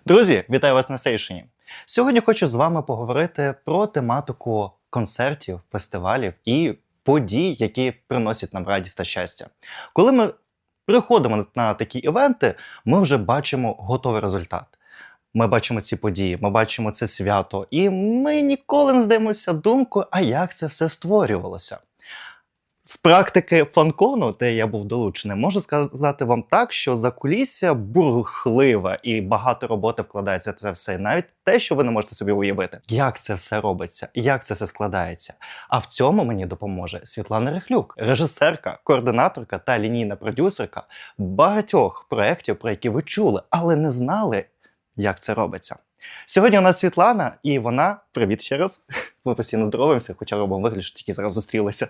Друзі, вітаю вас на сейшені. Сьогодні хочу з вами поговорити про тематику концертів, фестивалів і подій, які приносять нам радість та щастя. Коли ми приходимо на такі івенти, ми вже бачимо готовий результат. Ми бачимо ці події, ми бачимо це свято, і ми ніколи не здаємося думкою, а як це все створювалося. З практики фанкону, де я був долучений, можу сказати вам так, що закулісся бурхливе і багато роботи вкладається в це все. Навіть те, що ви не можете собі уявити. Як це все робиться, як це все складається. А в цьому мені допоможе Світлана Рихлюк, режисерка, координаторка та лінійна продюсерка багатьох проєктів, про які ви чули, але не знали, як це робиться. Сьогодні у нас Світлана, і вона, привіт ще раз, ми постійно здороваємося, хоча робимо вигляд, що тільки зараз зустрілися.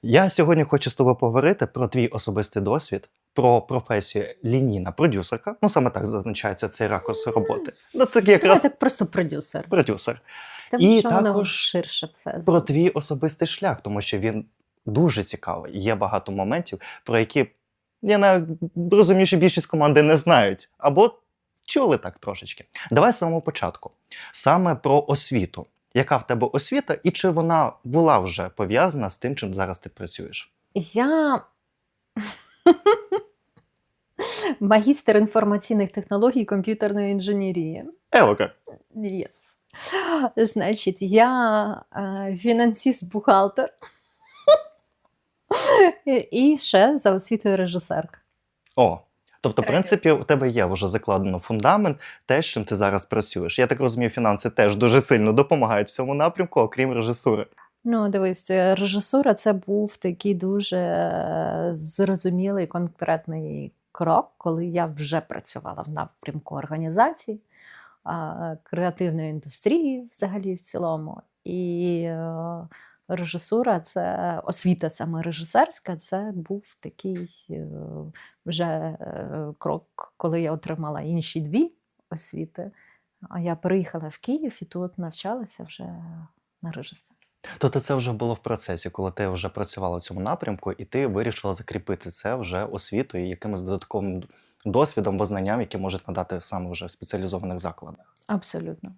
Я сьогодні хочу з тобою поговорити про твій особистий досвід, про професію лінійна продюсерка. Ну, саме так зазначається цей ракурс роботи. Ну, так якраз так просто продюсер. Продюсер. Тому І що воно також ширше все. про твій особистий шлях, тому що він дуже цікавий. Є багато моментів, про які, я навіть розумію, що більшість команди не знають. Або чули так трошечки. Давай з самого початку. Саме про освіту. Яка в тебе освіта і чи вона була вже пов'язана з тим, чим зараз ти працюєш? Я магістр інформаційних технологій і комп'ютерної інженерії. Евока. Yes. Значить, я фінансист-бухгалтер і ще за освітою режисерка. О, тобто, в принципі, у тебе є вже закладено фундамент, те, з чим ти зараз працюєш. Я так розумію, фінанси теж дуже сильно допомагають в цьому напрямку, окрім режисури. Ну, дивись, режисура – це був такий дуже зрозумілий, конкретний крок, коли я вже працювала в напрямку організації, креативної індустрії взагалі в цілому. І режисура, це освіта саме режисерська, це був такий вже крок, коли я отримала інші дві освіти. А я переїхала в Київ і тут навчалася вже на режисера. Тобто це вже було в процесі, коли ти вже працювала в цьому напрямку, і ти вирішила закріпити це вже освітою і якимось додатковим досвідом або знанням, які можуть надати саме вже в спеціалізованих закладах. Абсолютно.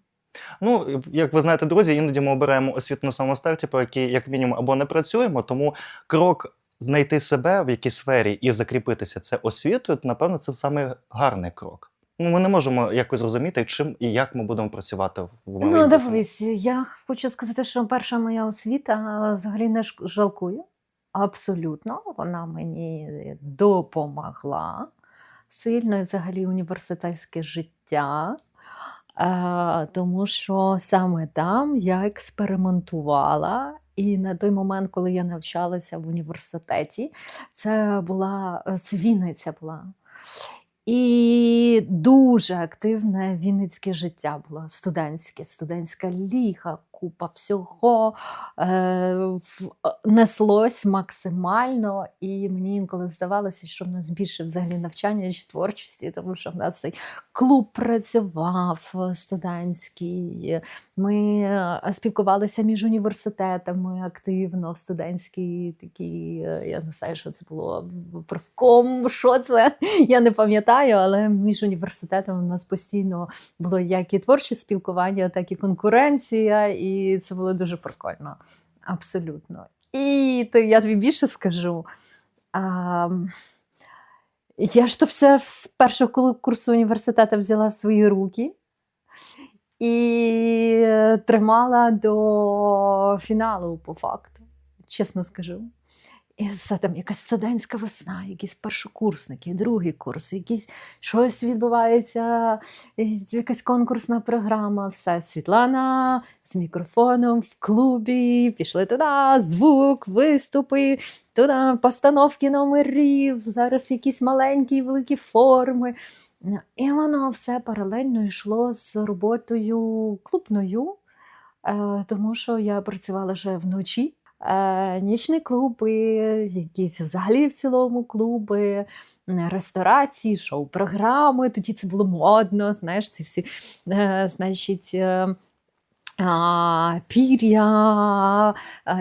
Ну, як ви знаєте, друзі, іноді ми обираємо освіту на самому старті, по якій, як мінімум, або не працюємо, тому крок знайти себе в якійсь сфері і закріпитися це освітою, то, напевно, це саме гарний крок. Ну, ми не можемо якось зрозуміти, чим і як ми будемо працювати в майбутньому. Ну, дивись, я хочу сказати, що перша моя освіта взагалі не жалкую. Абсолютно. Вона мені допомогла сильно, і взагалі університетське життя. Тому що саме там я експериментувала, і на той момент, коли я навчалася в університеті, це Вінниця була. І дуже активне вінницьке життя було, студентська ліга, купа всього неслось максимально, і мені інколи здавалося, що в нас більше взагалі навчання ніж творчості, тому що в нас цей клуб працював студентський, ми спілкувалися між університетами активно, в студентській такій, я не знаю, що це було, профком, що це, я не пам'ятаю, але між університетами у нас постійно було як і творче спілкування, так і конкуренція, і це було дуже прикольно. Абсолютно. І то я тобі більше скажу. Я ж то все з першого курсу університету взяла в свої руки і тримала до фіналу, по факту, чесно скажу. І це там якась студентська весна, якісь першокурсники, другий курс, якісь щось відбувається, якась конкурсна програма, все. Світлана з мікрофоном в клубі, пішли туди, звук, виступи, туди постановки номерів, зараз якісь маленькі, великі форми. І воно все паралельно йшло з роботою клубною, тому що я працювала вже вночі. Нічні клуби, якісь взагалі в цілому клуби, ресторації, шоу-програми. Тоді це було модно, знаєш, ці всі, значить, пір'я,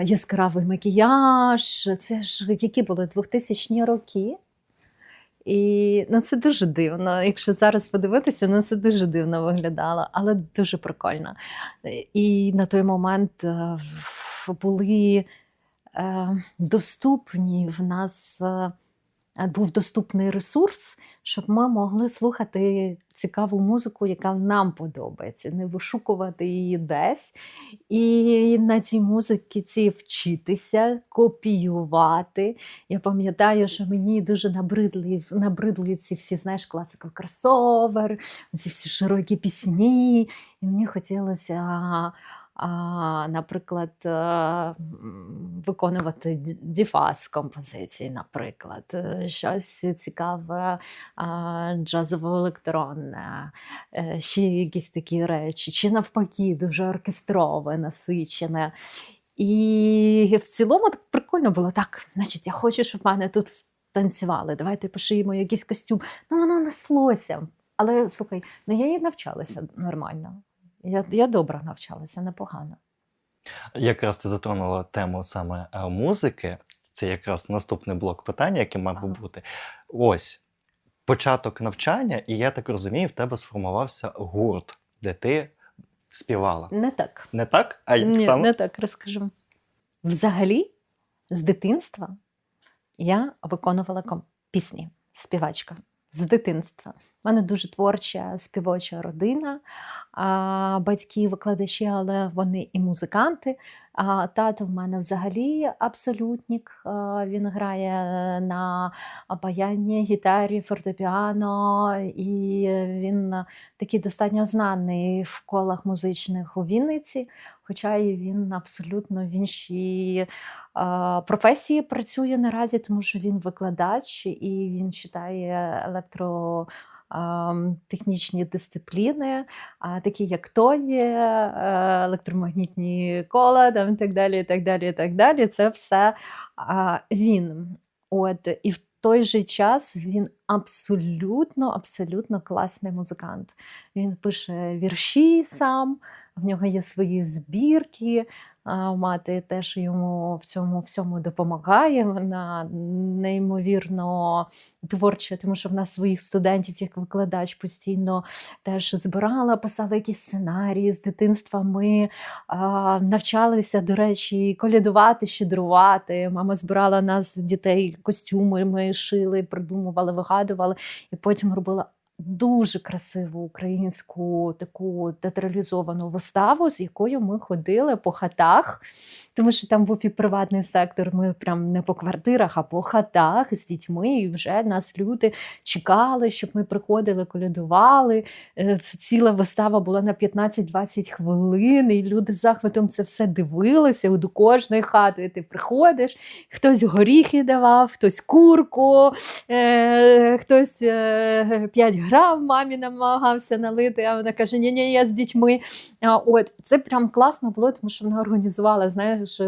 яскравий макіяж. Це ж які були 2000-ні роки. І це дуже дивно. Якщо зараз подивитися, це дуже дивно виглядало, але дуже прикольно. І на той момент були доступні в нас. Був доступний ресурс, щоб ми могли слухати цікаву музику, яка нам подобається, не вишукувати її десь. І на цій музиці вчитися, копіювати. Я пам'ятаю, що мені дуже набридли ці всі, знаєш, класика кросовер, ці всі широкі пісні. І мені хотілося наприклад, виконувати діфаз композиції, наприклад, щось цікаве, джазово-електронне, ще якісь такі речі, чи навпаки, дуже оркестрове, насичене. І в цілому так прикольно було. Так, значить, я хочу, щоб в мене тут танцювали, давайте пошиємо якийсь костюм. Воно неслося. Але, слухай, я і навчалася нормально. Я добре навчалася, непогано. Якраз ти затронула тему саме музики. Це якраз наступний блок питання, який мав би бути. Ось, початок навчання, і я так розумію, в тебе сформувався гурт, де ти співала. Не так. Не так? А як Ні, саме? не так, розкажу. Взагалі, з дитинства я виконувала пісні, співачка. З дитинства. У мене дуже творча співоча родина, батьки викладачі, але вони і музиканти. Тато в мене взагалі абсолютник. Він грає на баяні, гітарі, фортепіано, і він такий достатньо знаний в колах музичних у Вінниці, хоча і він абсолютно в іншій професії працює наразі, тому що він викладач і він читає електротехнічні дисципліни, такі як той, електромагнітні кола, там, і так далі, і так далі, і так далі. Це все він. І в той же час він абсолютно класний музикант. Він пише вірші сам, в нього є свої збірки. Мати теж йому в цьому всьому допомагає. Вона неймовірно творча, тому що в нас своїх студентів, як викладач, постійно теж збирала, писала якісь сценарії. З дитинства ми навчалися, до речі, колядувати, щедрувати. Мама збирала нас, дітей, костюми, ми шили, придумували, вигадували, і потім робила дуже красиву українську таку театралізовану виставу, з якою ми ходили по хатах, тому що там був і приватний сектор, ми прям не по квартирах, а по хатах з дітьми, і вже нас люди чекали, щоб ми приходили, колядували. Ціла вистава була на 15-20 хвилин, і люди з захватом це все дивилися. До кожної хати ти приходиш, хтось горіхи давав, хтось курку, хтось 5 грам мамі намагався налити, а вона каже, ні, я з дітьми. Це прям класно було, тому що вона організувала, знаєш,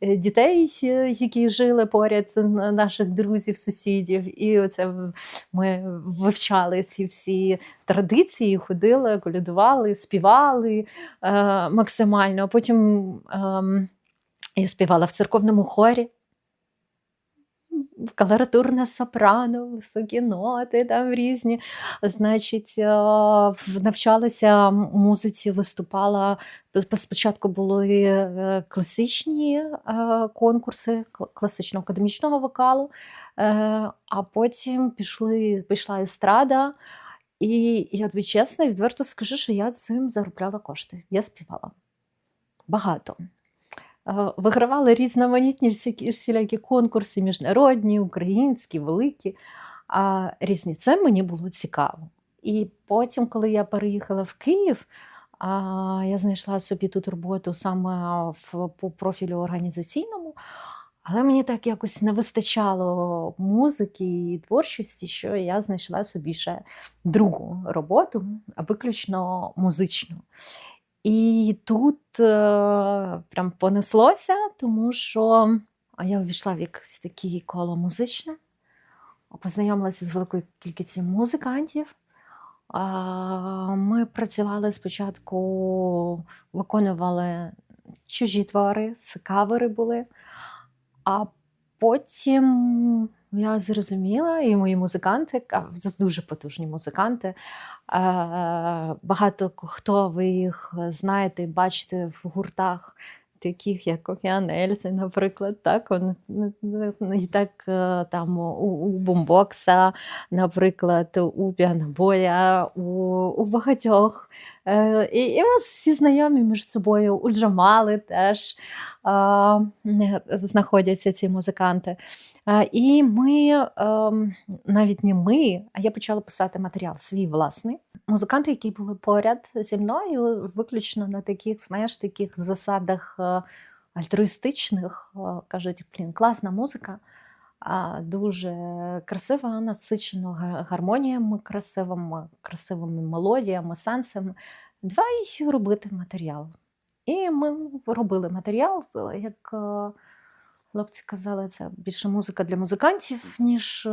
дітей, які жили поряд, наших друзів, сусідів. І оце ми вивчали ці всі традиції, ходили, колядували, співали максимально. Потім я співала в церковному хорі. Колоратурне сопрано, високі ноти там різні. Значить, навчалася музиці, виступала. Спочатку були класичні конкурси класичного академічного вокалу, а потім пішла естрада. І я тобі чесно і відверто скажу, що я цим заробляла кошти. Я співала. Багато. Вигравали різноманітні всілякі конкурси, міжнародні, українські, великі, різні. Це мені було цікаво. І потім, коли я переїхала в Київ, я знайшла собі тут роботу саме по профілю організаційному, але мені так якось не вистачало музики і творчості, що я знайшла собі ще другу роботу, виключно музичну. І тут прям понеслося, тому що я увійшла в якесь таке коло музичне, познайомилася з великою кількістю музикантів. Ми працювали спочатку, виконували чужі твори, кавери були, а потім я зрозуміла, і мої музиканти, це дуже потужні музиканти. Багато хто ви їх знаєте, бачите в гуртах, таких як Океан Ельзи, наприклад, так, і так там у Бумбокса, наприклад, у Піанобоя, у багатьох. І ми всі знайомі між собою, у Джамали теж знаходяться ці музиканти. І ми, навіть не ми, а я почала писати матеріал свій власний. Музиканти, які були поряд зі мною, виключно на таких, знаєш, таких засадах альтруїстичних, кажуть, класна музика, дуже красива, насичена гармоніями красивими мелодіями, сенсами. Давай робити матеріал. І ми робили матеріал, як хлопці казали, це більше музика для музикантів, ніж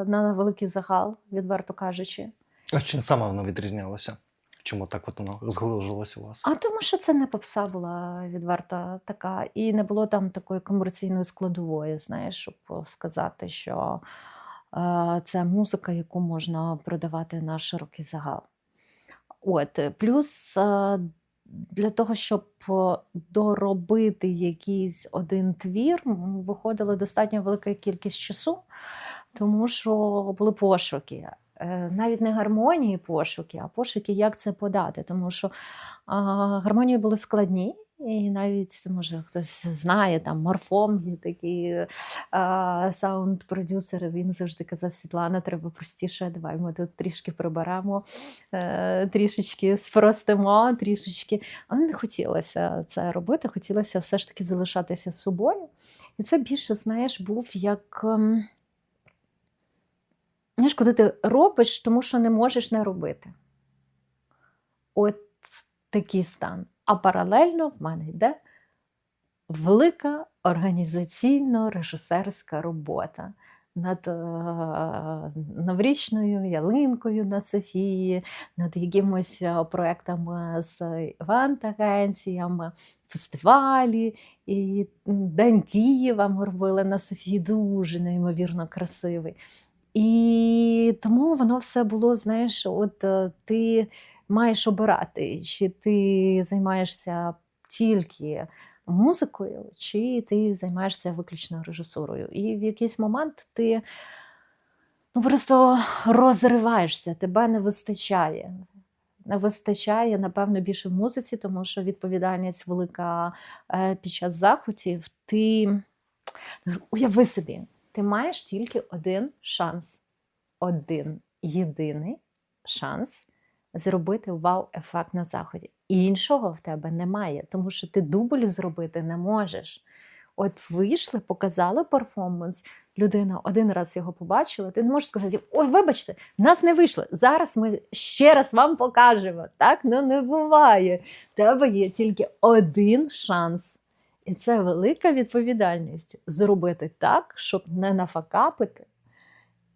на великий загал, відверто кажучи. А чим саме воно відрізнялося? Чому так от воно розгалужилося у вас? А тому що це не попса була відверта така, і не було там такої комерційної складової, знаєш, щоб сказати, що це музика, яку можна продавати на широкий загал. Плюс для того, щоб доробити якийсь один твір, виходила достатньо велика кількість часу, тому що були пошуки. Навіть не гармонії пошуки, а пошуки, як це подати. Тому що гармонії були складні, і навіть, може, хтось знає, там Морфом є такий саунд-продюсер, він завжди казав: Світлана, треба простіше, давай ми тут трішки приберемо, трішечки спростимо, трішечки. Але не хотілося це робити, хотілося все ж таки залишатися собою. І це більше, знаєш, був як... Знаєш, коли ти робиш, тому що не можеш не робити. От такий стан. А паралельно в мене йде велика організаційно-режисерська робота над новорічною ялинкою на Софії, над якимось проєктами з івент-агенціями, фестивалі. І День Києва ми робили на Софії, дуже неймовірно красивий. І тому воно все було, знаєш, от ти маєш обирати, чи ти займаєшся тільки музикою, чи ти займаєшся виключно режисурою. І в якийсь момент ти просто розриваєшся, тебе не вистачає. Не вистачає, напевно, більше в музиці, тому що відповідальність велика під час заходів. Уяви собі, ти маєш тільки один шанс, один єдиний шанс зробити вау-ефект на заході. Іншого в тебе немає, тому що ти дубль зробити не можеш. От вийшли, показали перформанс, людина один раз його побачила, ти не можеш сказати: ой, вибачте, в нас не вийшло, зараз ми ще раз вам покажемо. Так, не буває. В тебе є тільки один шанс. І це велика відповідальність зробити так, щоб не нафакапити,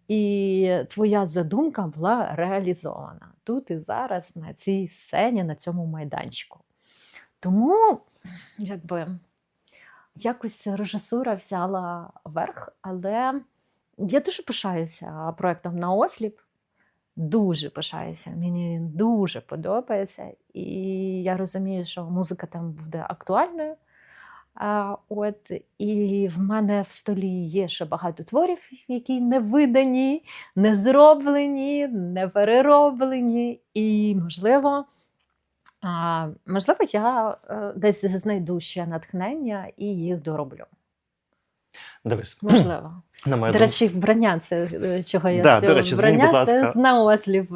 і твоя задумка була реалізована тут і зараз, на цій сцені, на цьому майданчику. Тому, якось режисура взяла верх, але я дуже пишаюся проєктом «Наосліп». Дуже пишаюся, мені він дуже подобається. І я розумію, що музика там буде актуальною. І в мене в столі є ще багато творів, які не видані, не зроблені, не перероблені. І, можливо, я десь знайду ще натхнення і їх дороблю. Дивись. Можливо. До речі, вбрання, це чого я до речі, вбрання, це з «Наосліп».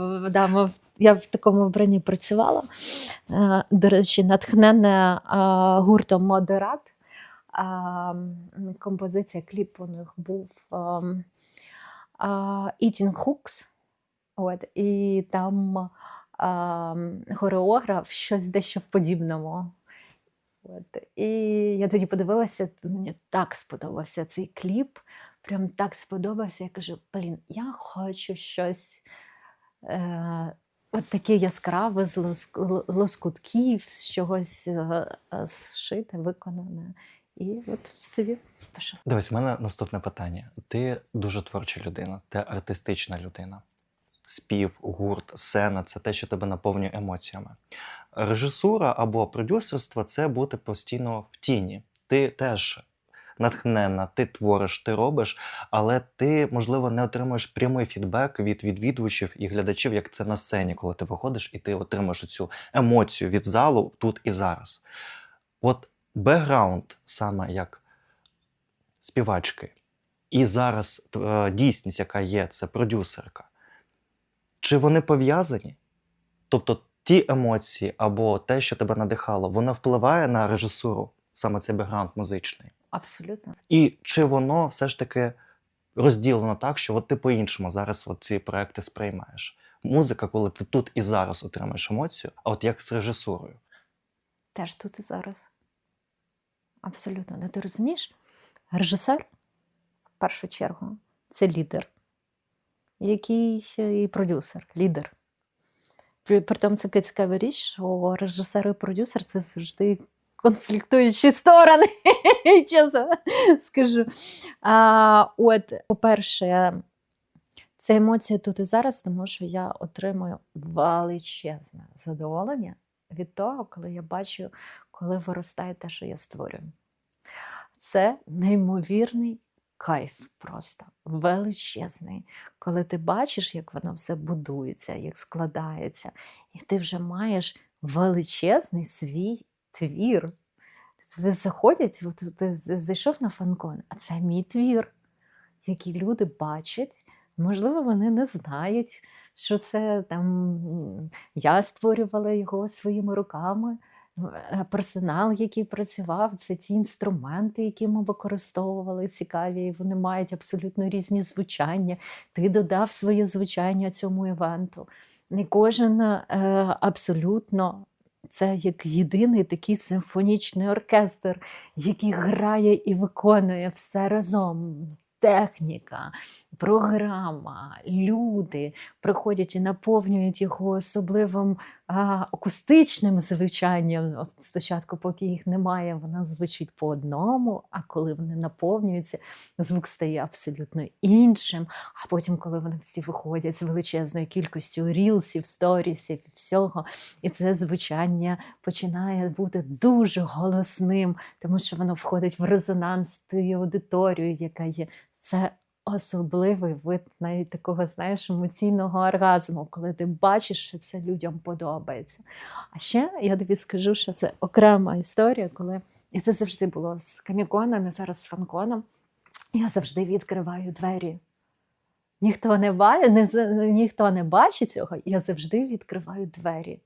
Я в такому вбранні працювала. До речі, натхненне гуртом «Модерат». Композиція, кліп у них був «Eating Hooks». І там хореограф щось дещо в подібному. І я тоді подивилася, мені так сподобався цей кліп, прям так сподобався. Я кажу: я хочу щось таке яскраве, з лоскутків, з чогось зшите, виконане. І от собі пішов. Дивись, в мене наступне питання. Ти дуже творча людина, ти артистична людина. Спів, гурт, сцена – це те, що тебе наповнює емоціями. Режисура або продюсерство – це бути постійно в тіні. Ти теж натхненна, ти твориш, ти робиш, але ти, можливо, не отримуєш прямий фідбек від відвідувачів і глядачів, як це на сцені, коли ти виходиш і ти отримуєш цю емоцію від залу тут і зараз. От бекграунд саме як співачки і зараз дійсність, яка є, це продюсерка. Чи вони пов'язані? Тобто ті емоції або те, що тебе надихало, воно впливає на режисуру, саме цей бекграунд музичний? Абсолютно. І чи воно все ж таки розділено так, що от ти по-іншому зараз от ці проекти сприймаєш? Музика, коли ти тут і зараз отримаєш емоцію, а от як з режисурою? Теж тут і зараз. Абсолютно. Ну, ти розумієш? Режисер, в першу чергу, це лідер. Який і продюсер, лідер. Притом це цікава річ, що режисер і продюсер – це завжди конфліктуючі сторони, чесно скажу. От, по-перше, це емоція тут і зараз, тому що я отримую величезне задоволення від того, коли я бачу, коли виростає те, що я створюю. Це неймовірний кайф просто, величезний. Коли ти бачиш, як воно все будується, як складається, і ти вже маєш величезний свій твір. Вони заходять, от ти зайшов на фанкон, а це мій твір, який люди бачать. Можливо, вони не знають, що це там я створювала його своїми руками. Персонал, який працював, це ті інструменти, які ми використовували, цікаві, і вони мають абсолютно різні звучання. Ти додав своє звучання цьому івенту. І кожен абсолютно це як єдиний такий симфонічний оркестр, який грає і виконує все разом. Техніка, програма, люди приходять і наповнюють його особливим акустичним звучанням. Спочатку, поки їх немає, вона звучить по одному, а коли вони наповнюються, звук стає абсолютно іншим. А потім, коли вони всі виходять з величезною кількістю рілсів, сторісів і всього, і це звучання починає бути дуже голосним, тому що воно входить в резонанс з тією аудиторією, яка є. Це особливий вид навіть такого, знаєш, емоційного оргазму, коли ти бачиш, що це людям подобається. А ще я тобі скажу, що це окрема історія, коли, і це завжди було з Каміконом, і зараз з фанконом, я завжди відкриваю двері. Ніхто не бачить цього, я завжди відкриваю двері.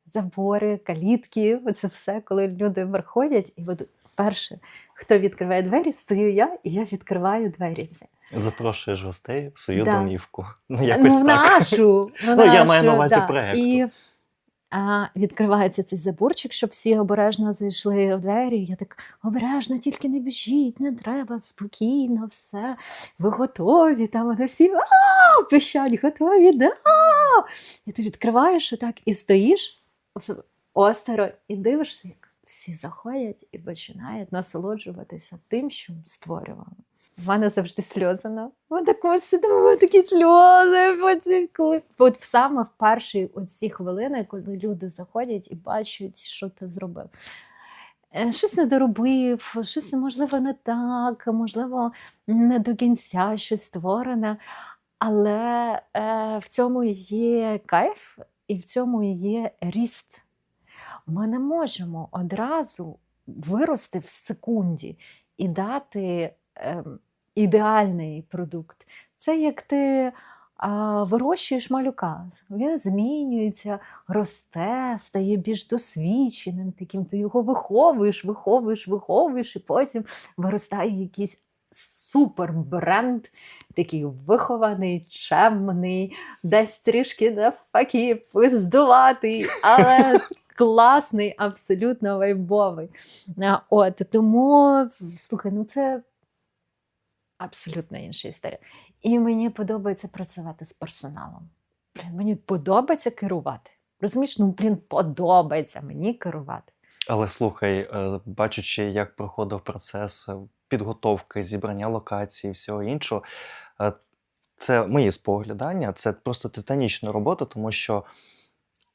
Забори, калітки, це все, коли люди приходять, і от перше, хто відкриває двері, стою я, і я відкриваю двері. Запрошуєш гостей в свою Да. домівку. Ну, якось в так. нашу. Я маю на увазі да. проєкту. І відкривається цей заборчик, щоб всі обережно зайшли в двері. Я так, обережно, тільки не біжіть, не треба, спокійно, все. Ви готові? Там вони всі пищать, готові, да. І ти відкриваєш отак і стоїш осторонь і дивишся, як всі заходять і починають насолоджуватися тим, що створювали. В мене завжди сльози на такі сльози. От саме в перші оці хвилини, коли люди заходять і бачать, що ти зробив. Щось не доробив, щось, можливо, не так, можливо, не до кінця щось створене. Але в цьому є кайф і в цьому є ріст. Ми не можемо одразу вирости в секунді і дати ідеальний продукт. Це як ти вирощуєш малюка. Він змінюється, росте, стає більш досвідченим, таким ти його виховуєш, і потім виростає якийсь супербренд, такий вихований, чемний, десь трішки навпаки пиздуватий, але класний, абсолютно вайбовий. Тому, слухай, це абсолютно інша історія. І мені подобається працювати з персоналом. Мені подобається керувати. Розумієш, подобається мені керувати. Але слухай, бачачи, як проходив процес підготовки, зібрання локацій і всього іншого, е, це мої споглядання, це просто титанічна робота, тому що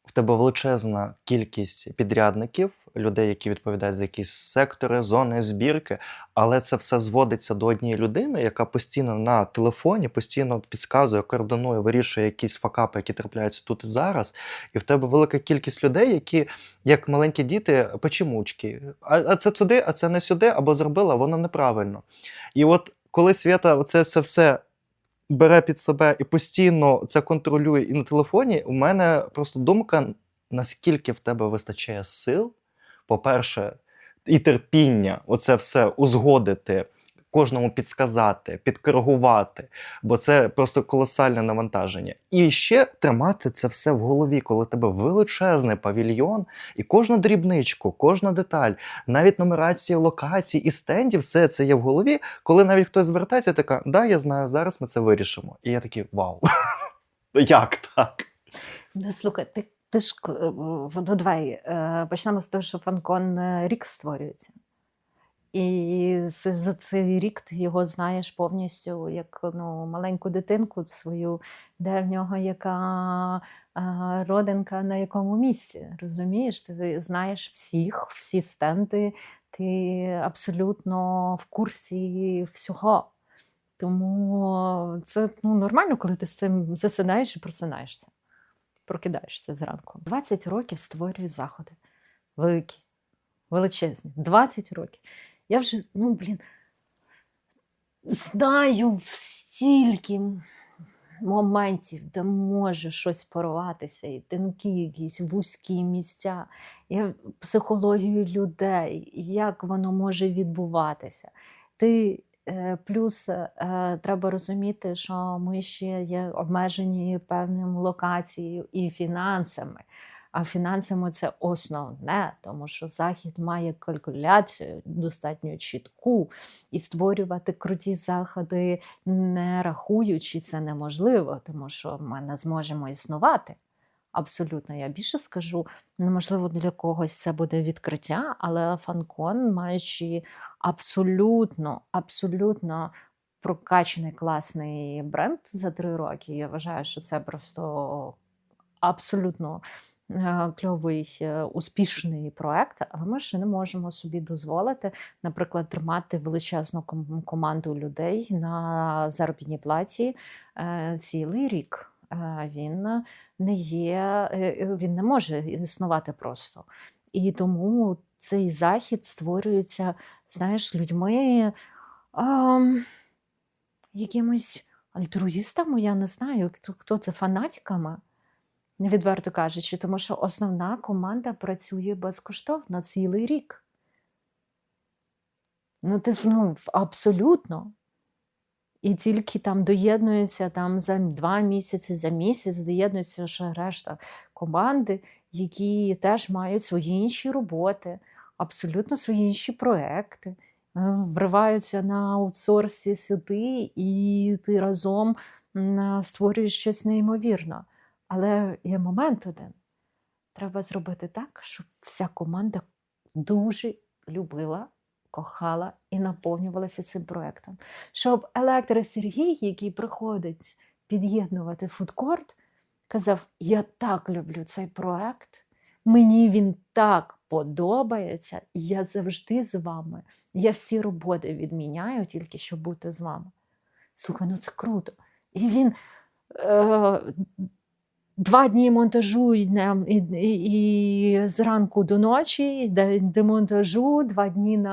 в тебе величезна кількість підрядників, людей, які відповідають за якісь сектори, зони збірки, але це все зводиться до однієї людини, яка постійно на телефоні, постійно підказує, координує, вирішує якісь факапи, які трапляються тут і зараз. І в тебе велика кількість людей, які, як маленькі діти, печемучки. А це туди, а це не сюди, або зробила, воно неправильно. І от коли Свята це все бере під себе і постійно це контролює і на телефоні, у мене просто думка, наскільки в тебе вистачає сил, по-перше, і терпіння оце все узгодити, кожному підсказати, підкоригувати, бо це просто колосальне навантаження. І ще тримати це все в голові, коли в тебе величезний павільйон, і кожну дрібничку, кожну деталь, навіть нумерації локацій і стендів, все це є в голові, коли навіть хтось звертається, така, да, я знаю, зараз ми це вирішимо. І я такий, вау, як так? Ну, слухай, ти ж ну, давай почнемо з того, що фанкон рік створюється. І за цей рік ти його знаєш повністю як маленьку дитинку свою, де в нього яка родинка на якому місці. Розумієш? Ти знаєш всі стенди, ти абсолютно в курсі всього. Тому це нормально, коли ти з цим засинаєш і просинаєшся. Прокидаєшся зранку. 20 років створюю заходи. Великі, величезні. 20 років. Я вже, знаю стільки моментів, де може щось порватися, і тонкі якісь вузькі місця, і психологію людей, як воно може відбуватися. Плюс треба розуміти, що ми ще є обмежені певним локацією і фінансами. А фінансами це основне, тому що Захід має калькуляцію достатньо чітку, і створювати круті заходи, не рахуючи, це неможливо, тому що ми не зможемо існувати. Абсолютно, я більше скажу, неможливо для когось це буде відкриття, але фанкон, маючи абсолютно прокачаний класний бренд за 3 роки, я вважаю, що це просто абсолютно кльовий, успішний проект, але ми ще не можемо собі дозволити, наприклад, тримати величезну команду людей на заробітній платі цілий рік. Він не може існувати просто. І тому цей захід створюється, знаєш, людьми якимось альтруїстами, я не знаю, хто це, фанатиками, відверто кажучи, тому що основна команда працює безкоштовно цілий рік. Абсолютно. І тільки там доєднується за 2 місяці, за місяць доєднується ще решта команди, які теж мають свої інші роботи, абсолютно свої інші проекти, вриваються на аутсорсі сюди, і ти разом створюєш щось неймовірне. Але є момент один. Треба зробити так, щоб вся команда дуже любила, кохала і наповнювалася цим проєктом. Щоб Сергій, який приходить під'єднувати фудкорт, казав, я так люблю цей проєкт, мені він так подобається, я завжди з вами. Я всі роботи відміняю, тільки щоб бути з вами. Слухай, це круто. І він 2 дні монтажу і зранку до ночі, демонтажу, 2 дні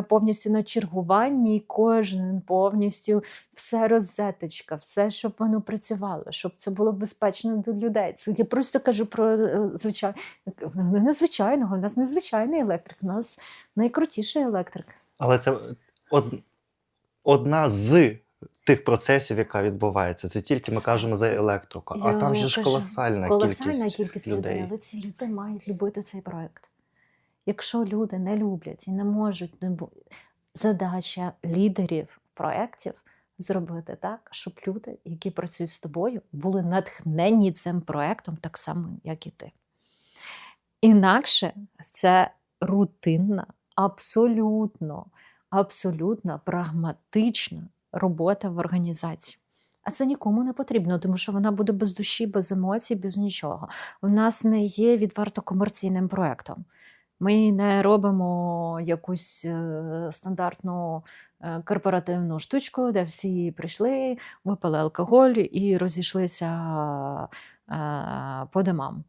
повністю на чергуванні, кожен повністю, все розеточка, все, щоб воно працювало, щоб це було безпечно для людей. Це я просто кажу про незвичайного, у нас незвичайний електрик, у нас найкрутіший електрик. Але це одна з тих процесів, яка відбувається. Це тільки ми кажемо за електрику, а там же ж колосальна кількість людей. Але ці люди мають любити цей проєкт. Якщо люди не люблять і не можуть, задача лідерів проєктів зробити так, щоб люди, які працюють з тобою, були натхнені цим проєктом так само, як і ти. Інакше це рутинна, абсолютно прагматична робота в організації. А це нікому не потрібно, тому що вона буде без душі, без емоцій, без нічого. В нас не є відверто комерційним проєктом. Ми не робимо якусь стандартну корпоративну штучку, де всі прийшли, випили алкоголь і розійшлися по домам.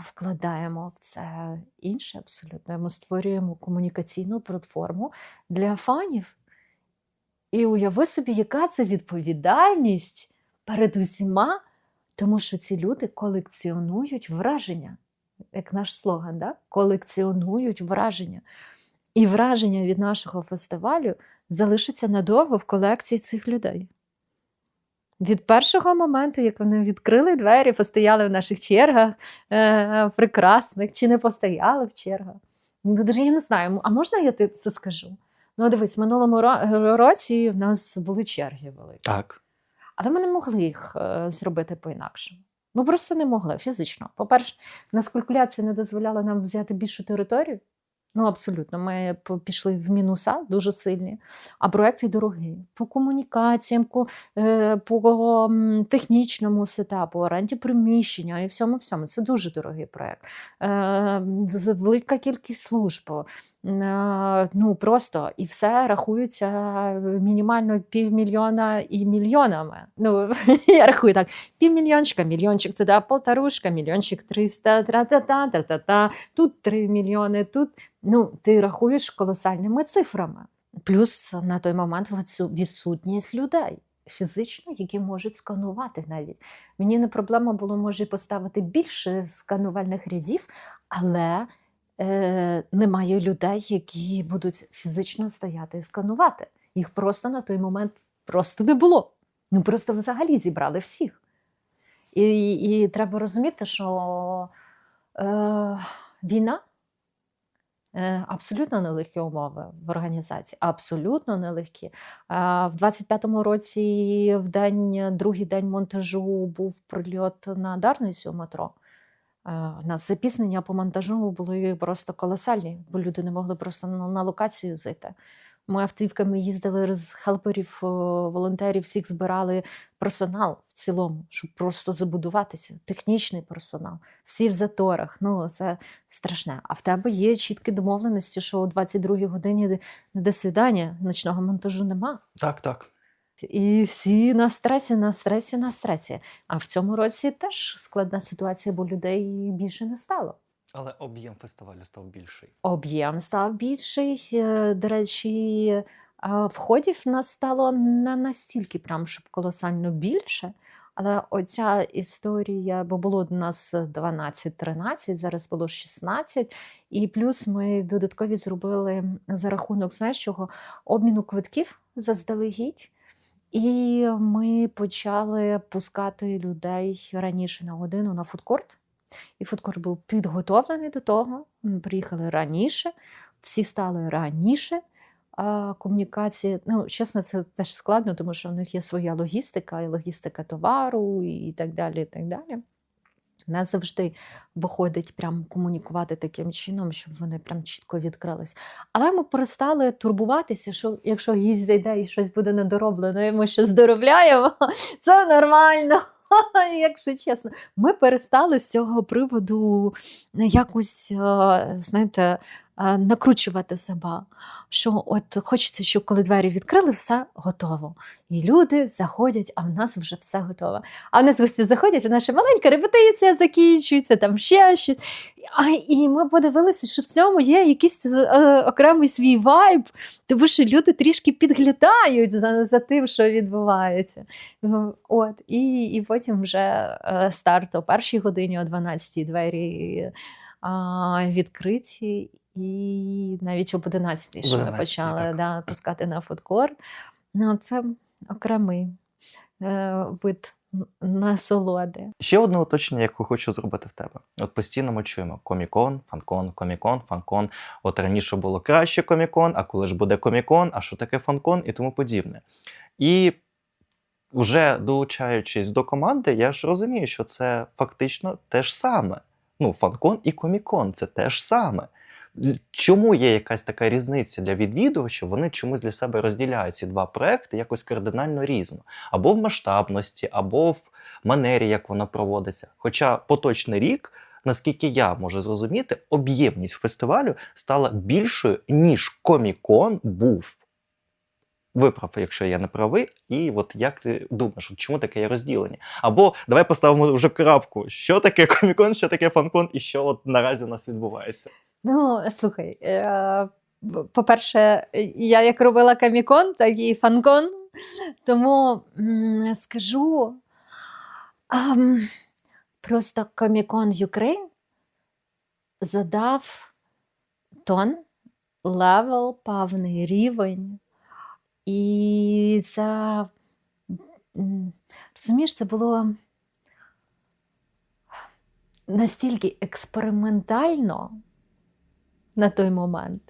Вкладаємо в це інше абсолютно. Ми створюємо комунікаційну платформу для фанів. І уяви собі, яка це відповідальність перед усіма, тому що ці люди колекціонують враження. Як наш слоган, да? Колекціонують враження. І враження від нашого фестивалю залишиться надовго в колекції цих людей. Від першого моменту, як вони відкрили двері, постояли в наших чергах прекрасних, чи не постояли в чергах. Ну, даже я не знаю, а можна я це скажу? Ну, дивись, в минулому році в нас були черги великі. Так. Але ми не могли їх зробити по-інакшому. Ну, просто не могли фізично. По-перше, в нас калькуляція не дозволяла нам взяти більшу територію. Ну, абсолютно. Ми пішли в мінуса дуже сильні, а проєкти дорогі. По комунікаціям, по технічному сетапу, оренді приміщення і всьому. Це дуже дорогий проєкт. Велика кількість служб. Ну, просто і все рахується мінімально 500 000 і мільйонами. Ну, я рахую так, 500 000, мільйончик туди, 1,5 мільйончик 300, тра-та-та, тут 3 мільйони, тут. Ну, ти рахуєш колосальними цифрами. Плюс на той момент відсутність людей фізично, які можуть сканувати навіть. Мені не проблема було, може, поставити більше сканувальних рядів, але немає людей, які будуть фізично стояти і сканувати. Їх просто на той момент просто не було. Ну, просто взагалі зібрали всіх. І треба розуміти, що війна, абсолютно нелегкі умови в організації, абсолютно нелегкі. В 25-му році, другий день монтажу, був прильот на Дарницю метро. У нас запізнення по монтажу були просто колосальні, бо люди не могли просто на локацію зайти. Ми автівками їздили з хелперів, волонтерів, всіх збирали персонал в цілому, щоб просто забудуватися. Технічний персонал, всі в заторах. Ну, це страшне. А в тебе є чіткі домовленості, що о 22-й годині до свидання, ночного монтажу нема. Так. І всі на стресі. А в цьому році теж складна ситуація, бо людей більше не стало. Але об'єм фестивалю став більший. Об'єм став більший. До речі, входів нас стало не настільки прям, щоб колосально більше. Але оця історія, бо було у нас 12-13, зараз було 16. І плюс ми додаткові зробили за рахунок, знаєш чого, обміну квитків заздалегідь. І ми почали пускати людей раніше на годину на фудкорт. І фудкорт був підготовлений до того. Ми приїхали раніше, всі стали раніше. Комунікація, ну, чесно, це теж складно, тому що в них є своя логістика, і логістика товару, і так далі, і так далі. Не завжди виходить прям комунікувати таким чином, щоб вони прям чітко відкрились. Але ми перестали турбуватися, що якщо гість зайде і щось буде недороблено, і ми щось доробляємо, це нормально. Якщо чесно, ми перестали з цього приводу якось, знаєте, накручувати себе, що от хочеться, щоб коли двері відкрили, все готово. І люди заходять, а в нас вже все готово. А в нас гості заходять, наша маленька репетиція закінчується, там ще щось. І ми подивилися, що в цьому є якийсь окремий свій вайб, тому що люди трішки підглядають за тим, що відбувається. От, і потім вже старт о 1-й годині, о 12-й двері відкриті. І навіть об 11-й, що ми почали пускати на фудкорт. Ну, це окремий вид насолоди. Ще одне уточнення, яке хочу зробити в тебе. От постійно ми чуємо комікон, фанкон, комікон, фанкон. От раніше було краще комікон, а коли ж буде комікон, а що таке фанкон і тому подібне. І вже долучаючись до команди, я ж розумію, що це фактично те ж саме. Ну, фанкон і комікон це те ж саме. Чому є якась така різниця для відвідувачів? Вони чомусь для себе розділяють ці два проекти якось кардинально різно. Або в масштабності, або в манері, як воно проводиться. Хоча поточний рік, наскільки я можу зрозуміти, об'ємність фестивалю стала більшою, ніж комікон був. Виправ, якщо я не правий, і от як ти думаєш, чому таке є розділення? Або давай поставимо вже крапку, що таке комікон, що таке фанкон, і що от наразі у нас відбувається. Ну, слухай, по-перше, я як робила комікон, так і фанкон, тому скажу, просто комікон Ukraine задав тон, левел, певний рівень. І це, розумієш, це було настільки експериментально на той момент.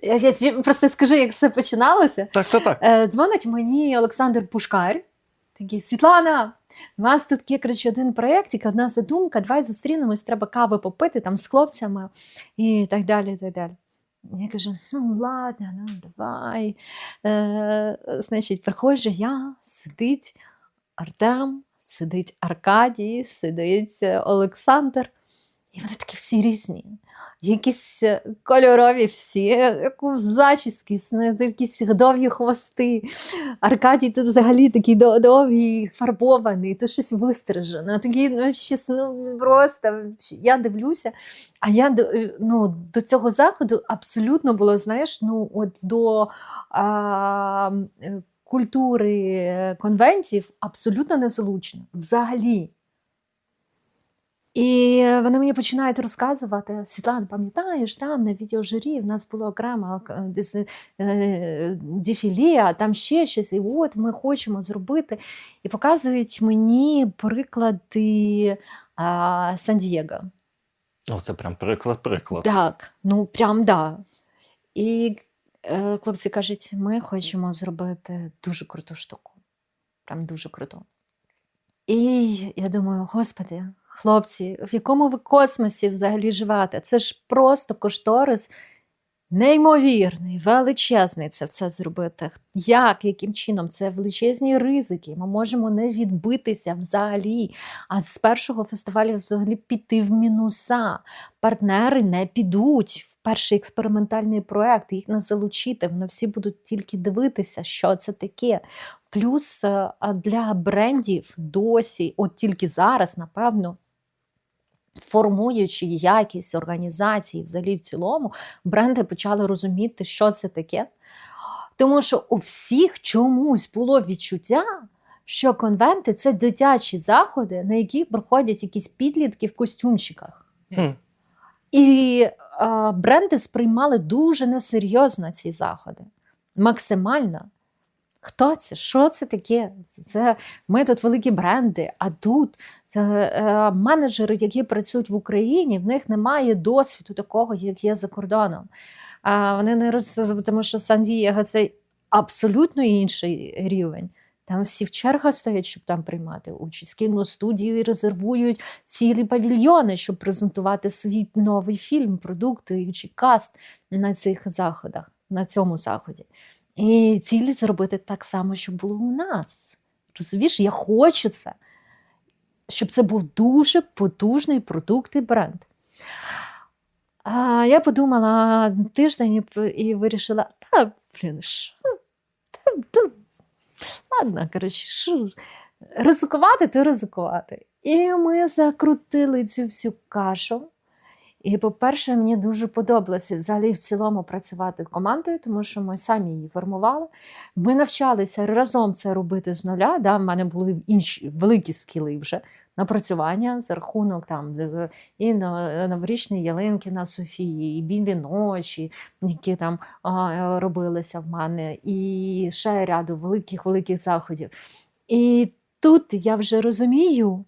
Я просто скажу, як все починалося. Так. Дзвонить мені Олександр Пушкар, такий: Світлана, у нас тут є, коротше, один проєктик, одна задумка, давай зустрінемось, треба кави попити там з хлопцями і так далі, і так далі. Я кажу: ну ладно, ну давай. Значить, приходжу я, сидить Артем, сидить Аркадій, сидить Олександр. І вони такі всі різні. Якісь кольорові всі, як зачіски, якісь довгі хвости. Аркадій тут взагалі такий довгий, фарбований, то щось вистрижено. Такий, ну, просто, я дивлюся, а я до цього заходу абсолютно було, знаєш, от до культури конвентів абсолютно незалучно. Взагалі. І вони мені починають розказувати: Світлана, пам'ятаєш, там на відеожурі в нас було окремо дефіле, а там ще щось, і от ми хочемо зробити. І показують мені приклади Сан-Дієго. О, це прям приклад. Так, ну прям да. І хлопці кажуть: ми хочемо зробити дуже круту штуку. Прям дуже круту. І я думаю: Господи, хлопці, в якому ви космосі взагалі живете? Це ж просто кошторис неймовірний, величезний це все зробити. Яким чином? Це величезні ризики. Ми можемо не відбитися взагалі, а з першого фестивалю взагалі піти в мінуса. Партнери не підуть в перший експериментальний проєкт, їх не залучити, вони всі будуть тільки дивитися, що це таке. Плюс для брендів досі, от тільки зараз, напевно, формуючи якість організації взагалі в цілому, бренди почали розуміти, що це таке. Тому що у всіх чомусь було відчуття, що конвенти – це дитячі заходи, на яких приходять якісь підлітки в костюмчиках. І бренди сприймали дуже несерйозно ці заходи. Максимально. Хто це? Що це таке? Ми тут великі бренди, а тут менеджери, які працюють в Україні, в них немає досвіду такого, як є за кордоном. Вони не розуміють, тому що Сан-Дієго – це абсолютно інший рівень. Там всі в чергах стоять, щоб там приймати участь. Кіностудії резервують цілі павільйони, щоб презентувати свій новий фільм, продукти чи каст на цих заходах, на цьому заході. І цілі зробити так само, щоб було у нас. Розумієш, я хочу це, щоб це був дуже потужний продукт і бренд. Я подумала тиждень і вирішила: ладно, коротше, ризикувати, то ризикувати. І ми закрутили цю всю кашу. І, по-перше, мені дуже подобалося взагалі в цілому працювати командою, тому що ми самі її формували. Ми навчалися разом це робити з нуля. Да? В мене були інші великі скіли вже напрацювання за рахунок там і новорічної ялинки на Софії, і білі ночі, які там робилися в мене, і ще ряду великих заходів. І тут я вже розумію,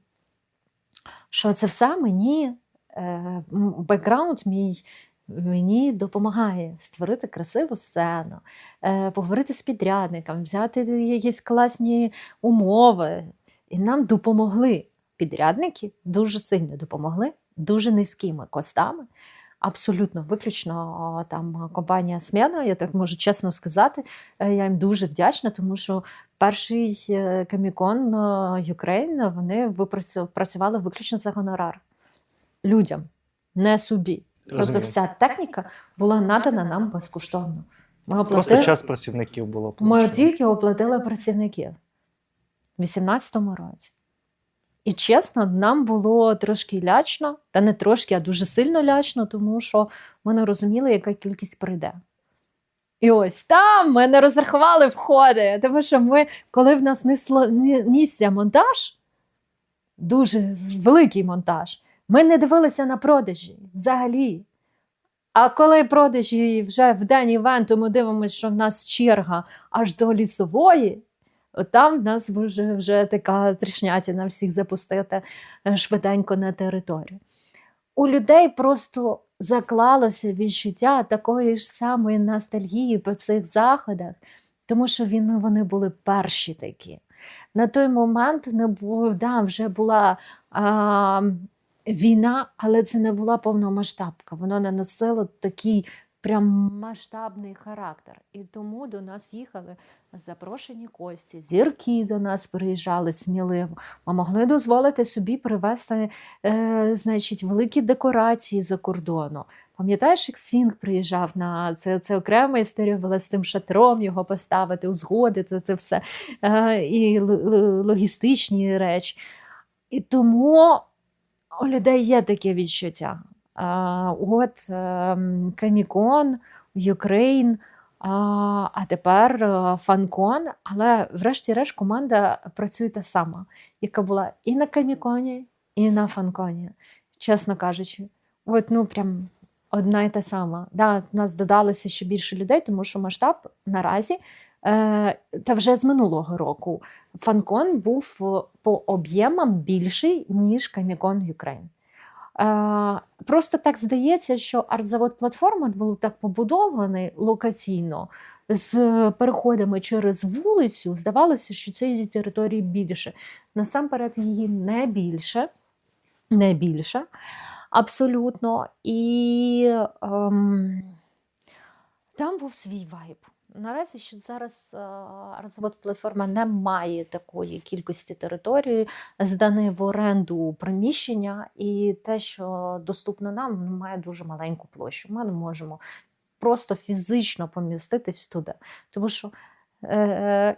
що це все бекграунд мені допомагає створити красиву сцену, поговорити з підрядником, взяти якісь класні умови. І нам допомогли. підрядники дуже сильно допомогли, дуже низькими коштами. Абсолютно, виключно там компанія «Смена», я так можу чесно сказати, я їм дуже вдячна, тому що перший Comic-Con Ukraine вони працювали виключно за гонорар людям, не собі. Тобто Розумію. вся техніка була надана нам безкоштовно. Ми Просто час працівників було. Ми получено. тільки оплатили працівників у 2018 році. І чесно, нам було трошки лячно, та не трошки, а дуже сильно лячно, тому що ми не розуміли, яка кількість прийде. І ось там ми не розрахували входи, тому що ми, коли в нас нісся монтаж, дуже великий монтаж, ми не дивилися на продажі взагалі. А коли продажі вже в день івенту ми дивимося, що в нас черга аж до Лісової, там в нас вже така трішнятіна всіх запустити швиденько на територію. У людей просто заклалося відчуття такої ж самої ностальгії по цих заходах, тому що вони були перші такі. На той момент вже була війна, але це не була повномасштабка. Воно не носило такий прям масштабний характер. І тому до нас їхали запрошені гості, зірки до нас приїжджали сміливо. Ми могли дозволити собі привезти великі декорації за кордону. Пам'ятаєш, як Свінг приїжджав на це окрема історія була з тим шатром, його поставити, узгодити, це все. І логістичні речі. І тому у людей є таке відчуття. Comic-Con, Ukraine, а тепер FanCon, але врешті-решт команда працює та сама, яка була і на Comic-Con, і на FanCon, чесно кажучи. Прям одна і та сама. Да, у нас додалося ще більше людей, тому що масштаб наразі, та вже з минулого року, FanCon був по об'ємам більший, ніж Comic-Con Ukraine. Просто так здається, що артзавод-платформа був так побудований локаційно, з переходами через вулицю, здавалося, що цієї території більше. Насамперед її не більше, абсолютно. І там був свій вайб. Наразі ще зараз артзавод-платформа не має такої кількості території, здані в оренду приміщення, і те, що доступно нам, має дуже маленьку площу. Ми не можемо просто фізично поміститись туди. Тому що,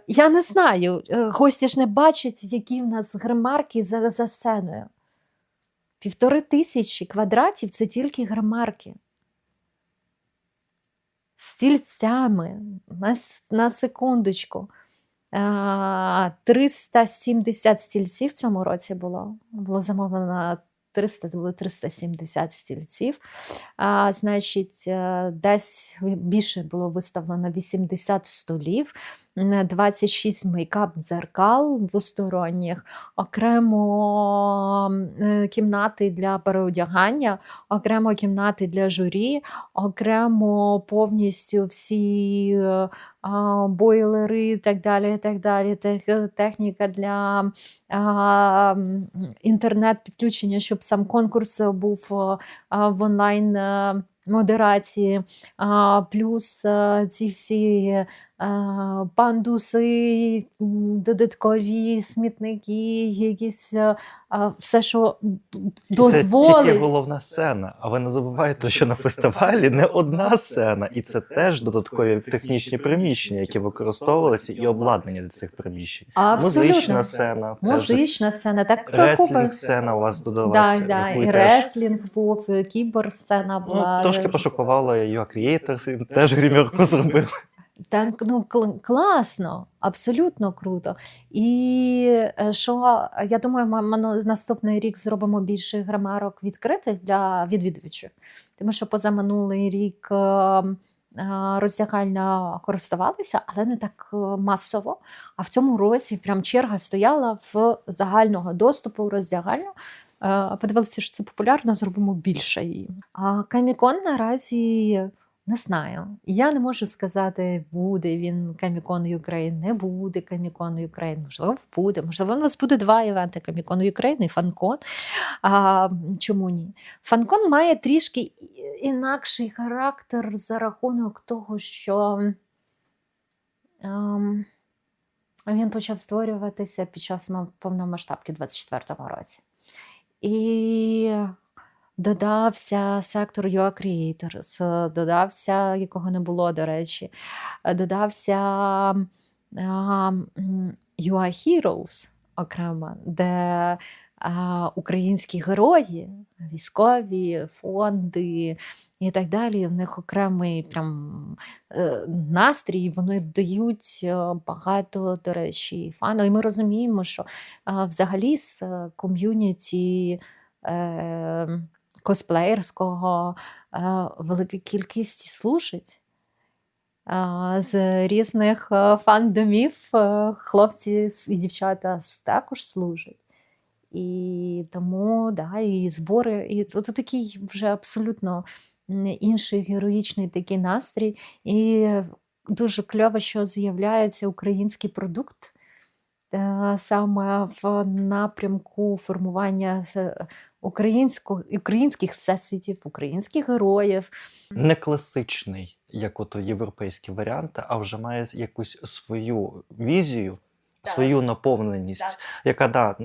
я не знаю, гості ж не бачать, які в нас гримарки за сценою. 1500 квадратів – це тільки гримарки. Стільцями, на секундочку, 370 стільців в цьому році було замовлено 370 стільців, десь більше було виставлено 80 столів, 26 мейкап-дзеркал двосторонніх, окремо кімнати для переодягання, окремо кімнати для журі, окремо повністю всі бойлери і так далі, техніка для інтернет-підключення, щоб сам конкурс був в онлайн модерації, плюс ці всі пандуси, додаткові смітники, якісь все, що дозволить. Це тільки головна сцена, а ви не забувайте, що на фестивалі не одна сцена, і це теж додаткові технічні приміщення, які використовувалися, і обладнання для цих приміщень. Абсолютно. Музична сцена, так реслінг-сцена у вас додалася. Да, і реслінг був, кібер-сцена була. Трошки пошокувала UA Creators, теж гримерку зробили. Так, класно, абсолютно круто. І що, я думаю, ми наступний рік зробимо більше гримерок відкритих для відвідувачів. Тому що позаминулий рік роздягальня користувалися, але не так масово. А в цьому році прям черга стояла в загального доступу роздягальню. Подивилися, що це популярно, зробимо більше її. А Comic-Con наразі Не знаю. Я не можу сказати, буде він Comic-Con Ukraine, не буде Comic-Con Ukraine. Можливо, буде. Можливо, у нас буде 2 івенти Comic-Con Ukraine і FanCon. Чому ні? FanCon має трішки інакший характер за рахунок того, що він почав створюватися під час повномасштабки в 24-му році. І додався сектор UA Creators, додався, якого не було, до речі, додався UA Heroes окремо, де українські герої, військові, фонди і так далі, в них окремий прям настрій, вони дають багато, до речі, фану. І ми розуміємо, що взагалі з ком'юніті косплеєрського велика кількість служить. З різних фандомів хлопці і дівчата також служать. І тому, да, і збори, і це такий вже абсолютно інший героїчний такий настрій. І дуже кльово, що з'являється український продукт саме в напрямку формування українських всесвітів, українських героїв. Не класичний, як ото європейські варіанти, а вже має якусь свою візію, свою наповненість, яка,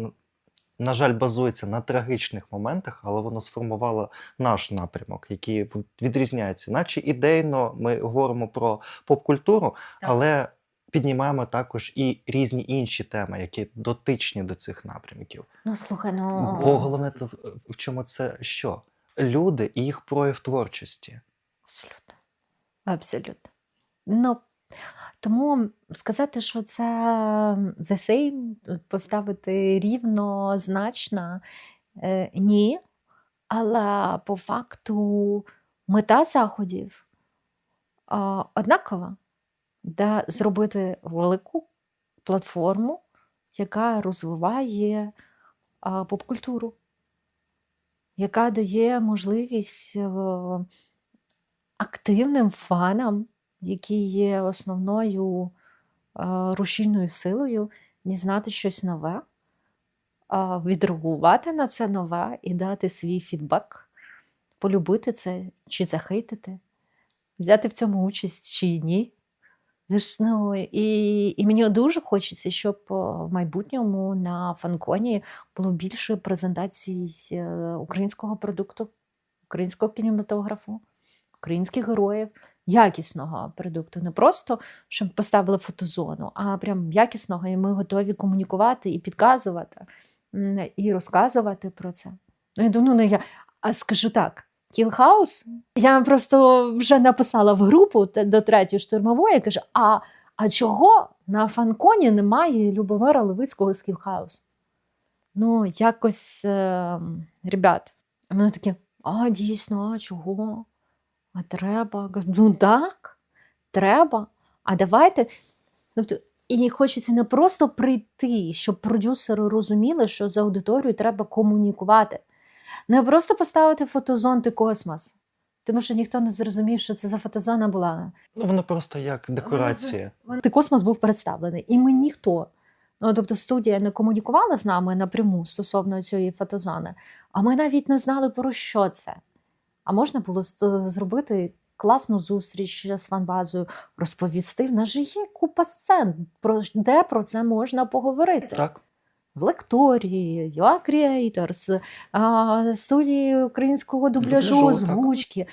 на жаль, базується на трагічних моментах, але воно сформувало наш напрямок, який відрізняється. Наче ідейно ми говоримо про поп-культуру, але піднімаємо також і різні інші теми, які дотичні до цих напрямків. Ну, слухай, Бо головне в чому це що? Люди і їх прояв творчості. Абсолютно. Абсолютно. Тому сказати, що це the same, поставити рівнозначно, ні. Але по факту мета заходів однакова. Зробити велику платформу, яка розвиває поп-культуру, яка дає можливість активним фанам, які є основною рушійною силою, дізнати щось нове, відреагувати на це нове і дати свій фідбек, полюбити це чи захейтити, взяти в цьому участь чи ні. І мені дуже хочеться, щоб в майбутньому на FanCon було більше презентацій українського продукту, українського кінематографу, українських героїв, якісного продукту. Не просто, щоб поставили фотозону, а прям якісного, і ми готові комунікувати і підказувати, і розказувати про це. Я думаю, скажу так, Kill House, я просто вже написала в групу до 3-ї штурмової, кажу, а чого на FanCon немає Любомира Левицького з Kill House? Якось, ребят, вони такі, дійсно, чого? А треба? Так, треба. А давайте. Тобто, і хочеться не просто прийти, щоб продюсери розуміли, що з аудиторією треба комунікувати. Не просто поставити фотозон «Ти космос», тому що ніхто не зрозумів, що це за фотозона була. Воно просто як декорація. «Ти космос» був представлений, і ми ніхто. Тобто студія не комунікувала з нами напряму стосовно цієї фотозони, а ми навіть не знали, про що це. А можна було зробити класну зустріч з фан-базою, розповісти. В нас же є купа сцен, де про це можна поговорити. Так. В лекторії, UA Creators, студії українського дубляжу, озвучки.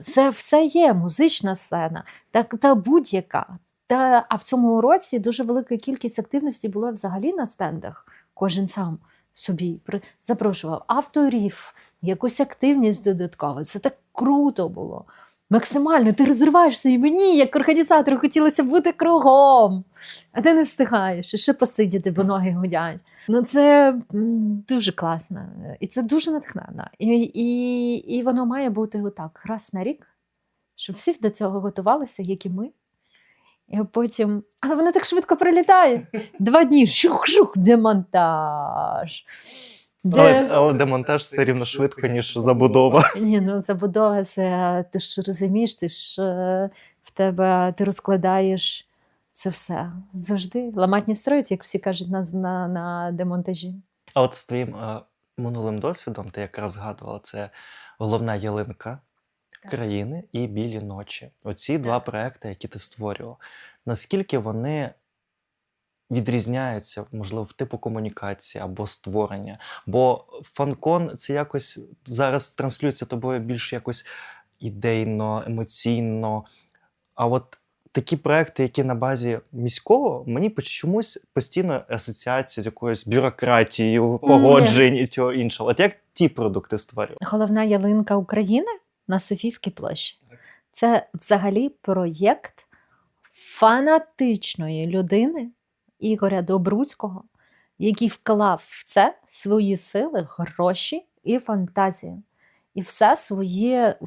Це все є музична сцена, та будь-яка. А в цьому році дуже велика кількість активності була взагалі на стендах. Кожен сам собі запрошував авторів, якусь активність додаткову. Це так круто було. Максимально ти розриваєшся, і мені, як організатору, хотілося бути кругом. А ти не встигаєш, і ще посидіти, бо ноги гудять. Це дуже класно. І це дуже натхненно. І воно має бути отак, раз на рік, щоб всі до цього готувалися, як і ми. І потім, але воно так швидко прилітає. 2 дні, шух-шух, демонтаж. Але демонтаж все рівно швидко, ніж забудова. Ні, ну забудова це, ти ж розумієш, в тебе, ти розкладаєш це все. Завжди. Ламать не строїть, як всі кажуть на демонтажі. А от з твоїм минулим досвідом, ти якраз згадувала, це головна ялинка країни і білі ночі. Оці два проекти, які ти створював. Наскільки вони відрізняються, можливо, в типу комунікації або створення? Бо фанкон це якось зараз транслюється тобою більш якось ідейно, емоційно. А от такі проекти, які на базі міського, мені чомусь постійно асоціація з якоюсь бюрократією, погоджень і цього іншого. От як ті продукти створював? Головна ялинка України на Софійській площі. Це взагалі проєкт фанатичної людини Ігоря Добруцького, який вклав в це свої сили, гроші і фантазію. І все своє,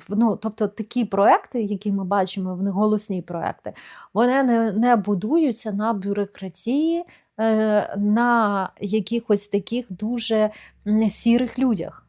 тобто такі проекти, які ми бачимо, вони голосні проекти, вони не будуються на бюрократії, на якихось таких дуже сірих людях.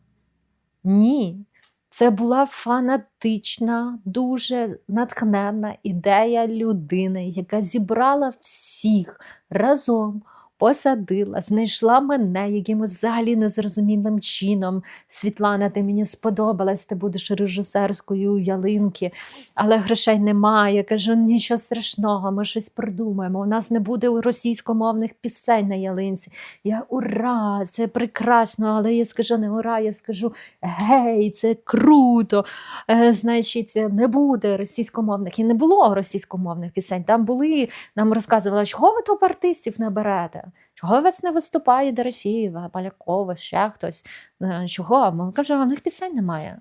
Ні. Це була фанатична, дуже натхненна ідея людини, яка зібрала всіх разом, посадила, знайшла мене якимось взагалі незрозумілим чином. Світлана, ти мені сподобалась, ти будеш режисерською ялинки, але грошей немає. Я кажу, нічого страшного, ми щось придумаємо. У нас не буде російськомовних пісень на ялинці. Я ура, це прекрасно, але я скажу не ура, я скажу гей, це круто. Значить, не буде російськомовних. І не було російськомовних пісень. Там були, нам розказували, чого ви топ артистів не берете? Чого у вас не виступає Дорофєєва, Полякова, ще хтось? Чого? Ми кажемо, у них пісень немає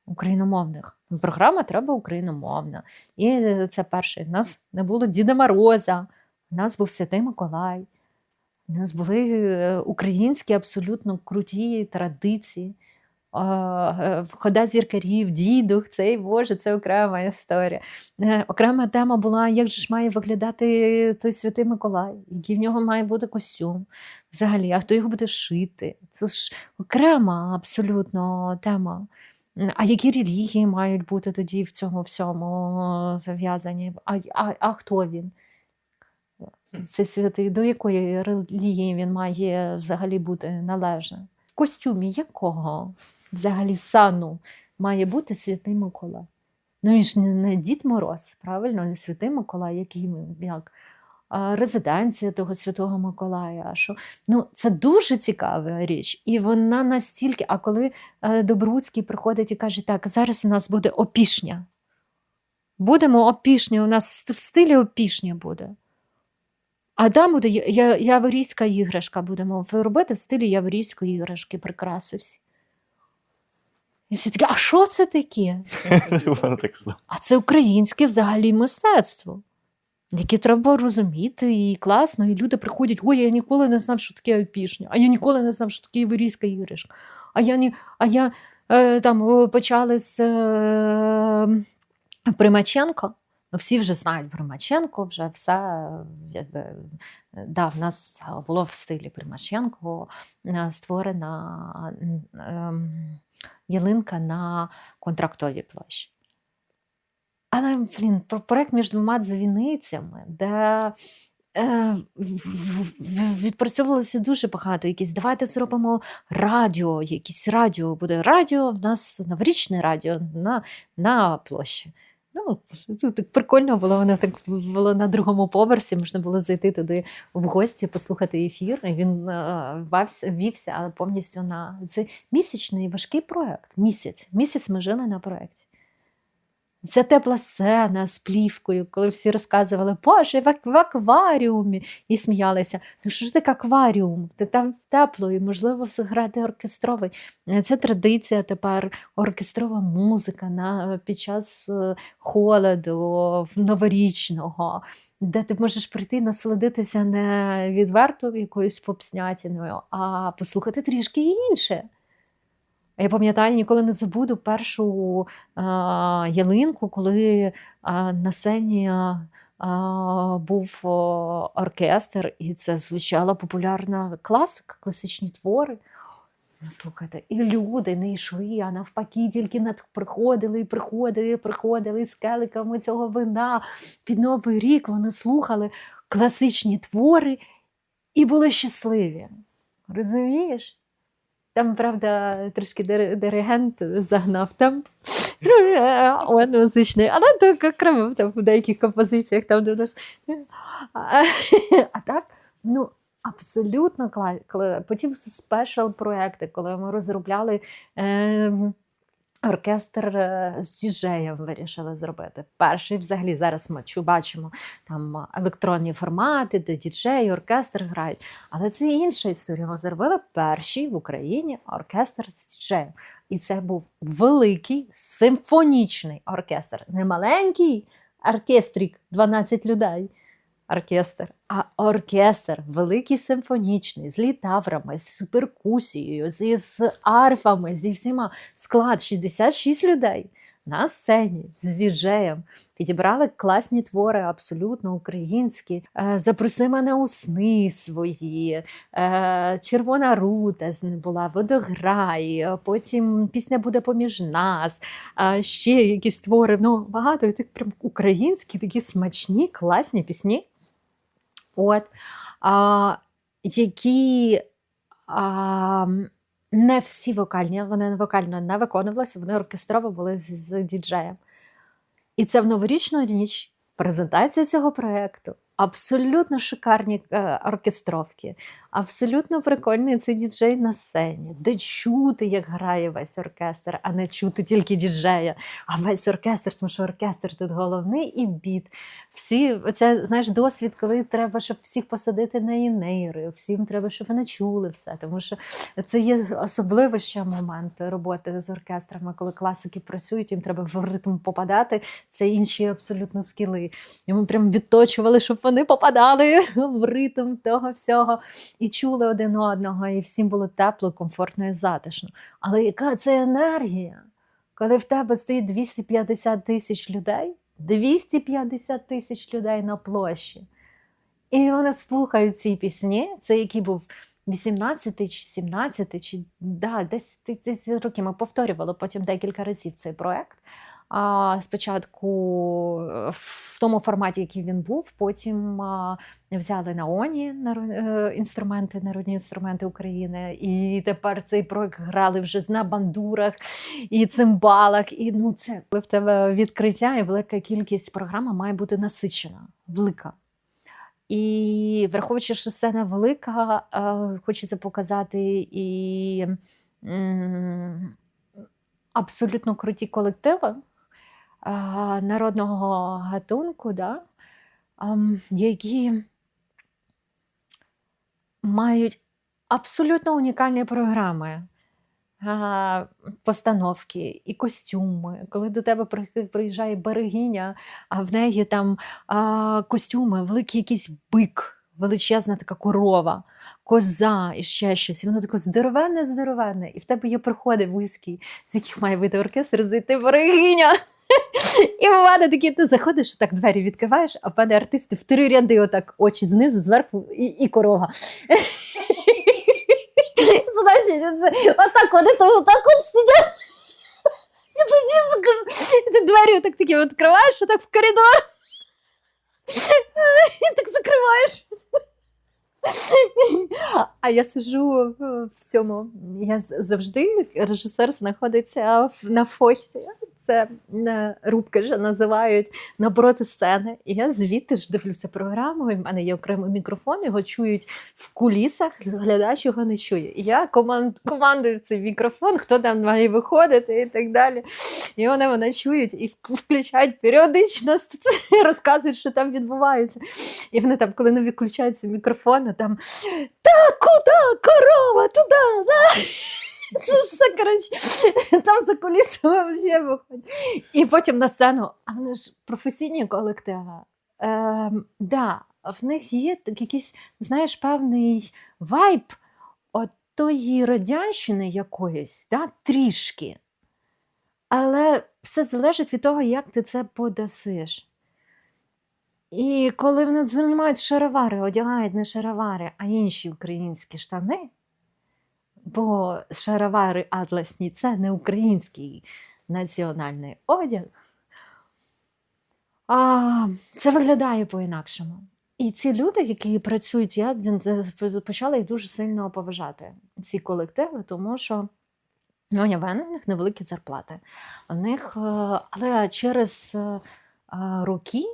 україномовних. Програма треба україномовна. І це перше. У нас не було Діда Мороза, у нас був Святий Миколай, у нас були українські абсолютно круті традиції. Хода зіркарів, дідух, цей Боже, це окрема історія. Окрема тема була, як же ж має виглядати той Святий Миколай, який в нього має бути костюм взагалі, а хто його буде шити. Це ж окрема абсолютно тема. А які релігії мають бути тоді в цьому всьому зав'язані? А хто він? Це святий, до якої релігії він має взагалі бути належним? В костюмі якого взагалі сану має бути Святий Миколай? Ну він ж не Дід Мороз, правильно? Не Святий Миколай, який як резиденція того Святого Миколая. Це дуже цікава річ. І вона настільки, а коли Добруцький приходить і каже, так, зараз у нас буде опішня. Будемо опішня, у нас в стилі опішня буде. А там буде яворівська іграшка, будемо робити в стилі яворівської іграшки, прикраси всі. І всі такі, а що це таке? А це українське взагалі мистецтво, яке треба розуміти, і класно, і люди приходять, ой, я ніколи не знав, що таке опішня, а я ніколи не знав, що таке яворівська іграшка. Там почали з Примаченко. Всі вже знають Примаченко, вже все, в нас було в стилі Примаченко створена ялинка на Контрактовій площі. Але, проєкт між двома дзвіницями, де відпрацьовувалося дуже багато. Давайте зробимо радіо, якесь радіо. Буде радіо, в нас новорічне радіо на площі. Так прикольно було, воно так було на другому поверсі, можна було зайти туди в гості, послухати ефір. І він вівся повністю на... Це місячний важкий проєкт. Місяць ми жили на проєкті. Це тепла сцена з плівкою, коли всі розказували, Боже, в акваріумі, і сміялися. Ну що ж таке акваріум? Там тепло, і можливо грати оркестровий. Це традиція тепер, оркестрова музика під час холоду, новорічного, де ти можеш прийти насолодитися не відверто якоюсь попснятіною, а послухати трішки інше. Я пам'ятаю, ніколи не забуду першу ялинку, коли на сцені був оркестр, і це звучала популярна класика, класичні твори. Слухайте, і люди не йшли, а навпаки, тільки приходили з келиками цього вина. Під Новий рік вони слухали класичні твори і були щасливі. Розумієш? Там, правда, трішки диригент загнав темп музичний, але так окремо там в деяких композиціях там де нас. А так, ну, абсолютно потім спешл-проекти, коли ми розробляли оркестр з діджеєм вирішили зробити. Перший взагалі зараз ми бачимо там електронні формати, де діджей, оркестр грають. Але це інша історія. Ми зробили перший в Україні оркестр з діджеєм. І це був великий симфонічний оркестр. Не маленький оркестрик, 12 людей. Оркестр, а оркестр великий симфонічний, з літаврами, з перкусією, з арфами, зі всіма. Склад 66 людей на сцені з діджеєм. Підібрали класні твори, абсолютно українські. «Запроси мене у сни» свої, «Червона рута» була, «Водограй», потім «Пісня буде поміж нас», ще якісь твори. Ну, багато і тих прям українські, такі смачні, класні пісні. Які не всі вокальні, вони вокально не виконувалися, вони оркестрово були з діджеєм. І це в новорічну ніч презентація цього проєкту. Абсолютно шикарні оркестровки, абсолютно прикольний цей діджей на сцені, де чути, як грає весь оркестр, а не чути тільки діджея, а весь оркестр, тому що оркестр тут головний і біт. Це, знаєш, досвід, коли треба, щоб всіх посадити на інейри, всім треба, щоб вони чули все, тому що це є особливий ще момент роботи з оркестрами, коли класики працюють, їм треба в ритм попадати, це інші абсолютно скіли. І ми прям відточували, щоб вони попадали в ритм того всього і чули один одного, і всім було тепло, комфортно і затишно. Але яка це енергія, коли в тебе стоїть 250 тисяч людей, 250 тисяч людей на площі, і вони слухають ці пісні, це який був 18-й чи 17-й, чи десь роки ми повторювали потім декілька разів цей проєкт. Спочатку в тому форматі, який він був, потім взяли на ОНІ народні інструменти України, і тепер цей проєкт грали вже на бандурах і цимбалах. І ну, це коли в тебе відкриття і велика кількість, програма має бути насичена, велика. І враховуючи, що сцена велика, хочеться показати і абсолютно круті колективи народного гатунку, які мають абсолютно унікальні програми, постановки і костюми. Коли до тебе приїжджає берегиня, а в неї там костюми, великий якийсь бик, величезна така корова, коза і ще щось. І воно таке здоровенне, і в тебе є приходи вузькі, з яких має вийти оркестр, зайти берегиня. І в мене такі, ти заходиш, так двері відкриваєш, а в мене артисти в 3 ряди, отак, очі знизу, зверху і корова. Отак вони там отак от сидять. І тоді скажу, ти двері отак такі відкриваєш, отак в коридор. І так закриваєш. А я сиджу в цьому, я завжди, режисер знаходиться на фойсі, це рубки ж називають, напроти сцени. І я звідти ж дивлюся програму, і в мене є окремий мікрофон, його чують в кулісах, глядач його не чує. І я командую в цей мікрофон, хто там має виходити і так далі. І вони чують і включають періодично, розказують, що там відбувається. І вони там, коли не виключаються мікрофони, там «Та куди, корова, туди, да!» Це все, коротше, там за кулісами вже виходить. І потім на сцену, а вони ж професійні колективи. В них є якийсь, знаєш, певний вайб от тої радянщини якоїсь, трішки. Але все залежить від того, як ти це подасиш. І коли вони знімають шаровари, одягають не шаровари, а інші українські штани, бо шаровари атласні – це не український національний одяг. Це виглядає по-інакшому. І ці люди, які працюють, я почала їх дуже сильно поважати, ці колективи, тому що у них невеликі зарплати. Але через роки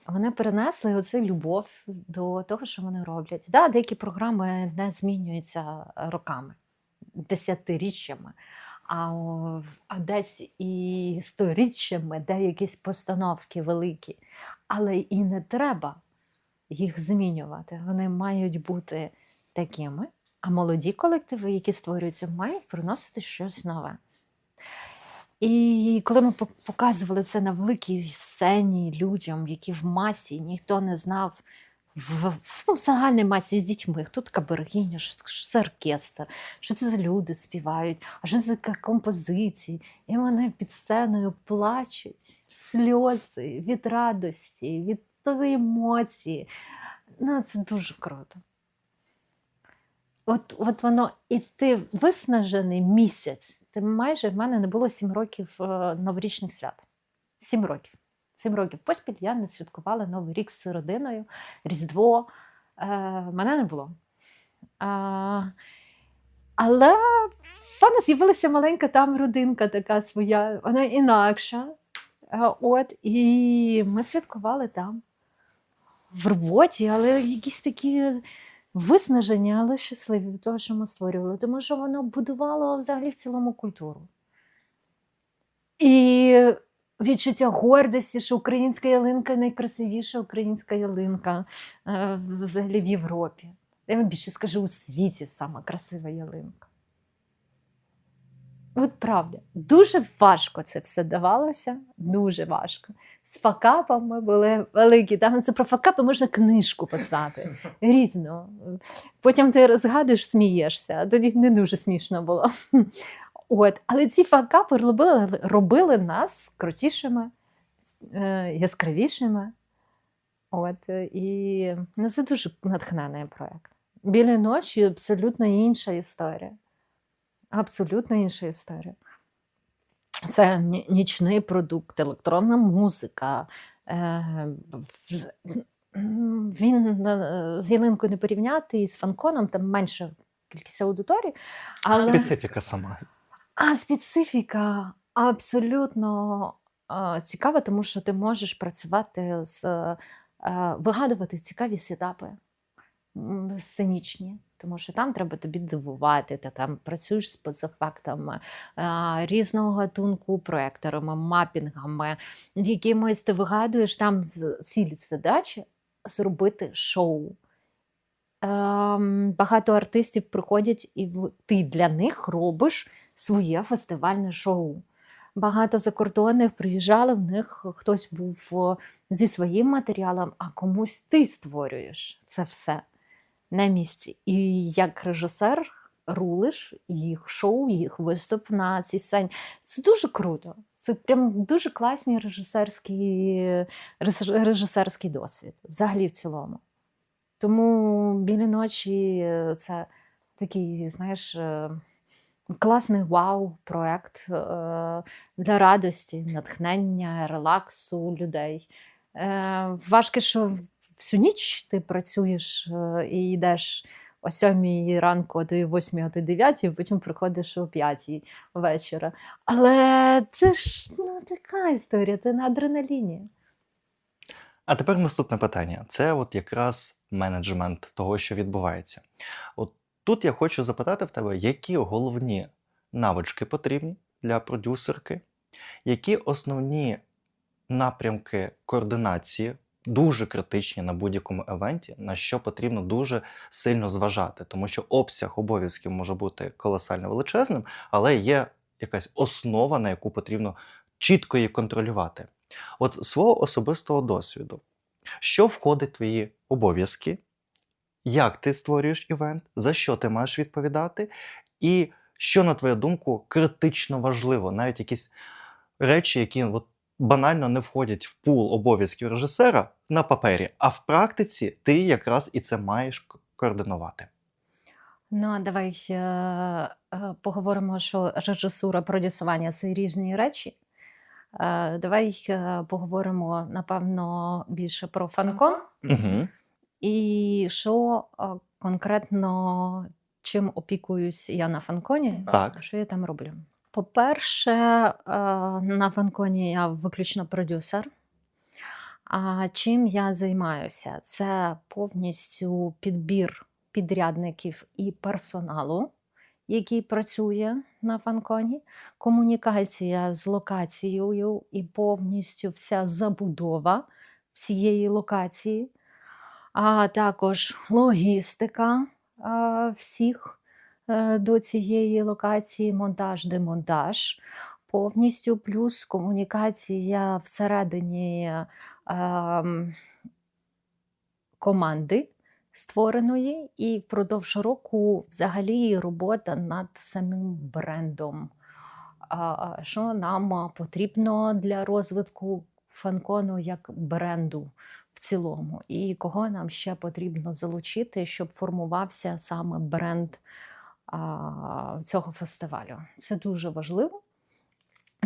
вони перенесли оцю любов до того, що вони роблять. Да, деякі програми не змінюються роками, десятиріччями, а десь і сторіччями, де якісь постановки великі. Але і не треба їх змінювати. Вони мають бути такими, а молоді колективи, які створюються, мають приносити щось нове. І коли ми показували це на великій сцені людям, які в масі ніхто не знав, в загальній масі з дітьми, хто така берегиня, що це оркестр, що це за люди співають, а що це за композиції. І вони під сценою плачуть, сльози від радості, від тої емоції. Це дуже круто. От воно, і ти виснажений місяць. В мене не було 7 років новорічних свят. 7 років. 7 років поспіль я не святкувала Новий рік з родиною, Різдво. Мене не було. Але в мене з'явилася маленька там родинка така своя, вона інакша. І ми святкували там. В роботі, але якісь такі виснаження, але щасливі від того, що ми створювали. Тому що воно будувало взагалі в цілому культуру. І відчуття гордості, що українська ялинка найкрасивіша українська ялинка взагалі в Європі. Я вам більше скажу, у світі сама красива ялинка. От правда, дуже важко це все давалося, дуже важко. З факапами були великі, там це про факапи можна книжку писати, різну. Потім ти згадуєш, смієшся, а тоді не дуже смішно було. Але ці факапи робили нас крутішими, яскравішими. І це дуже натхненний проєкт. «Білі ночі» – абсолютно інша історія. Абсолютно інша історія. Це нічний продукт, електронна музика. Він з ялинкою не порівняти, і з фанконом, там менша кількість аудиторії. Але... Специфіка сама. Специфіка абсолютно цікава, тому що ти можеш працювати вигадувати цікаві сетапи сценічні. Тому що там треба тобі дивувати, ти там працюєш з спецефектами, різного гатунку проекторами, мапінгами, якимось ти вигадуєш там цілі задачі зробити шоу. Багато артистів приходять, і ти для них робиш своє фестивальне шоу. Багато закордонних приїжджали, в них хтось був зі своїм матеріалом, а комусь ти створюєш це все на місці. І як режисер рулиш їх шоу, їх виступ на цій сцені. Це дуже круто. Це прям дуже класний режисерський досвід. Взагалі в цілому. Тому «Білі ночі» – це такий, знаєш, класний вау-проект для радості, натхнення, релаксу людей. Важко, що всю ніч ти працюєш і йдеш о 7 ранку, а то і 8, а то й 9, і потім приходиш о 5 вечора. Але це ж така історія, ти на адреналіні. А тепер наступне питання. Це от якраз менеджмент того, що відбувається. От тут я хочу запитати в тебе, які головні навички потрібні для продюсерки, які основні напрямки координації, дуже критичні на будь-якому евенті, на що потрібно дуже сильно зважати, тому що обсяг обов'язків може бути колосально величезним, але є якась основа, на яку потрібно чітко її контролювати. От з свого особистого досвіду, що входить в твої обов'язки, як ти створюєш івент, за що ти маєш відповідати, і що, на твою думку, критично важливо, навіть якісь речі, які от банально не входять в пул обов'язків режисера на папері, а в практиці ти якраз і це маєш координувати. Ну, а давай поговоримо, що режисура, продюсування це різні речі. Давай поговоримо, напевно, більше про фанкон Угу. і що конкретно чим опікуюсь я на фанконі, Так. що я там роблю. По-перше, на фанконі я виключно продюсер. А чим я займаюся? Це повністю підбір підрядників і персоналу, який працює на фанконі, комунікація з локацією і повністю вся забудова всієї локації, а також логістика всіх до цієї локації, монтаж, демонтаж, повністю плюс комунікація всередині ем, команди створеної, і впродовж року взагалі робота над самим брендом. Що нам потрібно для розвитку фанкону як бренду в цілому, і кого нам ще потрібно залучити, щоб формувався саме бренд цього фестивалю. Це дуже важливо,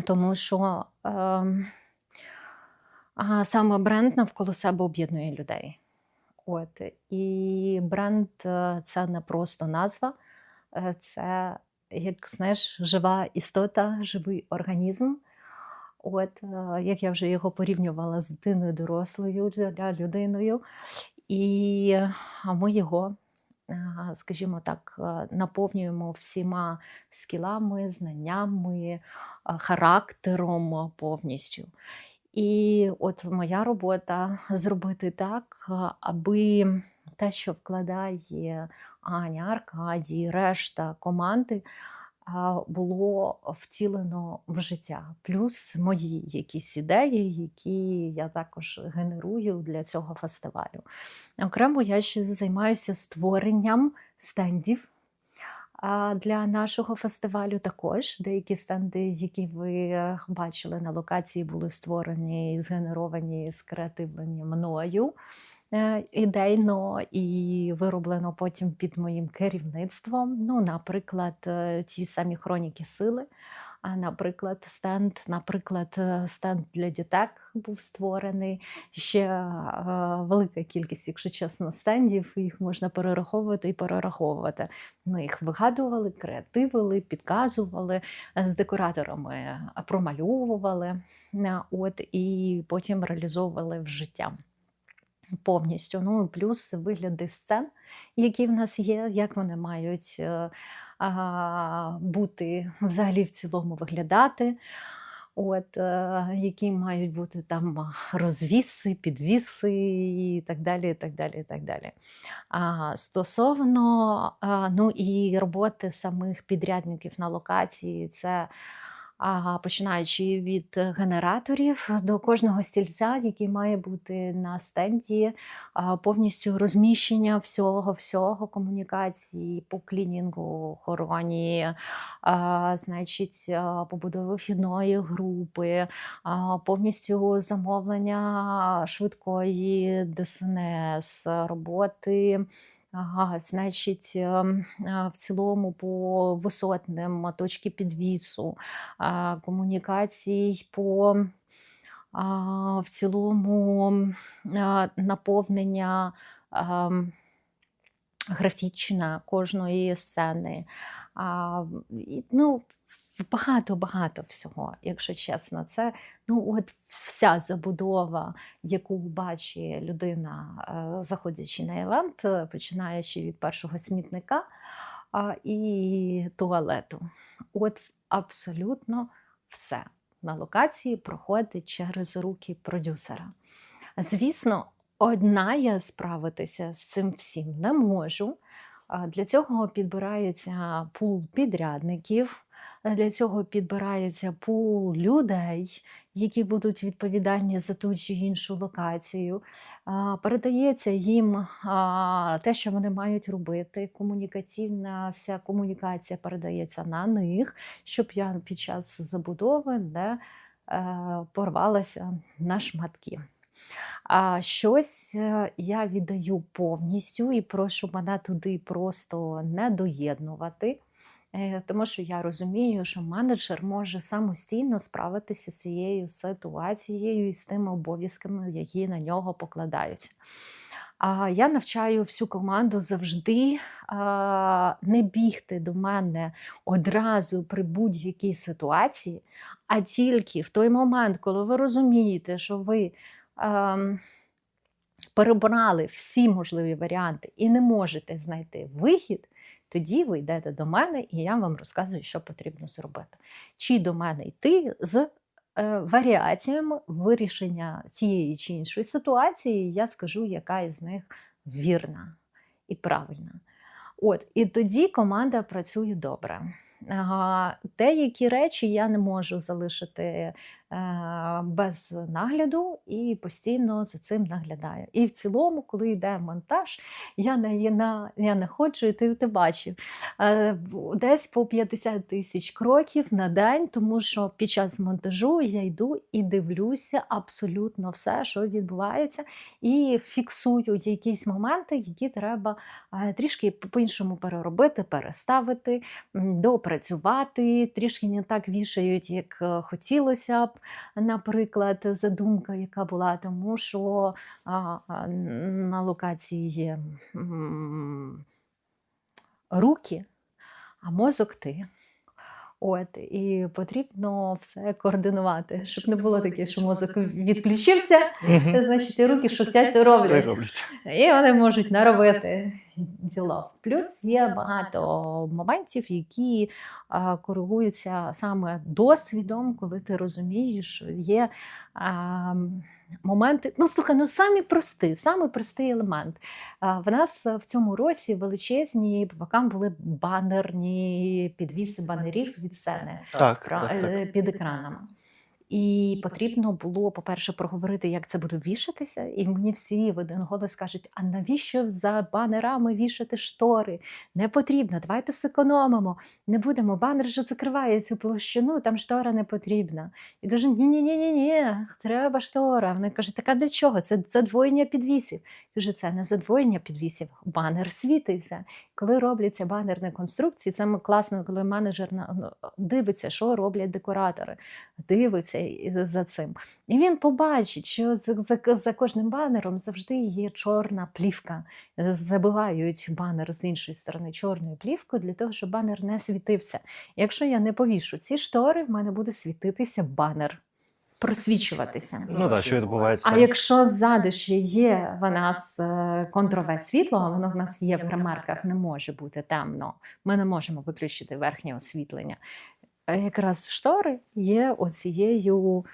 тому що саме бренд навколо себе об'єднує людей. От. І бренд це не просто назва, це, як знаєш, жива істота, живий організм. От, як я вже його порівнювала з дитиною дорослою, людиною. І ми його, скажімо так, наповнюємо всіма скілами, знаннями, характером повністю. І от моя робота зробити так, аби те, що вкладає Аня, Аркадій, решта команди, було втілено в життя. Плюс мої якісь ідеї, які я також генерую для цього фестивалю. Окремо я ще займаюся створенням стендів. А для нашого фестивалю також деякі стенди, які ви бачили на локації, були створені, згенеровані, скреативлені мною ідейно і вироблено потім під моїм керівництвом. Ну, наприклад, ті самі хроніки сили. А, наприклад, стенд для дітей був створений. Ще велика кількість, якщо чесно, стендів, їх можна перераховувати і перераховувати. Ми їх вигадували, креативили, підказували, з декораторами промальовували, от, і потім реалізовували в життя. Повністю. Ну і плюс вигляди сцен, які в нас є, як вони мають бути взагалі в цілому виглядати. От, які мають бути там розвіси, підвіси і так далі, і так далі, і так далі. Стосовно ну і роботи самих підрядників на локації, це починаючи від генераторів до кожного стільця, який має бути на стенді, повністю розміщення всього комунікації по клінінгу, охороні, значить, побудови вхідної групи, повністю замовлення швидкої ДСНС, роботи. Значить, в цілому по висотним точки підвісу, комунікацій по в цілому наповнення графічне кожної сцени. Ну, багато всього, якщо чесно. Це от вся забудова, яку бачить людина, заходячи на івент, починаючи від першого смітника і туалету. От абсолютно все на локації проходить через руки продюсера. Звісно, одна я справитися з цим всім не можу. Для цього підбирається пул підрядників, для цього підбирається пул людей, які будуть відповідальні за ту чи іншу локацію. Передається їм те, що вони мають робити. Вся комунікація передається на них, щоб я під час забудови не порвалася на шматки. А щось я віддаю повністю і прошу мене туди просто не доєднувати. Тому що я розумію, що менеджер може самостійно справитися з цією ситуацією і з тими обов'язками, які на нього покладаються. А я навчаю всю команду завжди не бігти до мене одразу при будь-якій ситуації, а тільки в той момент, коли ви розумієте, що ви перебрали всі можливі варіанти і не можете знайти вихід, тоді ви йдете до мене, і я вам розказую, що потрібно зробити. Чи до мене йти з варіаціями вирішення цієї чи іншої ситуації, я скажу, яка із них вірна і правильна. І тоді команда працює добре. Деякі речі я не можу залишити без нагляду і постійно за цим наглядаю. І в цілому, коли йде монтаж, я не ходжу, і ти бачив, десь по 50 тисяч кроків на день, тому що під час монтажу я йду і дивлюся абсолютно все, що відбувається, і фіксую якісь моменти, які треба трішки по-іншому переробити, переставити, допрацювати, трішки не так вішають, як хотілося б, наприклад, задумка, яка була, тому що на локації є руки, а мозок ти. І потрібно все координувати, щоб не було таке, що мозок відключився, значить і руки що хотять, то роблять. І вони можуть наробити діло. Плюс є багато моментів, які коригуються саме досвідом, коли ти розумієш, що є моменти. Самий простий елемент. В нас в цьому році величезні по бокам були банерні підвіси банерів від сцени під екранами. І потрібно було, по-перше, проговорити, як це буде вішатися. І мені всі в один голос кажуть, а навіщо за банерами вішати штори? Не потрібно, давайте зекономимо. Не будемо, банер вже закриває цю площину, там штора не потрібна. Я кажу, ні, треба штора. Вони кажуть, так а для чого? Це задвоєння підвісів. Я кажу, це не задвоєння підвісів, банер світиться. Коли робляться банерні конструкції, це класно, коли менеджер дивиться, що роблять декоратори, дивиться за цим. І він побачить, що за кожним банером завжди є чорна плівка. Забивають банер з іншої сторони чорною плівкою для того, щоб банер не світився. Якщо я не повішу ці штори, в мене буде світитися банер. Просвічуватися. Що відбувається? А якщо ззаду ще є в нас контрове світло, а воно в нас є в гримерках, не може бути темно, ми не можемо виключити верхнє освітлення. Якраз штори є оцією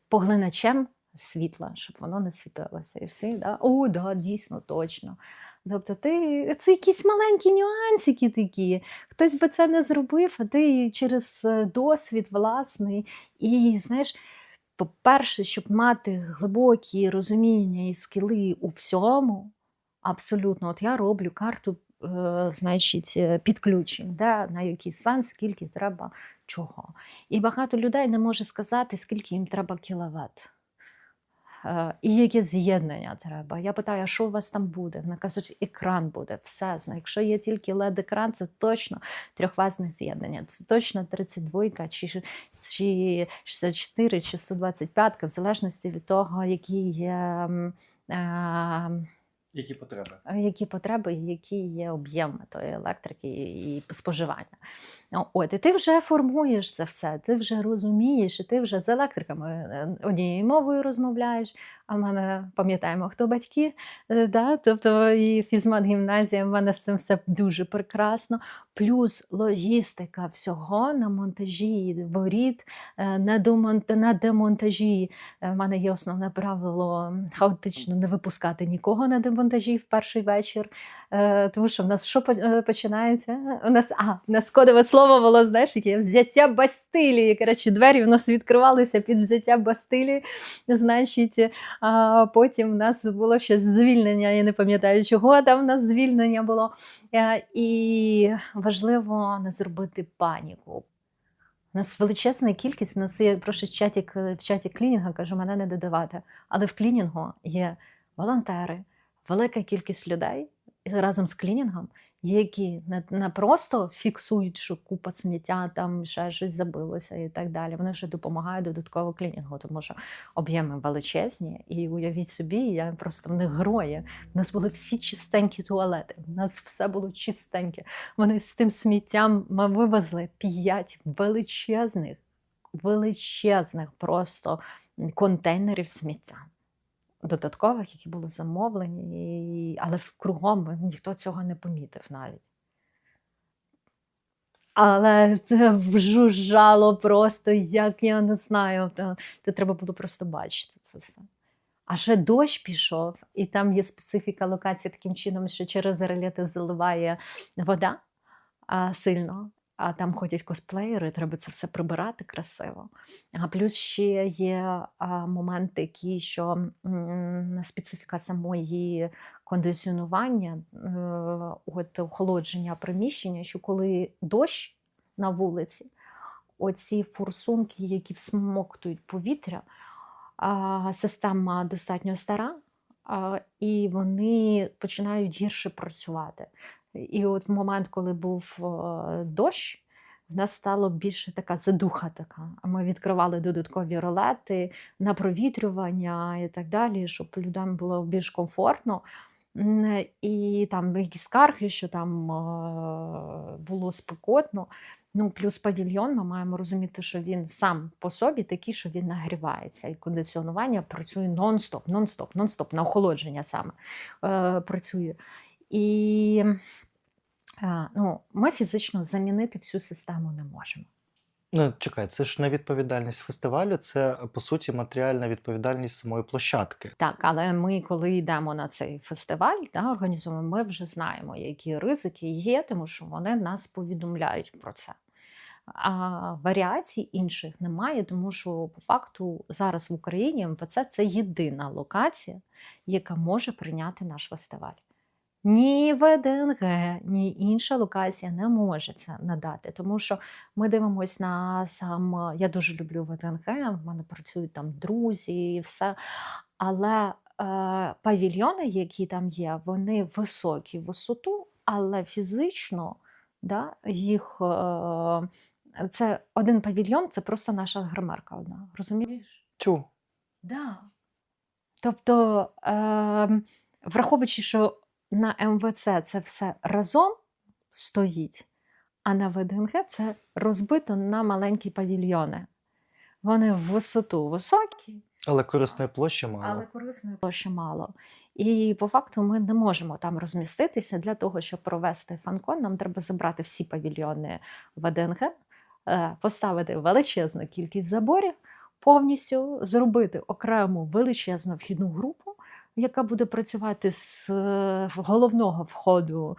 поглиначем світла, щоб воно не світилося. І все, дійсно, точно. Тобто це якісь маленькі нюансики такі. Хтось би це не зробив, а ти через досвід власний. І, знаєш, по-перше, щоб мати глибокі розуміння і скіли у всьому, абсолютно. Я роблю карту, підключень, на який сенс, скільки треба чого. І багато людей не може сказати, скільки їм треба кіловат. І яке з'єднання треба. Я питаю, а що у вас там буде? Вони кажуть, екран буде, все. Якщо є тільки LED-екран, це точно трьохфазне з'єднання. Це точно 32 чи 64 чи 125, в залежності від того, які є Які потреби, і які є об'єми тої електрики і споживання. І ти вже формуєш це все, ти вже розумієш, і ти вже з електриками однією мовою розмовляєш, а в мене, пам'ятаємо, хто батьки, тобто і фізмат-гімназія, в мене з цим все дуже прекрасно. Плюс логістика всього на монтажі воріт, на демонтажі. В мене є основне правило хаотично не випускати нікого на демонтажі в перший вечір, тому що в нас що починається? У нас кодове слово було, знаєш, яке взяття Бастилії. Коротше, двері в нас відкривалися під взяття Бастилії, значить, потім в нас було ще звільнення, я не пам'ятаю, чого там в нас звільнення було. І важливо не зробити паніку. У нас величезна кількість, у нас є, прошу в чаті клінінга, кажу, мене не додавати. Але в клінінгу є волонтери, велика кількість людей і разом з клінінгом, які не просто фіксують, що купа сміття, там ще щось забилося і так далі. Вони ще допомагають додатково клінінгу, тому що об'єми величезні. І уявіть собі, я просто в них герої. У нас були всі чистенькі туалети, у нас все було чистеньке. Вони з тим сміттям ми вивезли 5 величезних просто контейнерів сміття. Додаткових, які були замовлені, але кругом ніхто цього не помітив навіть. Але це вжужжало просто, як я не знаю, це треба було просто бачити це все. А ще дощ пішов, і там є специфіка локації таким чином, що через релети заливає вода сильно. А там ходять косплеєри, треба це все прибирати красиво. А плюс ще є момент такий, що специфіка самої кондиціонування, охолодження приміщення, що коли дощ на вулиці, оці форсунки, які всмоктують повітря, система достатньо стара, і вони починають гірше працювати. І от в момент, коли був дощ, в нас стало більше така задуха така. Ми відкривали додаткові ролети на провітрювання і так далі, щоб людям було більш комфортно. І там якісь скарги, що там було спекотно. Ну, плюс павільйон, ми маємо розуміти, що він сам по собі такий, що він нагрівається. І кондиціонування працює нон-стоп, на охолодження саме працює. І ми фізично замінити всю систему не можемо. Ну, чекай, це ж не відповідальність фестивалю, це, по суті, матеріальна відповідальність самої площадки. Так, але ми, коли йдемо на цей фестиваль, організуємо, ми вже знаємо, які ризики є, тому що вони нас повідомляють про це. А варіацій інших немає, тому що по факту зараз в Україні МВЦ – це єдина локація, яка може прийняти наш фестиваль. Ні ВДНГ, ні інша локація не може це надати, тому що ми дивимося на сам, я дуже люблю ВДНГ, в мене працюють там друзі і все, але павільйони, які там є, вони високі в висоту, але фізично їх, це один павільйон, це просто наша гримерка одна, розумієш? Тю. Да. Тобто, враховуючи, що на МВЦ це все разом стоїть, а на ВДНГ це розбито на маленькі павільйони. Вони в висоту високі, Але корисної площі мало. але корисної площі мало. І по факту ми не можемо там розміститися. Для того, щоб провести фан-кон, нам треба забрати всі павільйони ВДНГ, поставити величезну кількість заборів, повністю зробити окрему величезну вхідну групу, яка буде працювати з головного входу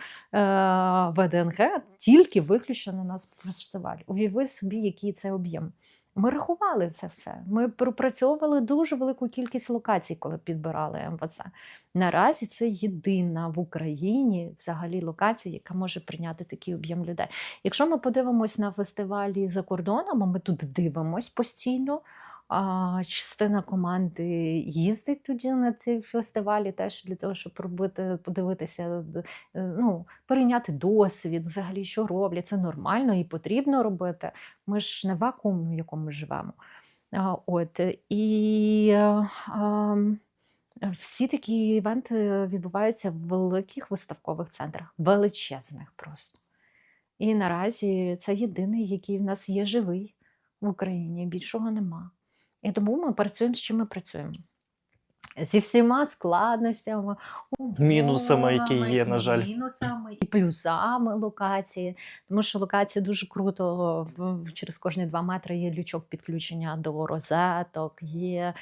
ВДНГ, тільки виключно на нас фестиваль. Уяви собі, який це об'єм. Ми рахували це все. Ми пропрацьовували дуже велику кількість локацій, коли підбирали МВЦ. Наразі це єдина в Україні взагалі локація, яка може прийняти такий об'єм людей. Якщо ми подивимось на фестивалі за кордоном, а ми тут дивимось постійно, частина команди їздить тоді на ці фестивалі теж для того, щоб подивитися, перейняти досвід, взагалі, що роблять. Це нормально і потрібно робити. Ми ж не в вакуумі, в якому живемо. Всі такі івенти відбуваються в великих виставкових центрах, величезних просто. І наразі це єдиний, який в нас є живий в Україні, більшого нема. І тому ми працюємо, з чим ми працюємо. Зі всіма складностями, Мінусами, які є, на жаль. мінусами і плюсами локації. Тому що локація дуже круто, через кожні 2 метри є лючок підключення до розеток, є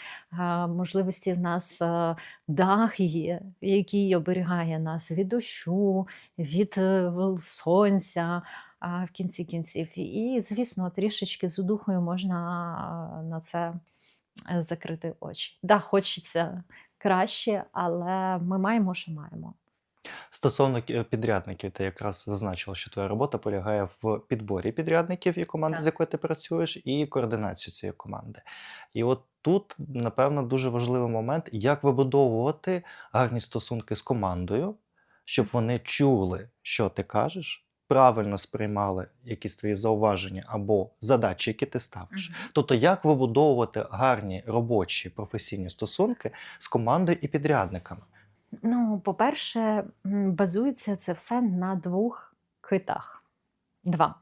можливості в нас дах є, який оберігає нас від дощу, від сонця. В кінці кінців. І, звісно, трішечки з удухою можна на це закрити очі. Да, хочеться краще, але ми маємо, що маємо. Стосовно підрядників, ти якраз зазначила, що твоя робота полягає в підборі підрядників і команди, з Так. якою ти працюєш, і координацію цієї команди. І от тут, напевно, дуже важливий момент, як вибудовувати гарні стосунки з командою, щоб вони чули, що ти кажеш, правильно сприймали якісь твої зауваження або задачі, які ти ставиш. Тобто, як вибудовувати гарні робочі професійні стосунки з командою і підрядниками. Ну, по-перше, базується це все на двох китах. Два.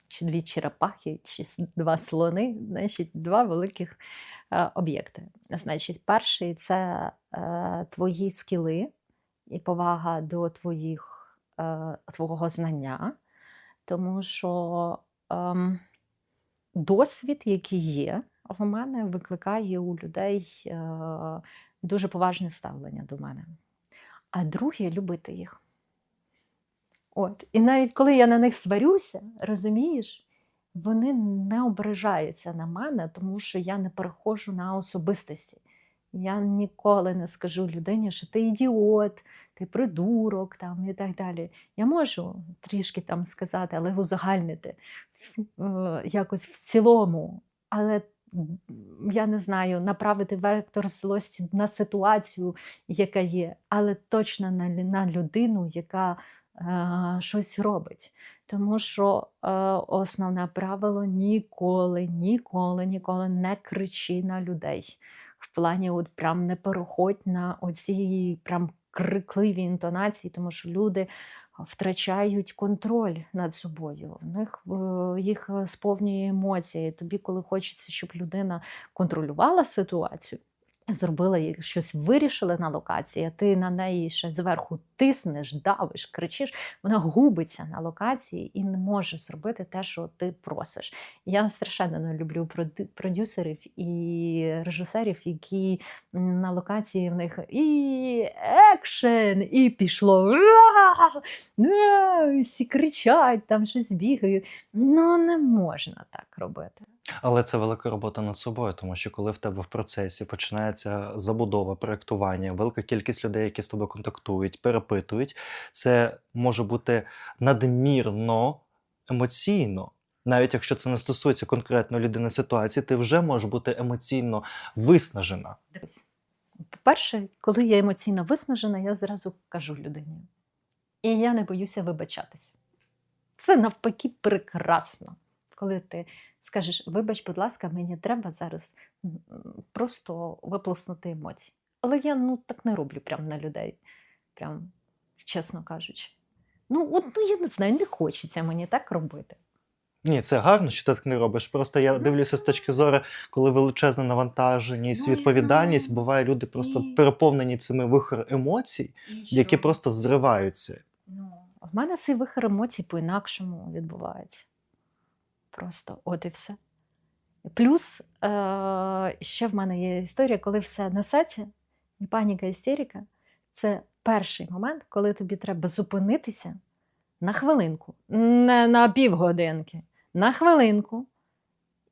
Чи дві черепахи, чи два слони, значить, два великих об'єкти. Значить, перший це твої скіли і повага до твого знання, тому що досвід, який є в мене, викликає у людей дуже поважне ставлення до мене. А друге любити їх. От. І навіть коли я на них сварюся, розумієш, вони не ображаються на мене, тому що я не переходжу на особистості. Я ніколи не скажу людині, що ти ідіот, ти придурок там, і так далі. Я можу трішки там сказати, але узагальнити якось в цілому. Але я не знаю, направити вектор злості на ситуацію, яка є, але точно на людину, яка щось робить. Тому що основне правило ніколи, ніколи, ніколи не кричи на людей. В плані от прям не переходь на оці прям крикливі інтонації, тому що люди втрачають контроль над собою. В них їх сповнює емоції. Тобі, коли хочеться, щоб людина контролювала ситуацію, зробила щось, вирішила на локації, а ти на неї ще зверху тиснеш, давиш, кричиш, вона губиться на локації і не може зробити те, що ти просиш. Я страшенно не люблю продюсерів і режисерів, які на локації в них і екшен, і пішло, всі кричать, там щось бігають. Ну, не можна так робити. Але це велика робота над собою, тому що коли в тебе в процесі починається забудова, проєктування, велика кількість людей, які з тобою контактують, перепитують, це може бути надмірно емоційно. Навіть якщо це не стосується конкретної людини ситуації, ти вже можеш бути емоційно виснажена. Дивись. По-перше, коли я емоційно виснажена, я зразу кажу людині. І я не боюся вибачатись. Це навпаки прекрасно, коли ти скажеш, вибач, будь ласка, мені треба зараз просто виплеснути емоції. Але я так не роблю прям на людей, прям чесно кажучи. Я не знаю, не хочеться мені так робити. Ні, це гарно, що ти так не робиш. Просто я дивлюся з точки зору, коли величезна навантаженість, відповідальність, буває люди просто переповнені цими вихор емоцій, які просто взриваються. В мене цей вихор емоцій по-інакшому відбувається. Просто от і все. Плюс ще в мене є історія, коли все несеться, і паніка, істерика – це перший момент, коли тобі треба зупинитися на хвилинку, не на півгодинки, на хвилинку,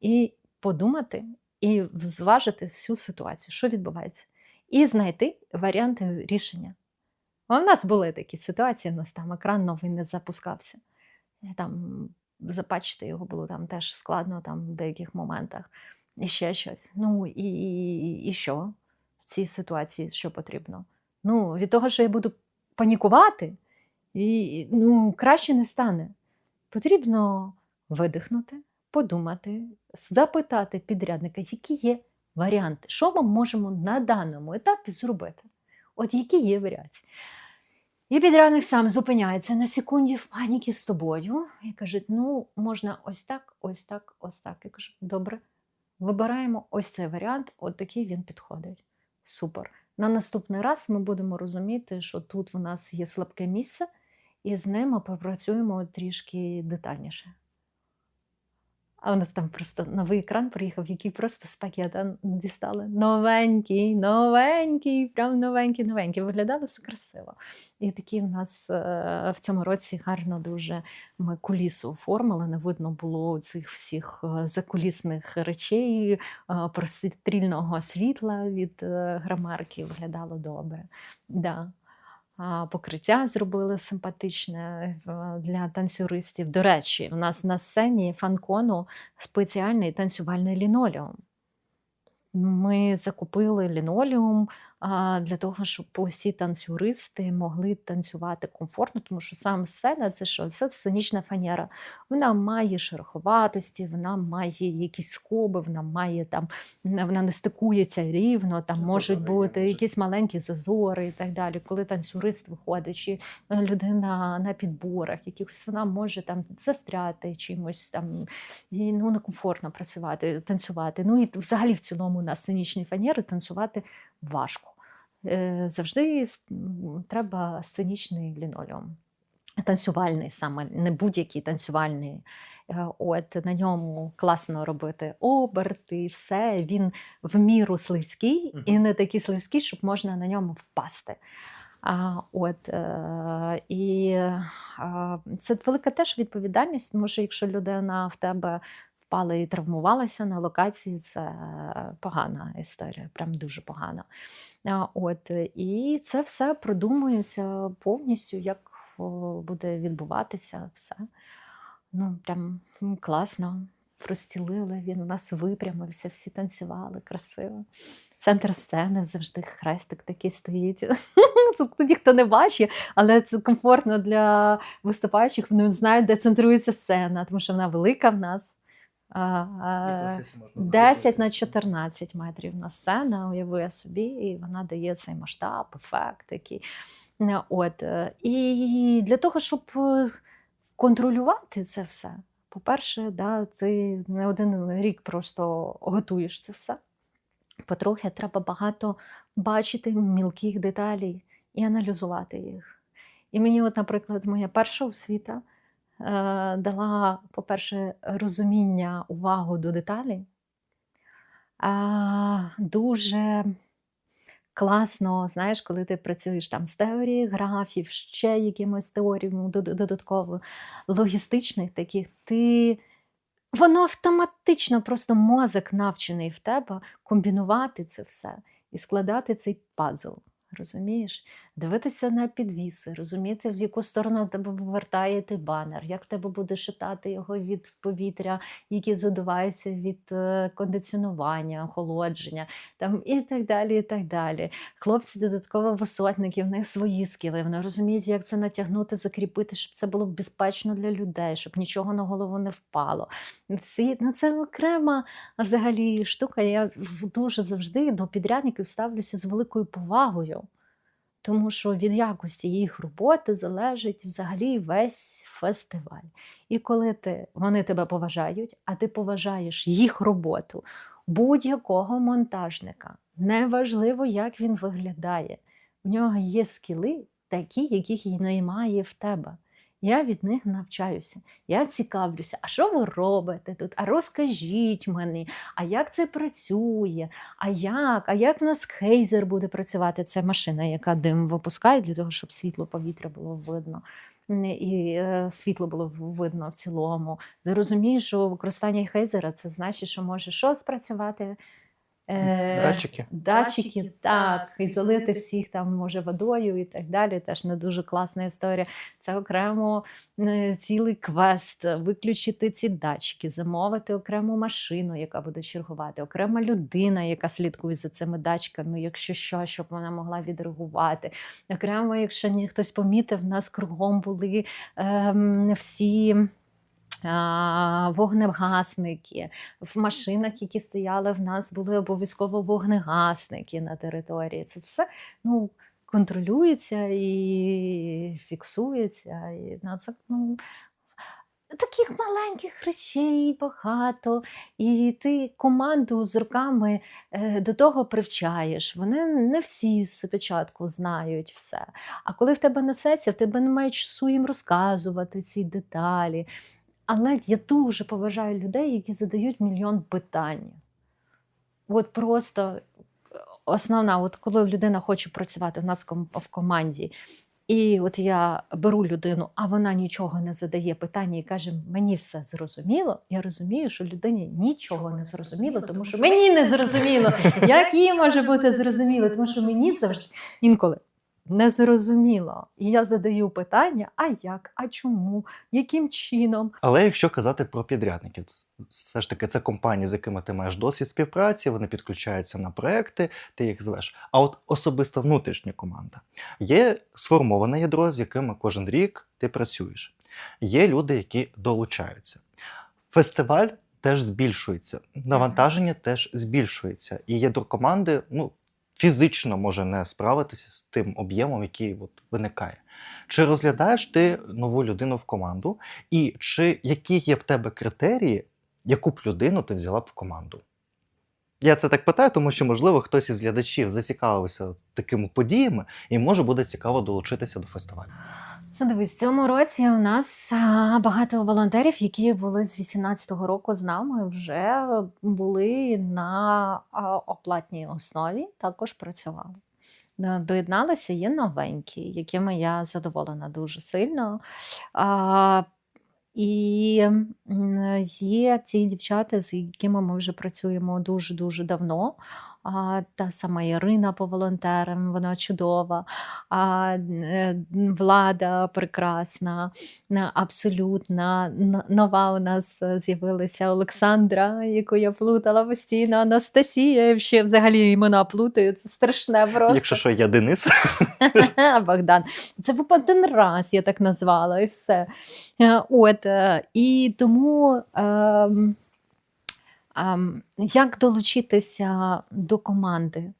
і подумати, і зважити всю ситуацію, що відбувається, і знайти варіанти рішення. У нас були такі ситуації, у нас там екран новий не запускався. Там запачити його було там теж складно там, в деяких моментах. І ще щось. І що в цій ситуації, що потрібно? Від того, що я буду панікувати, краще не стане. Потрібно видихнути, подумати, запитати підрядника, які є варіанти, що ми можемо на даному етапі зробити. От які є варіації. І підрядник сам зупиняється на секунді в паніці з тобою і каже, можна ось так, ось так, ось так. Я кажу, добре, вибираємо ось цей варіант, от такий він підходить. Супер. На наступний раз ми будемо розуміти, що тут в нас є слабке місце, і з ним ми попрацюємо трішки детальніше. А у нас там просто новий екран приїхав, який просто з пакета дістали. Новенький, новенький, прям новенький, новенький. Виглядало все красиво. І такі в нас в цьому році гарно дуже ми кулісу оформили. Не видно було цих всіх закулісних речей, прострільного світла від гримерки. Виглядало добре. Да. Покриття зробили симпатичне для танцюристів. До речі, в нас на сцені фан-кону спеціальний танцювальний лінолеум. Ми закупили лінолеум для того, щоб усі танцюристи могли танцювати комфортно, тому що сам сцена – це що? Це сценічна фанера. Вона має шероховатості, вона має якісь скоби, вона не стикується рівно, там можуть бути якісь маленькі зазори і так далі. Коли танцюрист виходить, чи людина на підборах, якихось вона може там застряти чимось, їй некомфортно танцювати. Ну і взагалі в цілому на сценічній фанері танцювати важко. Завжди треба сценічний лінолеум. Танцювальний саме, не будь-який танцювальний. На ньому класно робити оберти, все. Він в міру слизький і не такий слизький, щоб можна на ньому впасти. Це велика теж відповідальність, тому що якщо людина в тебе впала і травмувалася на локації, це погана історія, прям дуже погана. І це все продумується повністю, як буде відбуватися все. Прям класно. Розстілили, він у нас випрямився, всі танцювали красиво. Центр сцени завжди хрестик такий стоїть. Це ніхто не бачить, але це комфортно для виступаючих. Вони знають, де центрується сцена, тому що вона велика в нас. 10 на 14 метрів на сцена, уяви собі, і вона дає цей масштаб, ефект такий. І для того, щоб контролювати це все, по-перше, ти не один рік просто готуєш це все. По-друге, треба багато бачити мілких деталей і аналізувати їх. І мені, наприклад, моя перша освіта дала, по-перше, розуміння, увагу до деталей. Дуже класно, знаєш, коли ти працюєш там з теорією графів, ще якимось теоріями додатково логістичних таких, воно автоматично, просто мозок навчений в тебе комбінувати це все і складати цей пазл. Розумієш? Дивитися на підвіси, розуміти, в яку сторону тебе повертає той банер, як тебе буде шатати його від повітря, які задуваються від кондиціонування, охолодження, і так далі, і так далі. Хлопці додатково висотники, в них свої скіли, вони розуміють, як це натягнути, закріпити, щоб це було безпечно для людей, щоб нічого на голову не впало. Це окрема взагалі штука. Я дуже завжди до підрядників ставлюся з великою повагою. Тому що від якості їх роботи залежить взагалі весь фестиваль. І коли вони тебе поважають, а ти поважаєш їх роботу, будь-якого монтажника, неважливо, як він виглядає, в нього є скіли такі, яких і немає в тебе. Я від них навчаюся, я цікавлюся, а що ви робите тут, а розкажіть мені, а як це працює, а як в нас хейзер буде працювати, це машина, яка дим випускає для того, щоб світло повітря було видно. І світло було видно в цілому. Ти розумієш, що використання хейзера, це значить, що може що спрацювати? Датчики, так, і залити всіх там, може, водою і так далі. Теж не дуже класна історія. Це окремо цілий квест, виключити ці датчики, замовити окрему машину, яка буде чергувати, окрема людина, яка слідкує за цими датчиками, якщо що, щоб вона могла відреагувати. Окремо, якщо хтось помітив, в нас кругом були всі вогнегасники. В машинах, які стояли, в нас були обов'язково вогнегасники на території. Це все контролюється і фіксується. І, таких маленьких речей багато. І ти команду з руками до того привчаєш. Вони не всі спочатку знають все. А коли в тебе на сесії, в тебе немає часу їм розказувати ці деталі. Але я дуже поважаю людей, які задають мільйон питань. Просто основна, коли людина хоче працювати в нас в команді, і я беру людину, а вона нічого не задає питання і каже, мені все зрозуміло, я розумію, що людині нічого не зрозуміло, тому що мені не зрозуміло. Як їй може бути зрозуміло? Тому що мені завжди інколи незрозуміло. І я задаю питання, а як, а чому, яким чином. Але якщо казати про підрядників, все ж таки це компанії, з якими ти маєш досвід співпраці, вони підключаються на проекти, ти їх звеш. А от особисто внутрішня команда. Є сформоване ядро, з якими кожен рік ти працюєш. Є люди, які долучаються. Фестиваль теж збільшується, навантаження теж збільшується. І ядро команди, фізично може не справитися з тим об'ємом, який виникає. Чи розглядаєш ти нову людину в команду? І які є в тебе критерії, яку б людину ти взяла б в команду? Я це так питаю, тому що, можливо, хтось із глядачів зацікавився такими подіями і може буде цікаво долучитися до фестивалю. Дивись, в цьому році у нас багато волонтерів, які були з 18-го року з нами, вже були на оплатній основі, також працювали. Доєдналися, є новенькі, якими я задоволена дуже сильно. І є ці дівчата, з якими ми вже працюємо дуже-дуже давно. Та сама Ірина по волонтерам, вона чудова. Влада прекрасна, абсолютно нова у нас з'явилася Олександра, яку я плутала постійно, Анастасія, я ще взагалі імена плутаю, це страшне просто. Якщо що, я Денис. Богдан. Це в один раз я так назвала і все. І тому як долучитися до команди?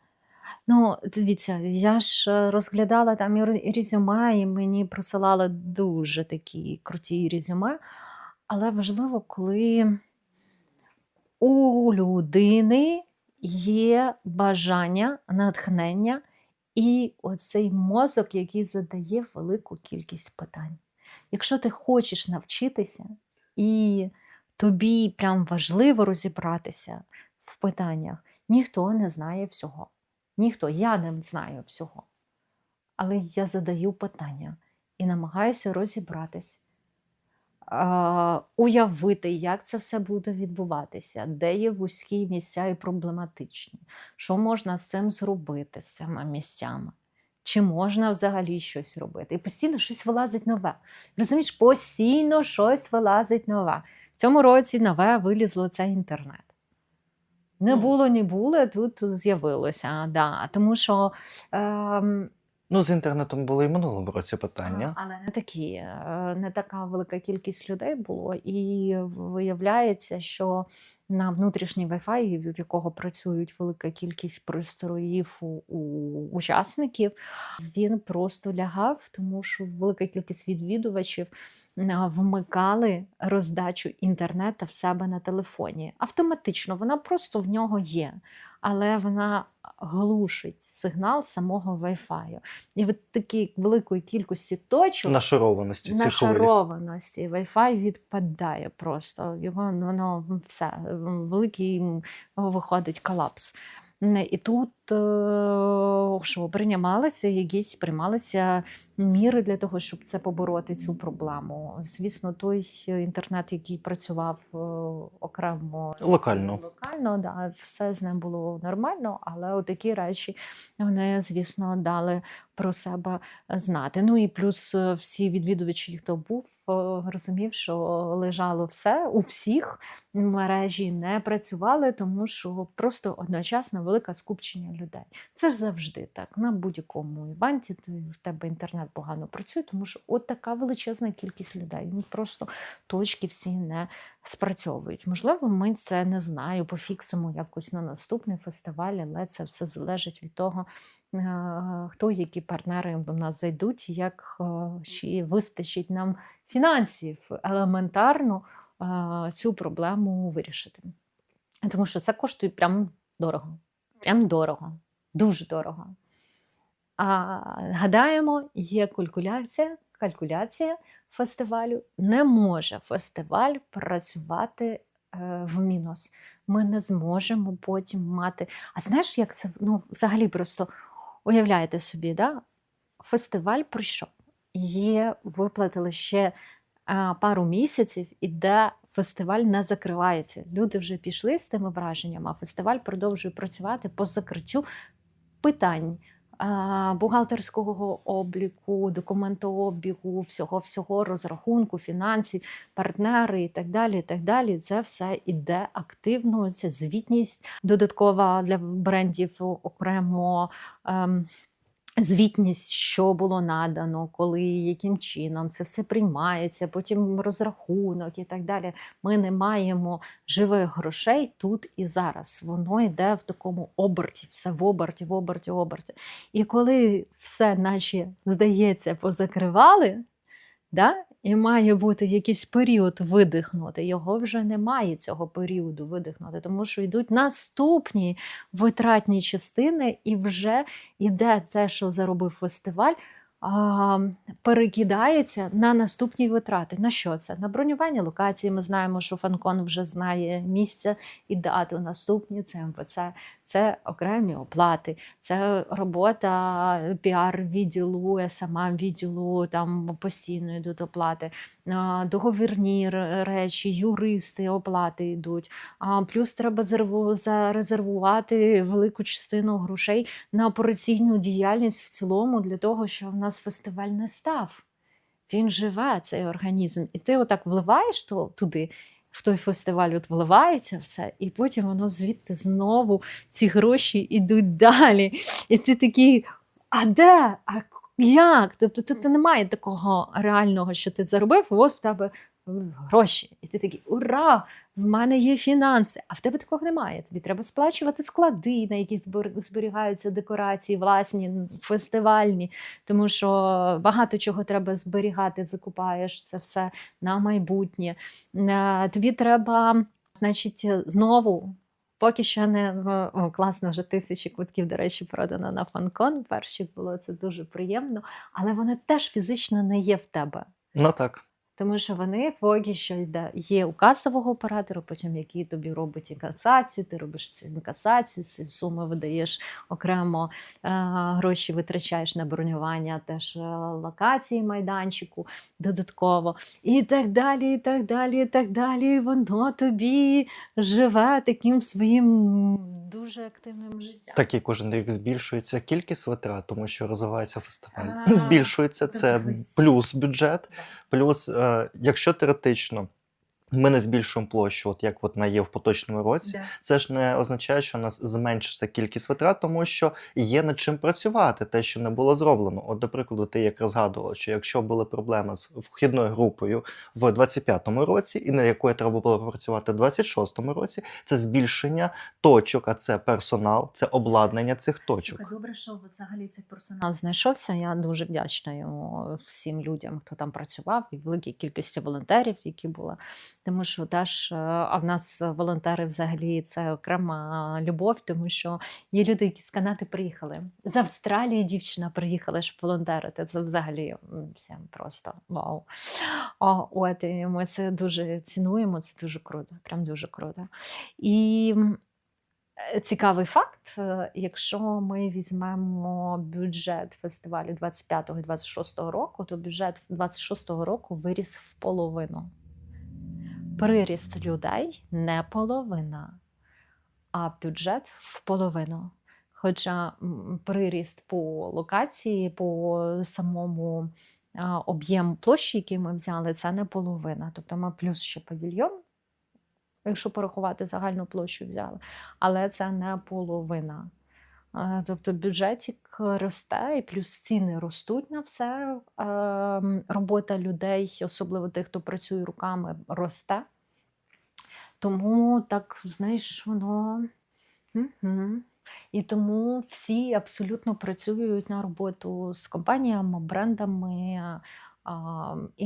Дивіться, я ж розглядала там і резюме, і мені присилали дуже такі круті резюме, але важливо, коли у людини є бажання, натхнення і оцей мозок, який задає велику кількість питань. Якщо ти хочеш навчитися і тобі прям важливо розібратися в питаннях, ніхто не знає всього. Я не знаю всього. Але я задаю питання і намагаюся розібратись, уявити, як це все буде відбуватися, де є вузькі місця і проблематичні, що можна з цим зробити, з цими місцями. Чи можна взагалі щось робити? І постійно щось вилазить нове. Розумієш, постійно щось вилазить нове. В цьому році нове вилізло це інтернет. Не було, тут з'явилося. Да. Тому що... З інтернетом було і в минулому році питання. Але не така велика кількість людей було. І виявляється, що на внутрішній Wi-Fi, від якого працюють велика кількість пристроїв у учасників, він просто лягав, тому що велика кількість відвідувачів вмикали роздачу інтернету в себе на телефоні. Автоматично, вона просто в нього є, але вона глушить сигнал самого Wi-Fi. І від такої великої кількості точок Нашарованості Wi-Fi відпадає просто. Воно все, великий виходить колапс. І тут приймалися міри для того, щоб це побороти, цю проблему. Звісно, той інтернет, який працював окремо локально, да, все з ним було нормально, але такі речі вони, звісно, дали про себе знати. І плюс всі відвідувачі, хто був, розумів, що лежало все, у всіх мережі не працювали, тому що просто одночасно велике скупчення людей. Це ж завжди так, на будь-якому івенті в тебе інтернет погано працює, тому що от така величезна кількість людей. Просто точки всі не спрацьовують. Можливо, ми це, не знаю, пофіксимо якось на наступний фестиваль, але це все залежить від того, хто, які партнери до нас зайдуть, як чи вистачить нам фінансів елементарно цю проблему вирішити. Тому що це коштує прям дорого, дуже дорого. Гадаємо, є калькуляція фестивалю. Не може фестиваль працювати в мінус. Ми не зможемо потім мати... А знаєш, як це, взагалі просто уявляєте собі, да? Фестиваль пройшов. Виплатили ще пару місяців, і де фестиваль не закривається. Люди вже пішли з тими враженнями, а фестиваль продовжує працювати по закриттю питань, бухгалтерського обліку, документообігу, всього-всього, розрахунку, фінансів, партнери і так далі, і так далі. Це все іде активно, це звітність додаткова для брендів окремо. Звітність, що було надано, коли, яким чином, це все приймається, потім розрахунок і так далі. Ми не маємо живих грошей тут і зараз. Воно йде в такому оберті, все в оберті, в оберті, в оберті. І коли все наче, здається, позакривали, да? І має бути якийсь період видихнути. Його вже немає, цього періоду видихнути, тому що йдуть наступні витратні частини, і вже йде це, що заробив фестиваль, перекидається на наступні витрати. На що це? На бронювання локації. Ми знаємо, що Фанкон вже знає місце і дату наступні. Це МВЦ, це окремі оплати, це робота піар-відділу, СММ-відділу, там постійно йдуть оплати, договірні речі, юристи, оплати йдуть. Плюс треба зарезервувати велику частину грошей на операційну діяльність в цілому для того, щоб в нас фестиваль не став. Він живе, цей організм. І ти отак вливаєш туди, в той фестиваль от вливається все, і потім воно звідти знову, ці гроші йдуть далі. І ти такий, а де? А як? Тобто тут немає такого реального, що ти заробив, і ось в тебе гроші. І ти такий, ура! В мене є фінанси, а в тебе такого немає. Тобі треба сплачувати склади, на які зберігаються декорації, власні, фестивальні, тому що багато чого треба зберігати, закупаєш це все на майбутнє. Тобі треба, значить, знову, поки що не класно, вже 1000 квитків, до речі, продано на Фанкон. Перші було, це дуже приємно, але вони теж фізично не є в тебе. Ну так. Тому що вони поки що є у касового оператора, потім який тобі робить інкасацію, ти робиш цю інкасацію, ці суми видаєш окремо, гроші витрачаєш на бронювання теж локації майданчику додатково. І так далі, і так далі, і так далі. Воно тобі живе таким своїм дуже активним життям. Так і кожен рік збільшується кількість витрат, тому що розвивається фестиваль. Збільшується, це плюс бюджет, плюс, якщо теоретично ми не збільшуємо площу, от як вона є в поточному році, це ж не означає, що у нас зменшиться кількість витрат, тому що є над чим працювати, те, що не було зроблено. От, до прикладу, ти якраз згадувала, що якщо були проблеми з вхідною групою в 25-му році, і на якої треба було попрацювати в 26-му році, це збільшення точок, а це персонал, це обладнання цих точок. Слухай, добре, що взагалі цей персонал знайшовся. Я дуже вдячна йому, всім людям, хто там працював, і великій кількості волонтерів, які були. Тому що теж, а в нас волонтери взагалі це окрема любов, тому що є люди, які з Канади приїхали. З Австралії дівчина приїхала, щоб волонтерити. Це взагалі всім просто вау. От, і ми це дуже цінуємо, це дуже круто, прям дуже круто. І цікавий факт, якщо ми візьмемо бюджет фестивалю 25-го і 26-го року, то бюджет 26-го року виріс в половину. Приріст людей не половина, а бюджет в половину. Хоча приріст по локації, по самому об'єму площі, який ми взяли, це не половина. Тобто ми плюс ще павільйон, якщо порахувати загальну площу взяли, але це не половина. Тобто бюджетик росте, і плюс ціни ростуть на все. Робота людей, особливо тих, хто працює руками, росте. Тому так, знаєш, воно... І тому всі абсолютно працюють на роботу з компаніями, брендами.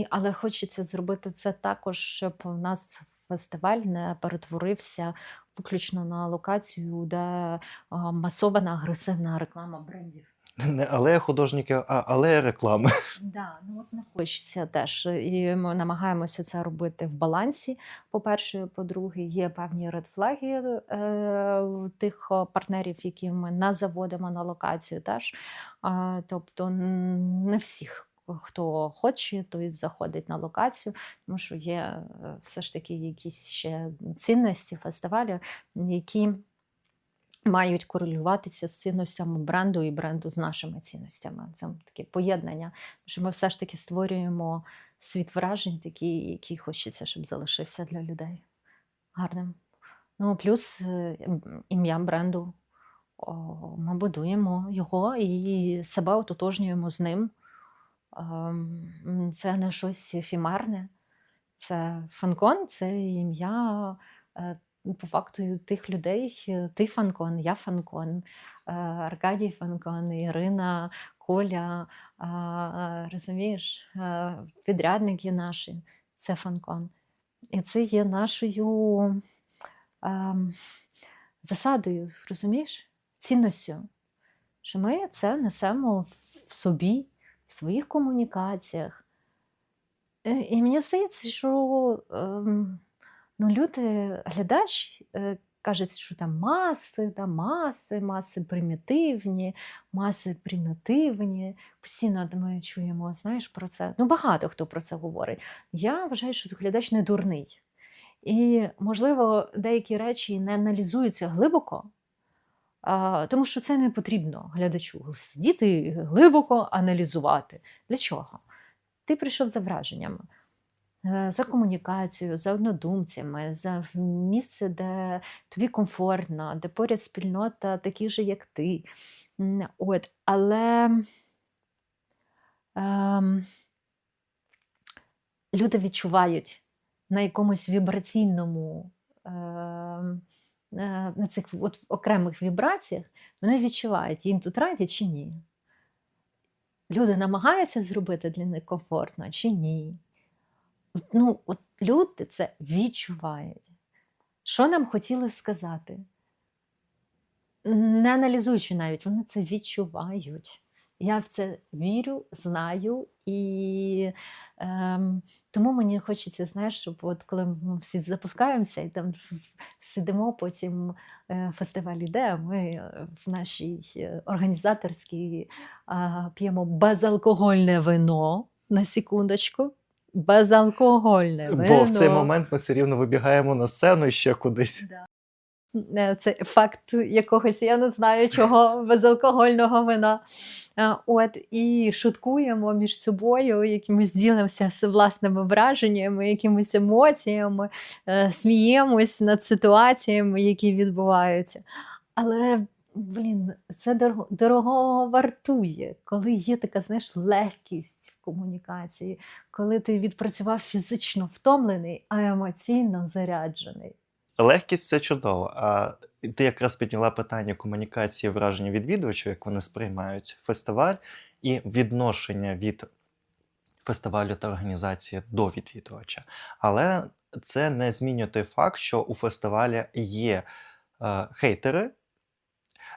Але хочеться зробити це також, щоб у нас фестиваль не перетворився виключно на локацію, де масована агресивна реклама брендів. Не алея художників, а алея реклами. Да, ну от не хочеться теж. І ми намагаємося це робити в балансі. По-перше, по-друге, є певні редфлаги тих партнерів, які ми не заводимо на локацію теж. Тобто не всіх, хто хоче, той заходить на локацію, тому що є все ж таки якісь ще цінності фестивалю, які мають корелюватися з цінностями бренду і бренду з нашими цінностями. Це таке поєднання, тому що ми все ж таки створюємо світ вражень, такий, який хочеться, щоб залишився для людей гарним. Ну, плюс ім'я бренду. Ми будуємо його і себе ототожнюємо з ним. Це не щось ефемерне. Це Фанкон, це ім'я по факту тих людей. Ти Фанкон, я Фанкон, Аркадій Фанкон, Ірина, Коля, розумієш, підрядники наші, це Фанкон. І це є нашою засадою, розумієш, цінністю, що ми це несемо в собі, в своїх комунікаціях. І мені здається, що люди, глядач, кажуть, що там маси примітивні. Постійно ми чуємо, знаєш, про це. Ну, багато хто про це говорить. Я вважаю, що глядач не дурний. І, можливо, деякі речі не аналізуються глибоко, тому що це не потрібно глядачу. Сидіти глибоко аналізувати. Для чого? Ти прийшов за враженнями, за комунікацією, за однодумцями, за місце, де тобі комфортно, де поряд спільнота такі ж, як ти. Але люди відчувають на якомусь вібраційному, на цих окремих вібраціях, вони відчувають, їм тут радять чи ні. Люди намагаються зробити для них комфортно чи ні. Люди це відчувають. Що нам хотіли сказати? Не аналізуючи навіть, вони це відчувають. Я в це вірю, знаю, і тому мені хочеться, знаєш, щоб коли ми всі запускаємося і там сидимо, потім фестиваль іде, ми в нашій організаторській п'ємо безалкогольне вино, на секундочку, безалкогольне вино. Бо в цей момент ми все рівно вибігаємо на сцену і ще кудись. Да. Це факт якогось, я не знаю чого, безалкогольного вина. І шуткуємо між собою, якимось ділимося з власними враженнями, якимись емоціями, сміємось над ситуаціями, які відбуваються. Але, це дорого вартує, коли є така, знаєш, легкість в комунікації, коли ти відпрацював фізично втомлений, а емоційно заряджений. Легкість – це чудово. А ти якраз підняла питання комунікації, враження відвідувачів, як вони сприймають фестиваль, і відношення від фестивалю та організації до відвідувача. Але це не змінює той факт, що у фестивалі є хейтери.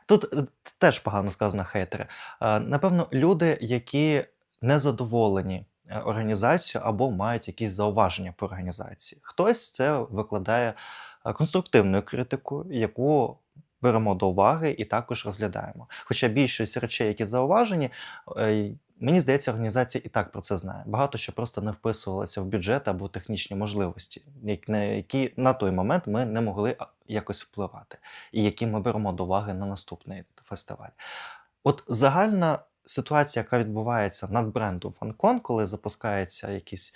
Тут теж погано сказано хейтери. Напевно, люди, які не задоволені організацією або мають якісь зауваження по організації. Хтось це викладає конструктивною критикою, яку беремо до уваги і також розглядаємо. Хоча більшість речей, які зауважені, мені здається, організація і так про це знає. Багато що просто не вписувалося в бюджет або технічні можливості, на які на той момент ми не могли якось впливати, і які ми беремо до уваги на наступний фестиваль. От загальна ситуація, яка відбувається над брендом Фанкон, коли запускаються якісь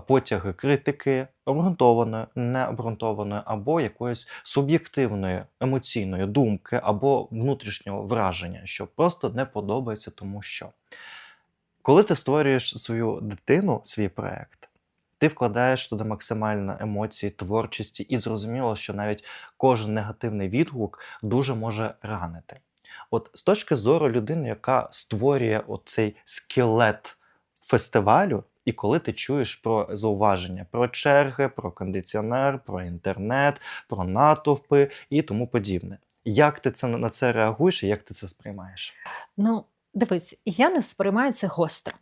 потяги критики, обґрунтованої, необґрунтованої, або якоїсь суб'єктивної емоційної думки, або внутрішнього враження, що просто не подобається тому що. Коли ти створюєш свою дитину, свій проєкт, ти вкладаєш туди максимально емоцій, творчості, і зрозуміло, що навіть кожен негативний відгук дуже може ранити. От з точки зору людини, яка створює оцей скелет фестивалю, і коли ти чуєш про зауваження, про черги, про кондиціонер, про інтернет, про натовпи і тому подібне. Як ти на це реагуєш і як ти це сприймаєш? Дивись, я не сприймаю це гостро.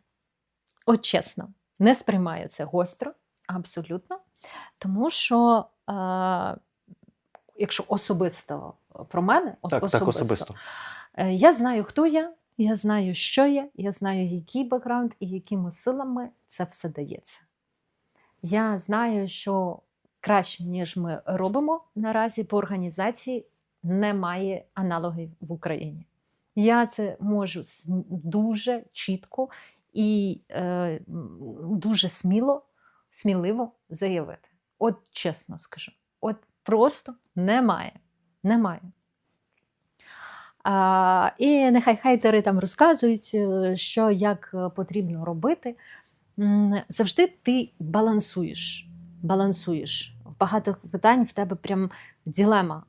От чесно, не сприймаю це гостро, абсолютно. Тому що, якщо особисто про мене, особисто. Я знаю, хто я знаю, що я знаю, який бекграунд і якими силами це все дається. Я знаю, що краще, ніж ми робимо наразі по організації, немає аналогів в Україні. Я це можу дуже чітко і дуже сміливо заявити. От чесно скажу. От просто немає. Немає. І нехай хейтери там розказують, що як потрібно робити. Завжди ти балансуєш. В багато питань в тебе прям дилема.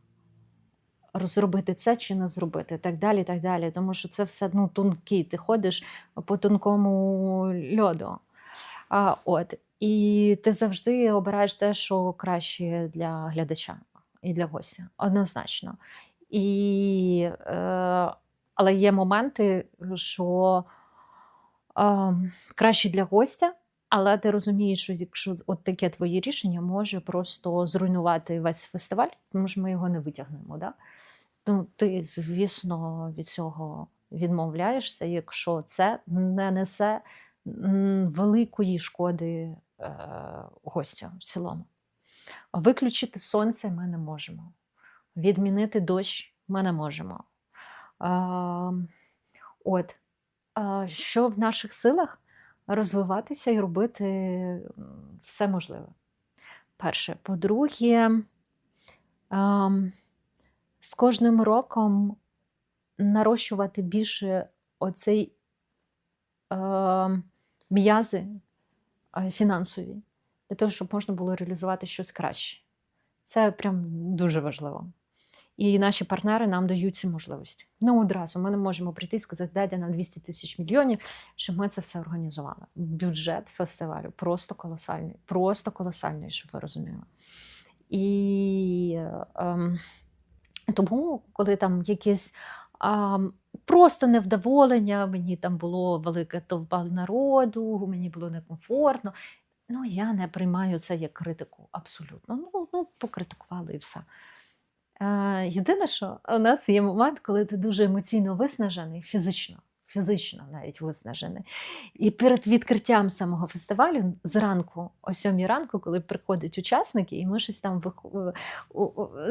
Розробити це чи не зробити, так далі, так далі. Тому що це все тонкий, ти ходиш по тонкому льоду. І ти завжди обираєш те, що краще для глядача і для гостя. Однозначно. Але є моменти, що краще для гостя, але ти розумієш, що якщо от таке твоє рішення може просто зруйнувати весь фестиваль, тому що ми його не витягнемо. Да? Ну, ти, звісно, від цього відмовляєшся, якщо це не несе великої шкоди гостю в цілому. Виключити сонце ми не можемо. Відмінити дощ ми не можемо. Що в наших силах? Розвиватися і робити все можливе. Перше. По-друге, з кожним роком нарощувати більше оцей м'язи фінансові, для того, щоб можна було реалізувати щось краще. Це прям дуже важливо. І наші партнери нам дають ці можливості. Одразу ми не можемо прийти і сказати, дайте нам 200 тисяч мільйонів, щоб ми це все організували. Бюджет фестивалю просто колосальний, щоб ви розуміли. І тому, коли там якісь просто невдоволення, мені там було велика толпа народу, мені було некомфортно, я не приймаю це як критику абсолютно. Покритикували і все. Єдине, що у нас є момент, коли ти дуже емоційно виснажений, фізично навіть виснажений. І перед відкриттям самого фестивалю, зранку, о 7 ранку, коли приходять учасники, і ми щось там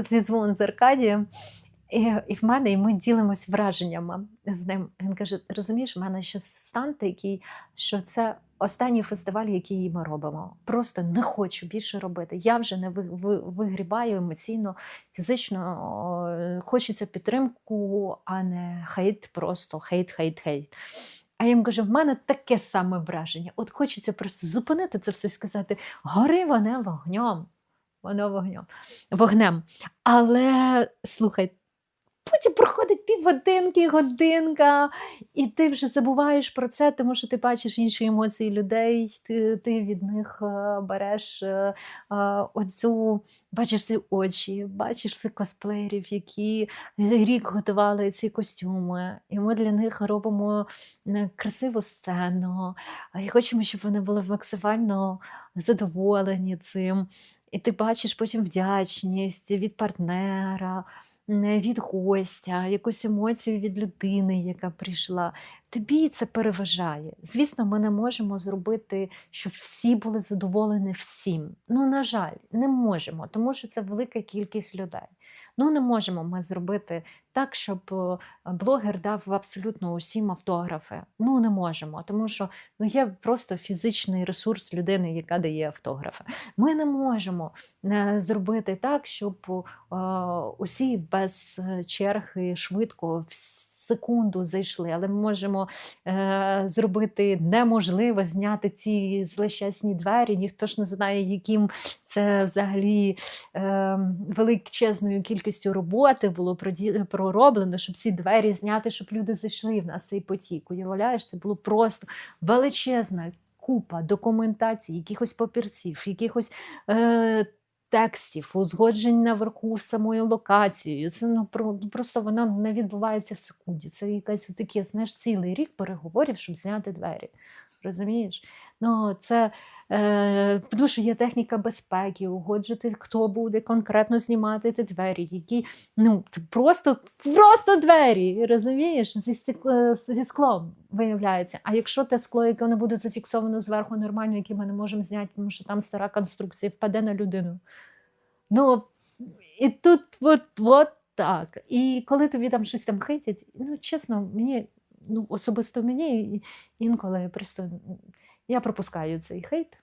зізвон з Аркадієм, і в мене, і ми ділимось враженнями з ним. Він каже, розумієш, в мене ще стан такий, що це останній фестиваль, який ми робимо. Просто не хочу більше робити. Я вже не вигрібаю емоційно, фізично. Хочеться підтримку, а не хейт, просто хейт. А я їм кажу, в мене таке саме враження. От хочеться просто зупинити це все і сказати, гори вогнем. Але, слухай, потім проходить півгодинки, годинка, і ти вже забуваєш про це, тому що ти бачиш інші емоції людей, ти від них береш бачиш ці очі, бачиш цих косплеєрів, які рік готували ці костюми, і ми для них робимо красиву сцену, і хочемо, щоб вони були максимально задоволені цим. І ти бачиш потім вдячність від партнера, від гостя, якусь емоцію від людини, яка прийшла. Тобі це переважає. Звісно, ми не можемо зробити, щоб всі були задоволені всім. На жаль, не можемо, тому що це велика кількість людей. Не можемо ми зробити так, щоб блогер дав абсолютно усім автографи. Не можемо, тому що є просто фізичний ресурс людини, яка дає автографи. Ми не можемо зробити так, щоб усі без черги швидко секунду зайшли, але ми можемо зробити неможливо зняти ці злощасні двері, ніхто ж не знає, яким це взагалі величезною кількістю роботи було пророблено, щоб ці двері зняти, щоб люди зайшли в нас цей потік. Уявляєш, це було просто величезна купа документації, якихось папірців, якихось текстів, узгоджень наверху з самою локацією. Це просто вона не відбувається в секунді. Це якась таке, цілий рік переговорів, щоб зняти двері. Розумієш? Це тому що є техніка безпеки, угоджувати, хто буде конкретно знімати ті двері, які просто двері, розумієш, зі склом виявляється. А якщо те скло, яке не буде зафіксовано зверху нормально, яке ми не можемо зняти, тому що там стара конструкція, впаде на людину. І тут Так, і коли тобі там щось там хейтять, ну, чесно, мені, ну, особисто мені інколи просто я пропускаю цей хейт.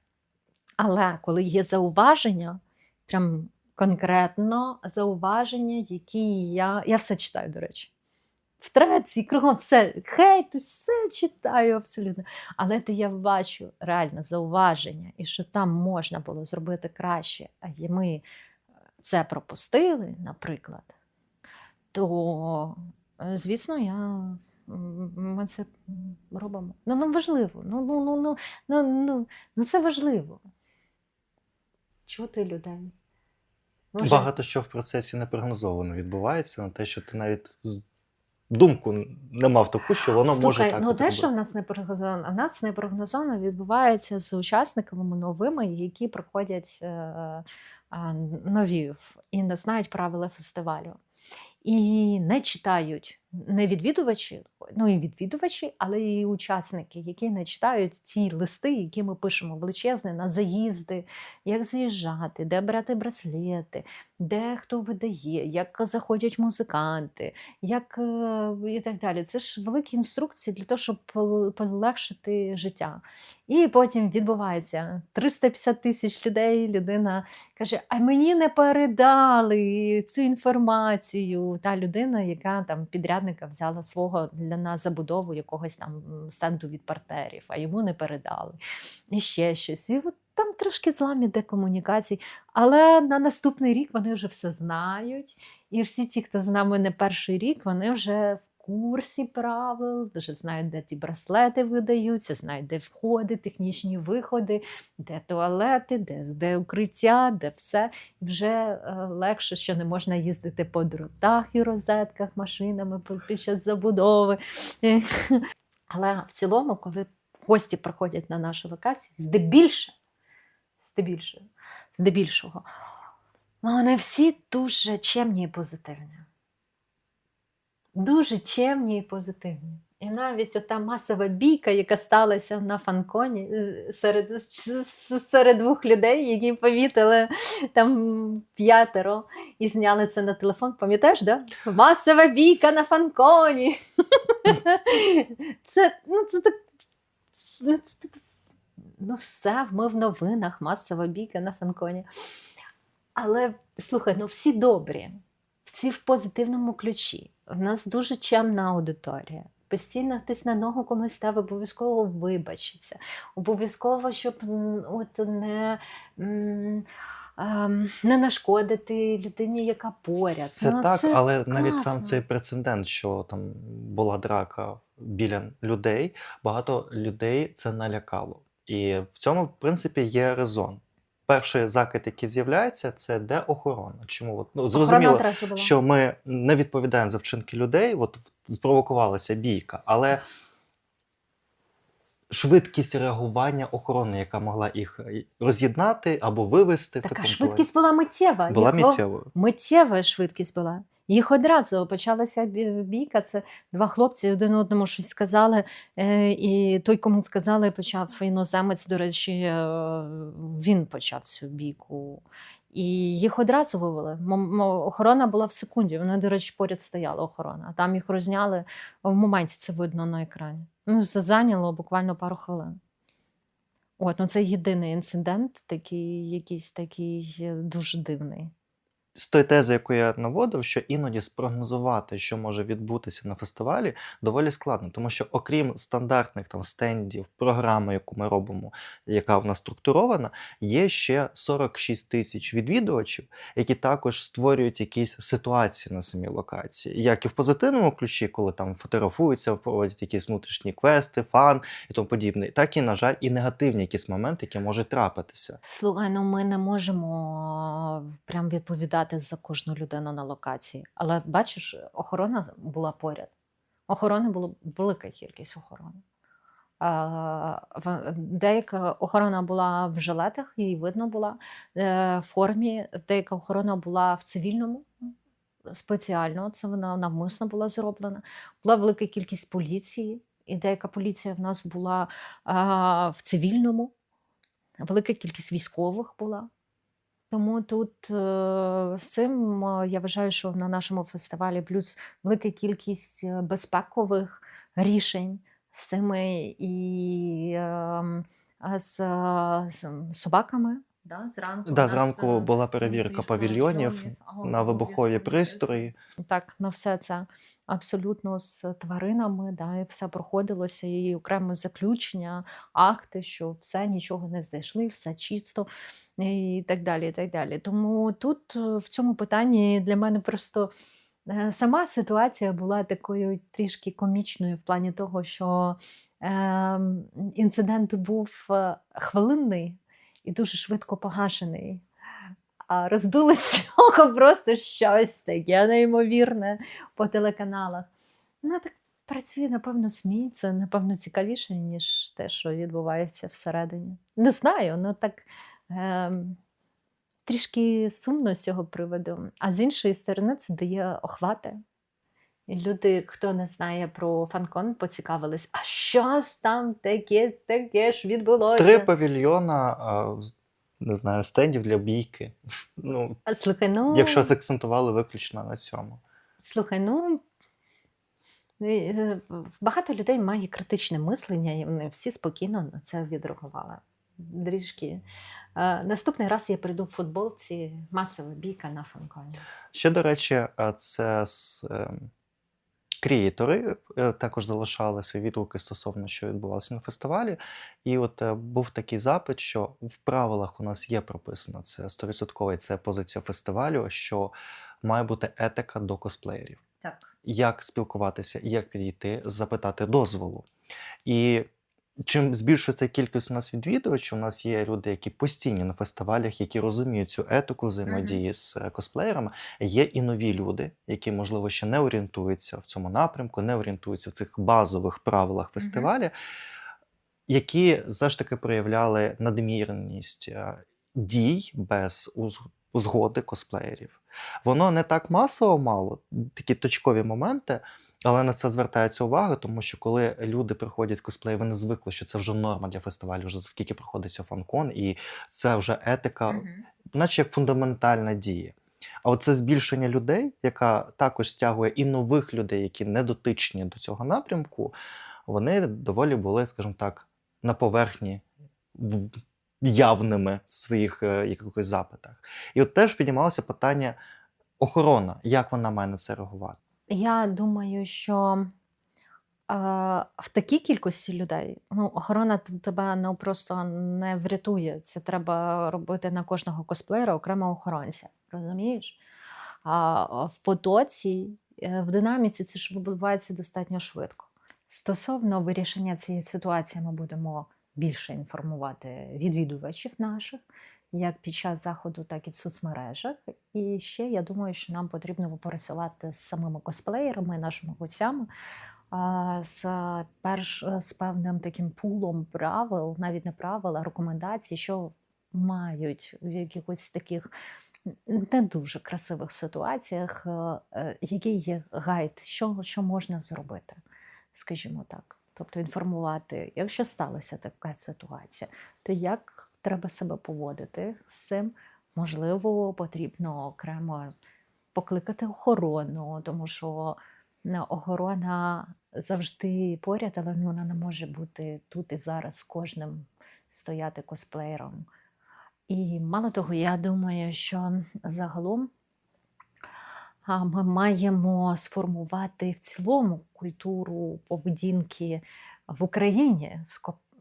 Але коли є зауваження, прям конкретно зауваження, які я все читаю, до речі. В треці, кругом все, хейт, все читаю абсолютно. Але я бачу реально зауваження, і що там можна було зробити краще, а ми це пропустили, наприклад, то, звісно, ми це робимо. Ну важливо. Це важливо. Чути людей. Може, Багато що в процесі непрогнозовано відбувається на те, що ти навіть думку не мав таку, що воно може слухай, так ну бути. те, що в нас непрогнозовано, а в нас непрогнозовано відбувається з учасниками новими, які приходять нові і не знають правила фестивалю. І не читають не відвідувачі, ну і відвідувачі, але і учасники, які не читають ці листи, які ми пишемо величезні на заїзди, як заїжджати, де брати браслети, де хто видає, як заходять музиканти, як і так далі. Це ж великі інструкції для того, щоб полегшити життя. І потім відбувається 350 тисяч людей, людина каже, а мені не передали цю інформацію. Та людина, яка там підрядника взяла свого для нас забудову якогось там стенду від партнерів, а йому не передали. І ще щось. І от там трошки злам іде комунікацій. Але на наступний рік вони вже все знають. І всі ті, хто з нами не перший рік, вони вже в курсі правил, вже знають, де ті браслети видаються, знають, де входи, технічні виходи, де туалети, де укриття, де все. І вже легше, що не можна їздити по дротах і розетках машинами під час забудови. Але в цілому, коли гості приходять на нашу локацію, здебільшого, вони всі дуже чемні і позитивні. Дуже чемні і позитивні. І навіть ота масова бійка, яка сталася на фанконі серед двох людей, які помітили там 5 і зняли це на телефон. Пам'ятаєш, да? Масова бійка на фанконі. Ну все, ми в новинах, масова бійка на фанконі. Але, слухай, ну всі добрі, всі в позитивному ключі. У нас дуже чемна аудиторія. Постійно хтось на ногу комусь став, обов'язково вибачиться. Обов'язково, щоб не нашкодити людині, яка поряд. Це ну, так, це але навіть сам класно. цей прецедент, що там була драка біля людей, багато людей це налякало. І в цьому, в принципі, є резон. Перший закид, який з'являється, це де охорона. Чому? Охорона Зрозуміло, одразу була. що ми не відповідаємо за вчинки людей, спровокувалася бійка, але швидкість реагування охорони, яка могла їх роз'єднати або вивести. Така швидкість була миттєва. Була миттєвою. Миттєва швидкість була. Їх одразу почалася бійка, це 2 хлопці один одному щось сказали, і той, кому сказали, почав іноземець, до речі, він почав цю бійку. І їх одразу вивели. Охорона була в секунді, вона, до речі, поряд стояла охорона, а там їх розняли в моменті, це видно на екрані. Ну, це зайняло буквально пару хвилин. Це єдиний інцидент, якийсь такий дуже дивний. З тої тези, яку я наводив, що іноді спрогнозувати, що може відбутися на фестивалі, доволі складно, тому що окрім стандартних там стендів, програми, яку ми робимо, яка в нас структурована, є ще 46 тисяч відвідувачів, які також створюють якісь ситуації на самій локації. Як і в позитивному ключі, коли там фотографуються, проводять якісь внутрішні квести, фан і тому подібне, так і, на жаль, і негативні якісь моменти, які можуть трапитися. Слухай, ми не можемо прям відповідати за кожну людину на локації. Але бачиш, охорона була поряд. Охорони була велика кількість охорони. Деяка охорона була в жилетах, її видно була в формі. Деяка охорона була в цивільному, спеціально, це вона навмисно була зроблена. Була велика кількість поліції, і деяка поліція в нас була в цивільному. Велика кількість військових була. Тому тут з цим я вважаю, що на нашому фестивалі плюс велика кількість безпекових рішень з цими і з собаками. Да, зранку у Да, нас зранку була перевірка павільйонів павільйонів, на вибухові пристрої. так, на все це абсолютно з тваринами, да, і все проходилося, і окреме заключення, акти, що все, нічого не знайшли, все чисто і так далі, і так далі. Тому тут в цьому питанні для мене просто сама ситуація була такою трішки комічною в плані того, що інцидент був хвилинний і дуже швидко погашений. А роздулось з цього просто щось таке неймовірне по телеканалах. Ну, так працює, напевно, СМІ. Це, напевно, цікавіше, ніж те, що відбувається всередині. Не знаю, ну так трішки сумно з цього приводу. А з іншої сторони, це дає охвати. І люди, хто не знає про фанкон, поцікавились, а що ж там таке ж відбулося? 3 павільйона, не знаю, стендів для бійки. Ну, Слухай, ну, якщо закцентували виключно на цьому. слухай, ну, багато людей має критичне мислення, і вони всі спокійно на це відреагували. Трішки. Наступний раз я прийду в футболці, масова бійка на фанконі. Ще, до речі, це крієтори також залишали свої відгуки стосовно, що відбувалося на фестивалі. І от був такий запит, що в правилах у нас є прописано, це 100%, це позиція фестивалю, що має бути етика до косплеєрів. Так. Як спілкуватися, як підійти, запитати дозволу. І чим збільшується кількість у нас відвідувачів, у нас є люди, які постійні на фестивалях, які розуміють цю етику взаємодії з косплеєрами. Є і нові люди, які, можливо, ще не орієнтуються в цьому напрямку, не орієнтуються в цих базових правилах фестивалю, які все ж таки проявляли надмірність дій без узгоди косплеєрів. Воно не так масово мало, такі точкові моменти, але на це звертається увага, тому що коли люди приходять косплеї, вони звикли, що це вже норма для фестивалю, вже скільки проходиться фанкон, і це вже етика, наче як фундаментальна дія. А оце збільшення людей, яка також стягує і нових людей, які не дотичні до цього напрямку, вони доволі були, скажімо так, на поверхні, явними в своїх якихось запитах. І от теж піднімалося питання охорона, як вона має на це реагувати. Я думаю, що в такій кількості людей охорона тебе просто не врятує. Це треба робити на кожного косплеєра окремо охоронця. Розумієш? А в потоці, в динаміці це ж відбувається достатньо швидко. Стосовно вирішення цієї ситуації ми будемо більше інформувати відвідувачів наших, як під час заходу, так і в соцмережах. І ще я думаю, що нам потрібно попрацювати з самими косплеєрами, нашими гостями, з певним таким пулом правил, навіть не правил, а рекомендацій, що мають в якихось таких не дуже красивих ситуаціях, який є гайд, що можна зробити, скажімо так. Тобто інформувати, якщо сталася така ситуація, то як треба себе поводити з цим. Можливо, потрібно окремо покликати охорону, тому що охорона завжди поряд, але вона не може бути тут і зараз з кожним стояти косплеєром. І мало того, я думаю, що загалом ми маємо сформувати в цілому культуру поведінки в Україні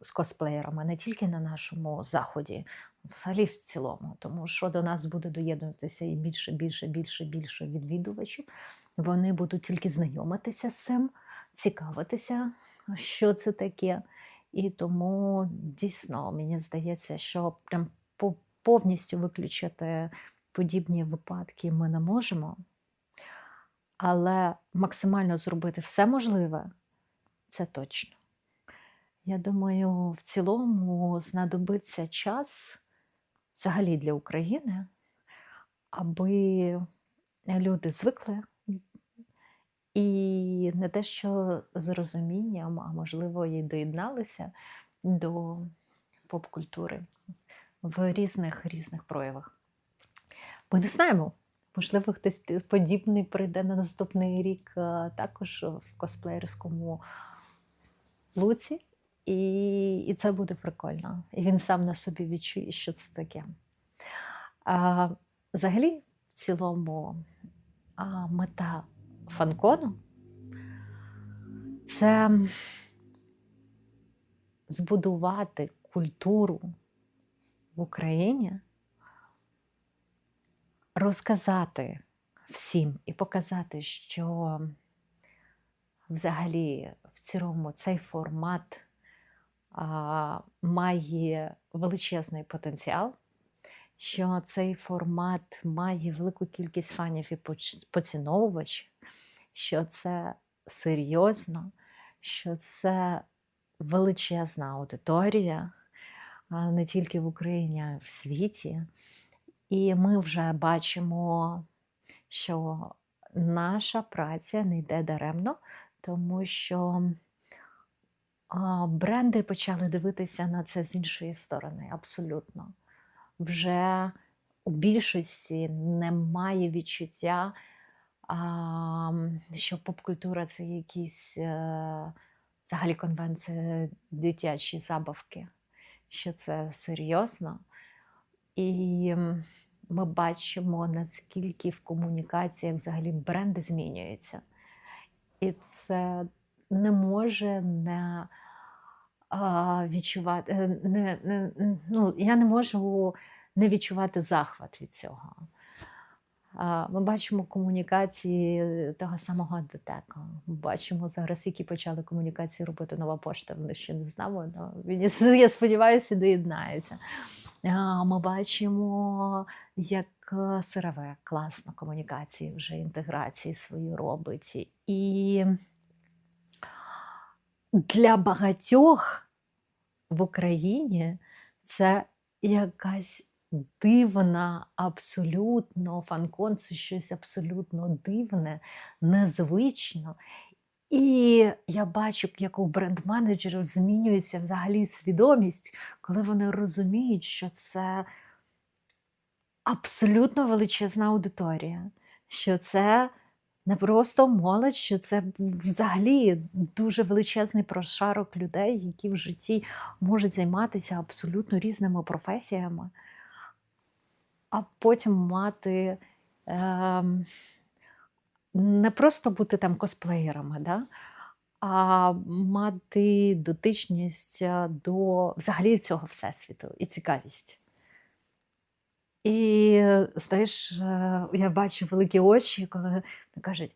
з косплеєрами, не тільки на нашому заході, взагалі в цілому. Тому що до нас буде доєднуватися і більше відвідувачів. Вони будуть тільки знайомитися з цим, цікавитися, що це таке. І тому дійсно, мені здається, що прям повністю виключити подібні випадки ми не можемо. Але максимально зробити все можливе – це точно. Я думаю, в цілому знадобиться час взагалі для України, аби люди звикли і не те, що з розумінням, а можливо і доєдналися до поп-культури в різних проявах. Ми не знаємо. Можливо, хтось подібний прийде на наступний рік також в косплеєрському луці, і це буде прикольно. І він сам на собі відчує, що це таке. Взагалі, в цілому, мета фанкону – це збудувати культуру в Україні, розказати всім і показати, що взагалі в цілому цей формат має величезний потенціал, що цей формат має велику кількість фанів і поціновувачів, що це серйозно, що це величезна аудиторія, не тільки в Україні, а й в світі. І ми вже бачимо, що наша праця не йде даремно, тому що бренди почали дивитися на це з іншої сторони, абсолютно. Вже у більшості немає відчуття, що поп-культура – це якісь взагалі конвенції, дитячі забавки, що це серйозно. І ми бачимо, наскільки в комунікаціях взагалі бренди змінюються. І це не може не відчувати, я не можу не відчувати захват від цього. Ми бачимо комунікації того самого ДТЕКа. Ми бачимо зараз, які почали комунікації робити Нова пошта. Вони ще не знали, але я сподіваюся, доєднаються. Ми бачимо, як СРВ класно комунікації, вже інтеграції свої робить. І для багатьох в Україні це якась дивна, абсолютно, фанкон – це щось абсолютно дивне, незвично. І я бачу, як у бренд-менеджерів змінюється взагалі свідомість, коли вони розуміють, що це абсолютно величезна аудиторія, що це не просто молодь, що це взагалі дуже величезний прошарок людей, які в житті можуть займатися абсолютно різними професіями, а потім мати не просто бути там косплеєрами, да? А мати дотичність до взагалі цього всесвіту і цікавість. І, знаєш, я бачу великі очі, коли вони кажуть,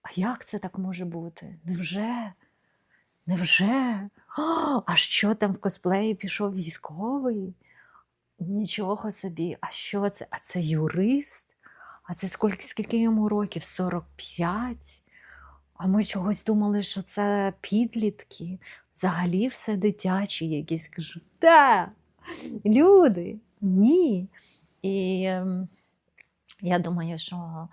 а як це так може бути? Невже? Невже? А що там в косплеї пішов військовий? Нічого собі, а що це? А це юрист? А це скільки йому років? 45? А ми чогось думали, що це підлітки. Взагалі все дитячі якісь. Кажу, та, люди, ні. І я думаю, що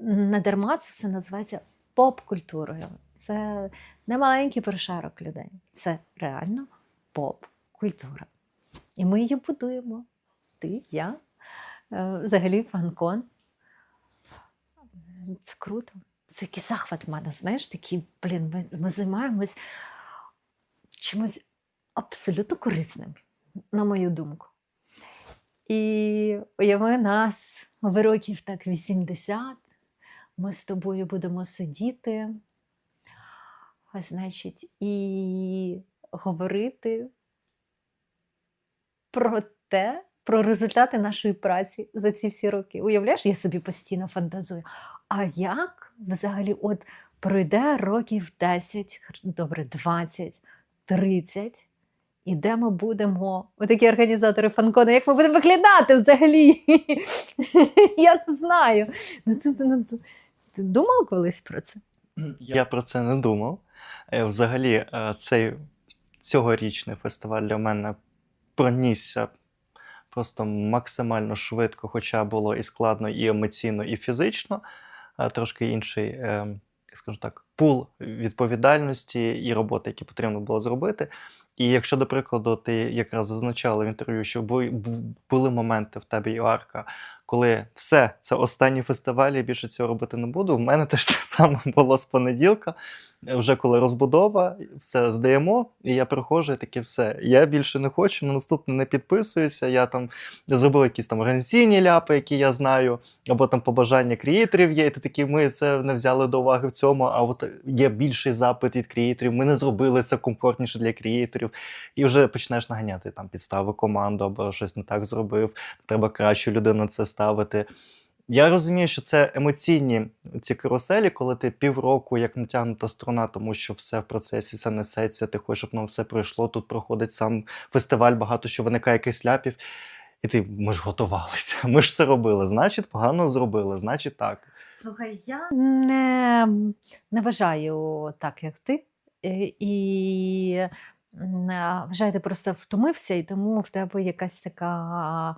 не дарма це все називається поп-культурою. Це не маленький прошарок людей. Це реально поп-культура. І ми її будуємо. Ти, я, взагалі фанкон. Це круто. Це який захват в мене, знаєш, такий, ми займаємось чимось абсолютно корисним, на мою думку. І уяви нас в років так 80, ми з тобою будемо сидіти, значить, і говорити про те, про результати нашої праці за ці всі роки. Уявляєш, я собі постійно фантазую. А як взагалі от пройде років 10, добре, 20, 30, і де ми будемо, отакі організатори фанкону, як ми будемо виглядати взагалі? Я не знаю. Ти думав колись про це? Я про це не думав. Взагалі, цей цьогорічний фестиваль для мене пронісся просто максимально швидко, хоча було і складно, і емоційно, і фізично. Трошки інший, скажімо так, пул відповідальності і роботи, які потрібно було зробити. І якщо, до прикладу, ти якраз зазначала в інтерв'ю, що були моменти в тебе і у Арка, коли все, це останній фестиваль, я більше цього робити не буду. В мене теж це саме було з понеділка, вже коли розбудова, все здаємо, і я приходжу, і таке все. Я більше не хочу, на наступне не підписуюся, я там зробив якісь там організаційні ляпи, які я знаю, або там побажання креаторів є, і ти такий, ми це не взяли до уваги в цьому, а от є більший запит від креаторів, ми не зробили це комфортніше для креаторів, і вже починаєш наганяти там підстави команду, або щось не так зробив, треба кращу людину на це ставити. Я розумію, що це емоційні ці каруселі, коли ти півроку як натягнута струна, тому що все в процесі, все несеться, ти хочеш, щоб воно все пройшло, тут проходить сам фестиваль, багато що виникає якихось ляпів, і ти, ми ж готувалися, ми ж це робили, значить погано зробили, значить так. Слухай, я не вважаю так, як ти. І вважаю, ти просто втомився, і тому в тебе якась така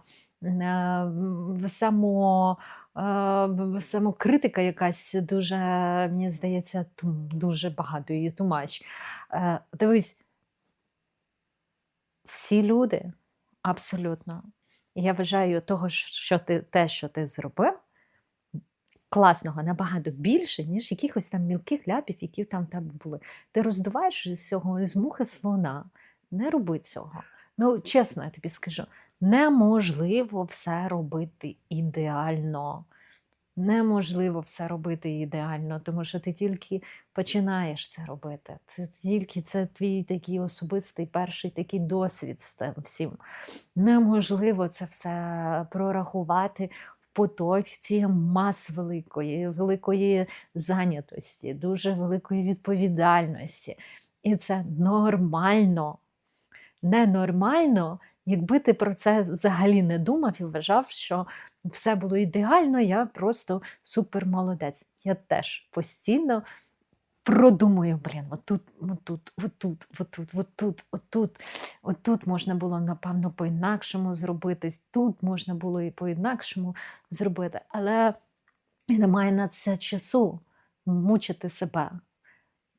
самокритика якась дуже, мені здається, дуже багато її тумач. Дивись, всі люди, абсолютно. Я вважаю того, що ти зробив, класного набагато більше, ніж якихось там мілких ляпів, які там в тебе були. Ти роздуваєш з цього із мухи слона. Не роби цього. Ну, чесно, я тобі скажу, неможливо все робити ідеально. Неможливо все робити ідеально, тому що ти тільки починаєш це робити. Це твій такий особистий перший такий досвід з тим всім. Неможливо це все прорахувати в потоці мас великої зайнятості, дуже великої відповідальності. І це нормально. Ненормально, якби ти про це взагалі не думав і вважав, що все було ідеально, я просто супермолодець. Я теж постійно продумую, отут можна було, напевно, по-інакшому зробити, тут можна було і по-інакшому зробити. Але немає на це часу мучити себе.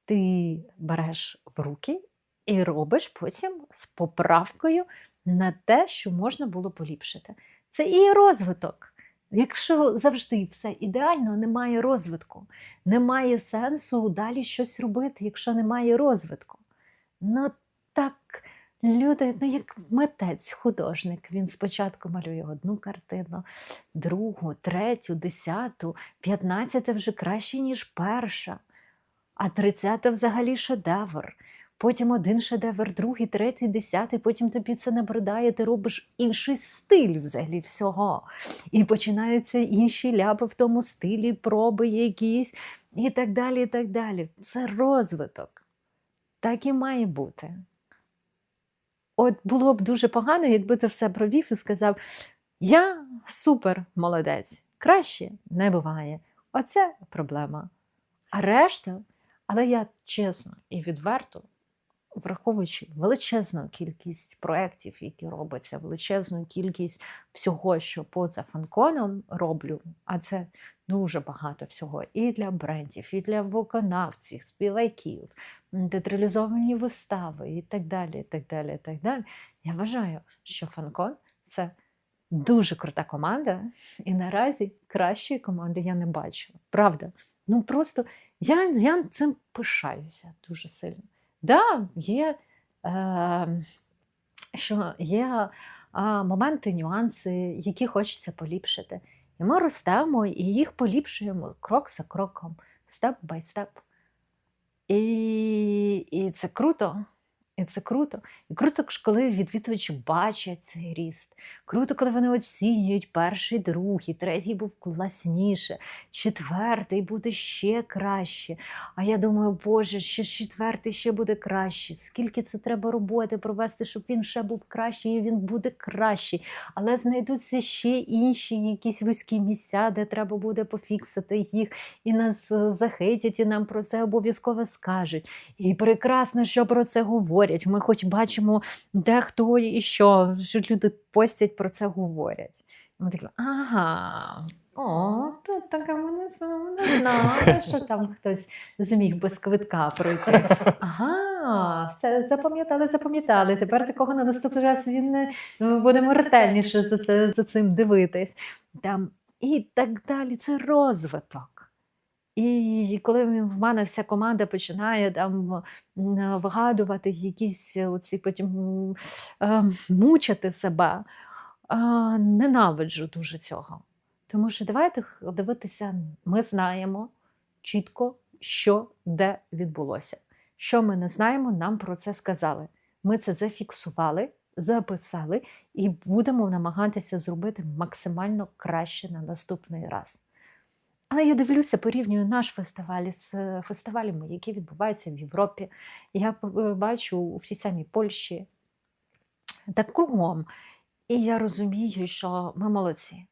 Ти береш в руки і робиш потім з поправкою на те, що можна було поліпшити. Це і розвиток. Якщо завжди все ідеально, немає розвитку. Немає сенсу далі щось робити, якщо немає розвитку. Ну так, люди, як митець, художник, він спочатку малює одну картину, другу, третю, 10, 15 вже краще, ніж перша, а 30 взагалі шедевр. Потім один шедевр, другий, третій, 10, потім тобі це набридає, ти робиш інший стиль взагалі всього. І починаються інші ляпи в тому стилі, проби якісь і так далі, і так далі. Це розвиток. Так і має бути. От було б дуже погано, якби ти все провів і сказав, я супер молодець, краще не буває. Оце проблема. А решта, але я чесно і відверто, враховуючи величезну кількість проєктів, які робляться, величезну кількість всього, що поза фанконом роблю, а це дуже багато всього і для брендів, і для виконавців, співаків, театралізовані вистави і так далі, і так далі, і так далі. Я вважаю, що фанкон – це дуже крута команда, і наразі кращої команди я не бачила. Правда. Ну просто я цим пишаюся дуже сильно. Да, є моменти, нюанси, які хочеться поліпшити. І ми ростемо, і їх поліпшуємо крок за кроком, степ бай степ. І це круто. І це круто. І круто, коли відвідувачі бачать цей ріст. Круто, коли вони оцінюють перший, другий, третій був класніше, четвертий буде ще краще. А я думаю, боже, ще четвертий ще буде краще. Скільки це треба роботи провести, щоб він ще був кращий, і він буде кращий. Але знайдуться ще інші якісь вузькі місця, де треба буде пофіксити їх, і нас захейтять, і нам про це обов'язково скажуть. І прекрасно, що про це говорять. Ми хоч бачимо, де хто і що люди постять, про це говорять. Ми такі, ага, тут така ми не знали, що там хтось зміг без квитка пройти. Ага, все запам'ятали. Тепер такого на наступний раз він не будемо ретельніше за цим дивитись. Там, і так далі. Це розвиток. І коли в мене вся команда починає там вигадувати якісь оці потім мучити себе, ненавиджу дуже цього. Тому що давайте дивитися, ми знаємо чітко, що де відбулося. Що ми не знаємо, нам про це сказали. Ми це зафіксували, записали і будемо намагатися зробити максимально краще на наступний раз. Але я дивлюся, порівнюю наш фестиваль з фестивалями, які відбуваються в Європі. Я бачу у всій самій Польщі, так кругом. І я розумію, що ми молодці.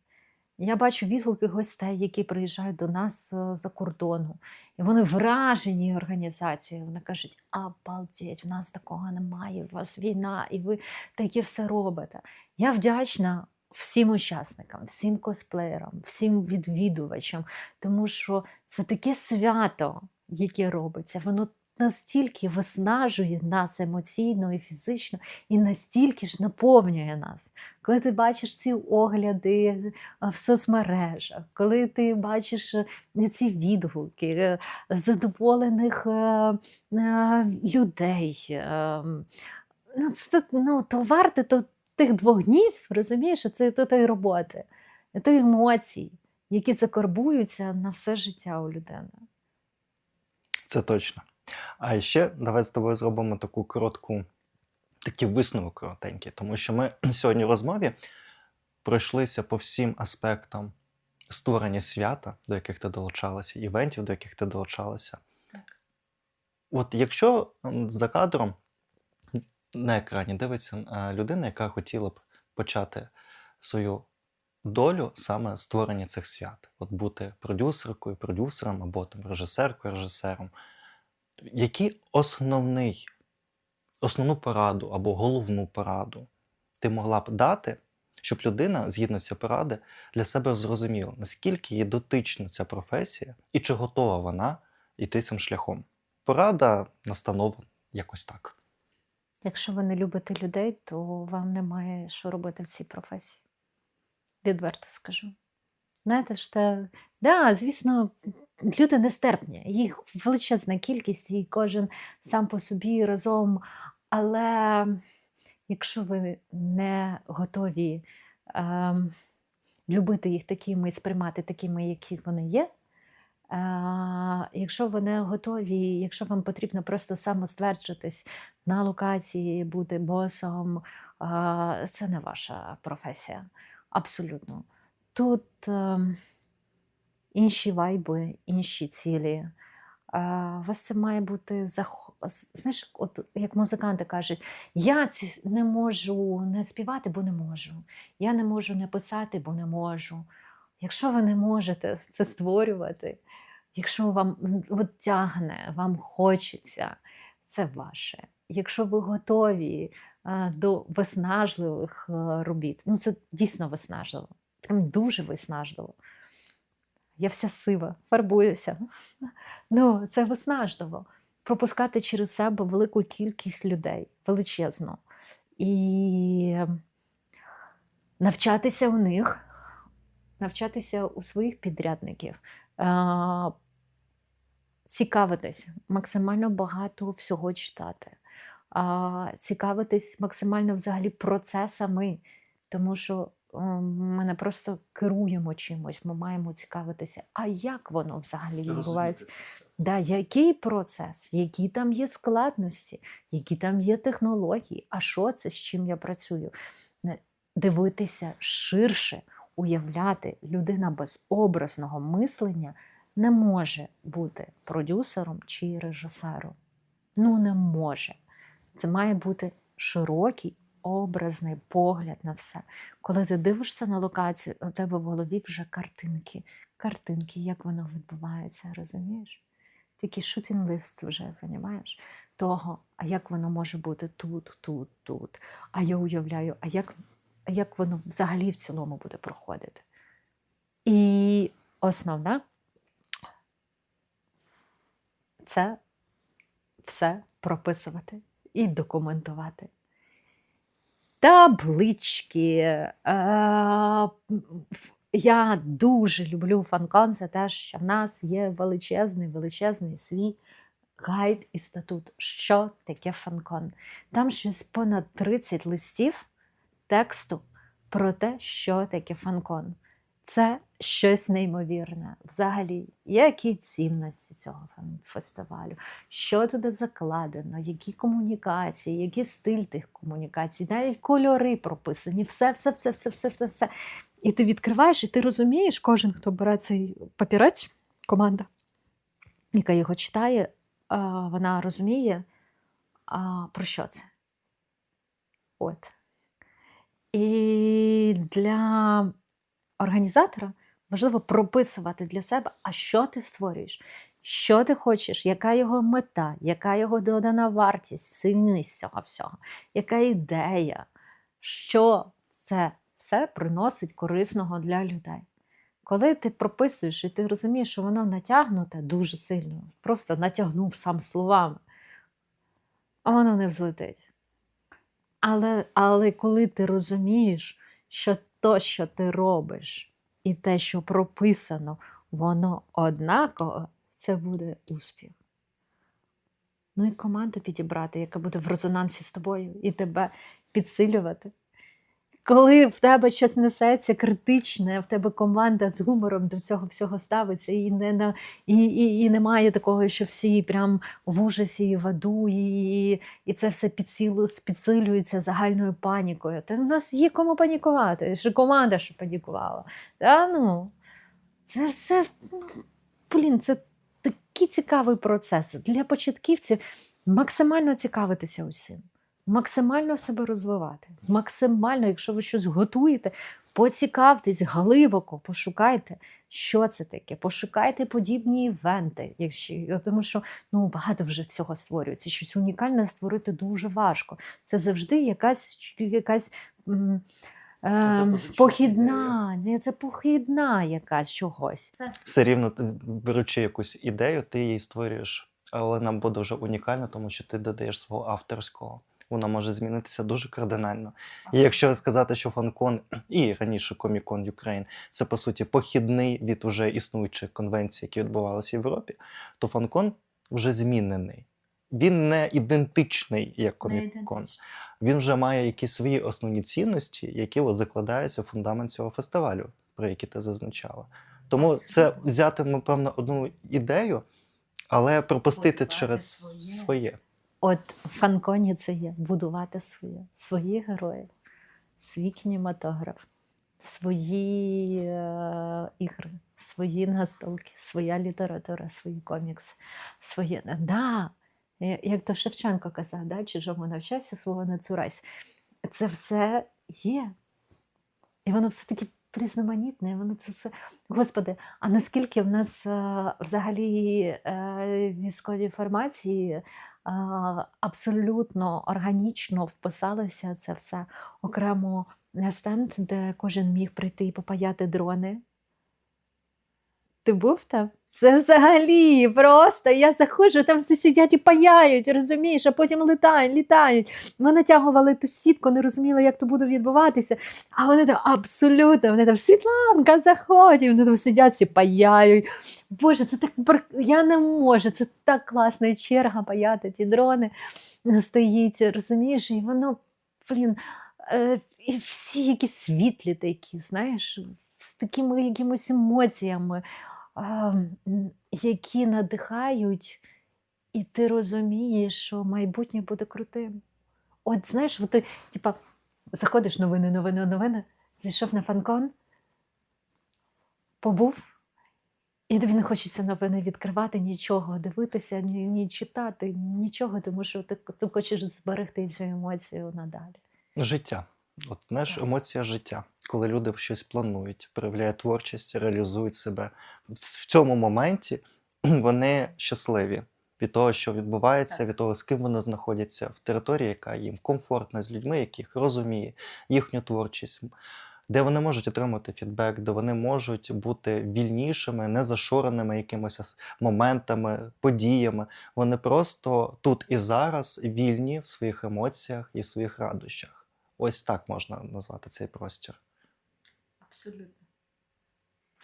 Я бачу відгуки гостей, які приїжджають до нас за кордону. І вони вражені організацією. Вони кажуть, обалдеть, в нас такого немає, у вас війна, і ви таке все робите. Я вдячна всім учасникам, всім косплеєрам, всім відвідувачам, тому що це таке свято, яке робиться. Воно настільки виснажує нас емоційно і фізично, і настільки ж наповнює нас. Коли ти бачиш ці огляди в соцмережах, коли ти бачиш ці відгуки задоволених людей, то варте тих 2 днів, розумієш, це тої роботи, тої емоцій, які закарбуються на все життя у людини. Це точно. А ще давай з тобою зробимо такий висновок коротенький, тому що ми сьогодні в розмові пройшлися по всім аспектам створення свята, до яких ти долучалася, івентів, до яких ти долучалася. От якщо за кадром на екрані дивиться людина, яка хотіла б почати свою долю саме створення цих свят, от бути продюсеркою, продюсером або там режисеркою, режисером, які основну пораду або головну пораду ти могла б дати, щоб людина, згідно цієї поради, для себе зрозуміла, наскільки їй дотична ця професія і чи готова вона йти цим шляхом? Порада, настанова, якось так. Якщо ви не любите людей, то вам немає що робити в цій професії. Відверто скажу. Знаєте ж, звісно, люди нестерпні, їх величезна кількість, і кожен сам по собі разом. Але якщо ви не готові любити їх такими і сприймати такими, які вони є, якщо ви не готові, якщо вам потрібно просто самостверджуватись на локації, бути босом, це не ваша професія. Абсолютно. Тут інші вайби, інші цілі. У вас це має бути, знаєш, от як музиканти кажуть, я не можу не співати, бо не можу. Я не можу не писати, бо не можу. Якщо ви не можете це створювати, якщо вам тягне, вам хочеться, це ваше. Якщо ви готові до виснажливих робіт, це дійсно виснажливо, прям дуже виснажливо. Я вся сива, фарбуюся. Це виснажливо. Пропускати через себе велику кількість людей, величезну. І навчатися у них, навчатися у своїх підрядників, цікавитись, максимально багато всього читати, цікавитись максимально взагалі процесами, тому що ми не просто керуємо чимось, ми маємо цікавитися, а як воно взагалі відбувається. Який процес, які там є складності, які там є технології, а що це, з чим я працюю. Дивитися ширше, уявляти. Людина без образного мислення не може бути продюсером чи режисером. Не може. Це має бути широкий, образний погляд на все. Коли ти дивишся на локацію, у тебе в голові вже картинки, як воно відбувається, розумієш? Такий шутінг-лист вже, розумієш? Того, а як воно може бути тут. А я уявляю, а як як воно взагалі в цілому буде проходити. І основне – це все прописувати і документувати. Таблички. Я дуже люблю фанкон за те, що в нас є величезний свій гайд і статут. Що таке фанкон? Там щось понад 30 листів тексту про те, що таке фанкон. Це щось неймовірне. Взагалі, які цінності цього фестивалю, що туди закладено, які комунікації, який стиль тих комунікацій, навіть кольори прописані, все. І ти відкриваєш, і ти розумієш, кожен, хто бере цей папірець, команда, яка його читає, вона розуміє, про що це. От. І для організатора важливо прописувати для себе, а що ти створюєш, що ти хочеш, яка його мета, яка його додана вартість, цінність цього всього, яка ідея, що це все приносить корисного для людей. Коли ти прописуєш і ти розумієш, що воно натягнуте дуже сильно, просто натягнув сам словами, а воно не взлетить. Але коли ти розумієш, що то, що ти робиш, і те, що прописано, воно однаково, це буде успіх. Ну і команду підібрати, яка буде в резонансі з тобою і тебе підсилювати. Коли в тебе щось несеться критичне, в тебе команда з гумором до цього всього ставиться, і немає такого, що всі прям в ужасі, в аду, і це все підсилюється загальною панікою. Та в нас є кому панікувати, що команда що панікувала. Це все, це такий цікавий процес. Для початківців максимально цікавитися усім. Максимально себе розвивати. Максимально, якщо ви щось готуєте, поцікавтесь глибоко, пошукайте, що це таке. Пошукайте подібні івенти. Тому що багато вже всього створюється. Щось унікальне створити дуже важко. Це завжди якась похідна якась чогось. Все рівно, беручи якусь ідею, ти її створюєш, але нам буде вже унікально, тому що ти додаєш свого авторського. Вона може змінитися дуже кардинально. І якщо сказати, що фанкон і раніше Комік-кон Ukraine – це, по суті, похідний від уже існуючих конвенцій, які відбувалися в Європі, то фанкон вже змінений. Він не ідентичний, як Комік-кон. Він вже має якісь свої основні цінності, які закладаються в фундамент цього фестивалю, про які ти зазначала. Тому це взяти, напевно, одну ідею, але пропустити через своє. От в фанконі це є будувати свої герої, свій кінематограф, свої ігри, свої настолки, своя література, свої комікси, як то Шевченко казав, чужому навчайся, свого не цурайся. Це все є. І воно все таки різноманітне, воно це все. Господи, а наскільки в нас взагалі військові формації абсолютно органічно вписалося це все окремо на стенд, де кожен міг прийти і попаяти дрони. Ти був там? Це взагалі просто, я заходжу, там всі сидять і паяють, розумієш, а потім літають. Ми натягували ту сітку, не розуміли, як то буде відбуватися, а вони там абсолютно, вони там, Світланка, заходь, і вони там сидять, всі паяють. Боже, це так, я не можу, це так класно, і черга паяти, ті дрони стоїть, розумієш, і воно, і всі якісь світлі такі, знаєш, з такими якимось емоціями, які надихають, і ти розумієш, що майбутнє буде крутим. От, знаєш, ти, заходиш новини, зайшов на фанкон, побув, і тобі не хочеться новини відкривати, нічого, дивитися, ні читати, нічого, тому що ти хочеш зберегти цю емоцію надалі. Життя. От, знаєш, емоція життя. Коли люди щось планують, проявляють творчість, реалізують себе. В цьому моменті вони щасливі. від того, що відбувається, від того, з ким вони знаходяться в території, яка їм комфортна, з людьми, яких розуміє їхню творчість, де вони можуть отримати фідбек, де вони можуть бути вільнішими, не зашореними якимись моментами, подіями. Вони просто тут і зараз вільні в своїх емоціях і в своїх радощах. Ось так можна назвати цей простір. Абсолютно.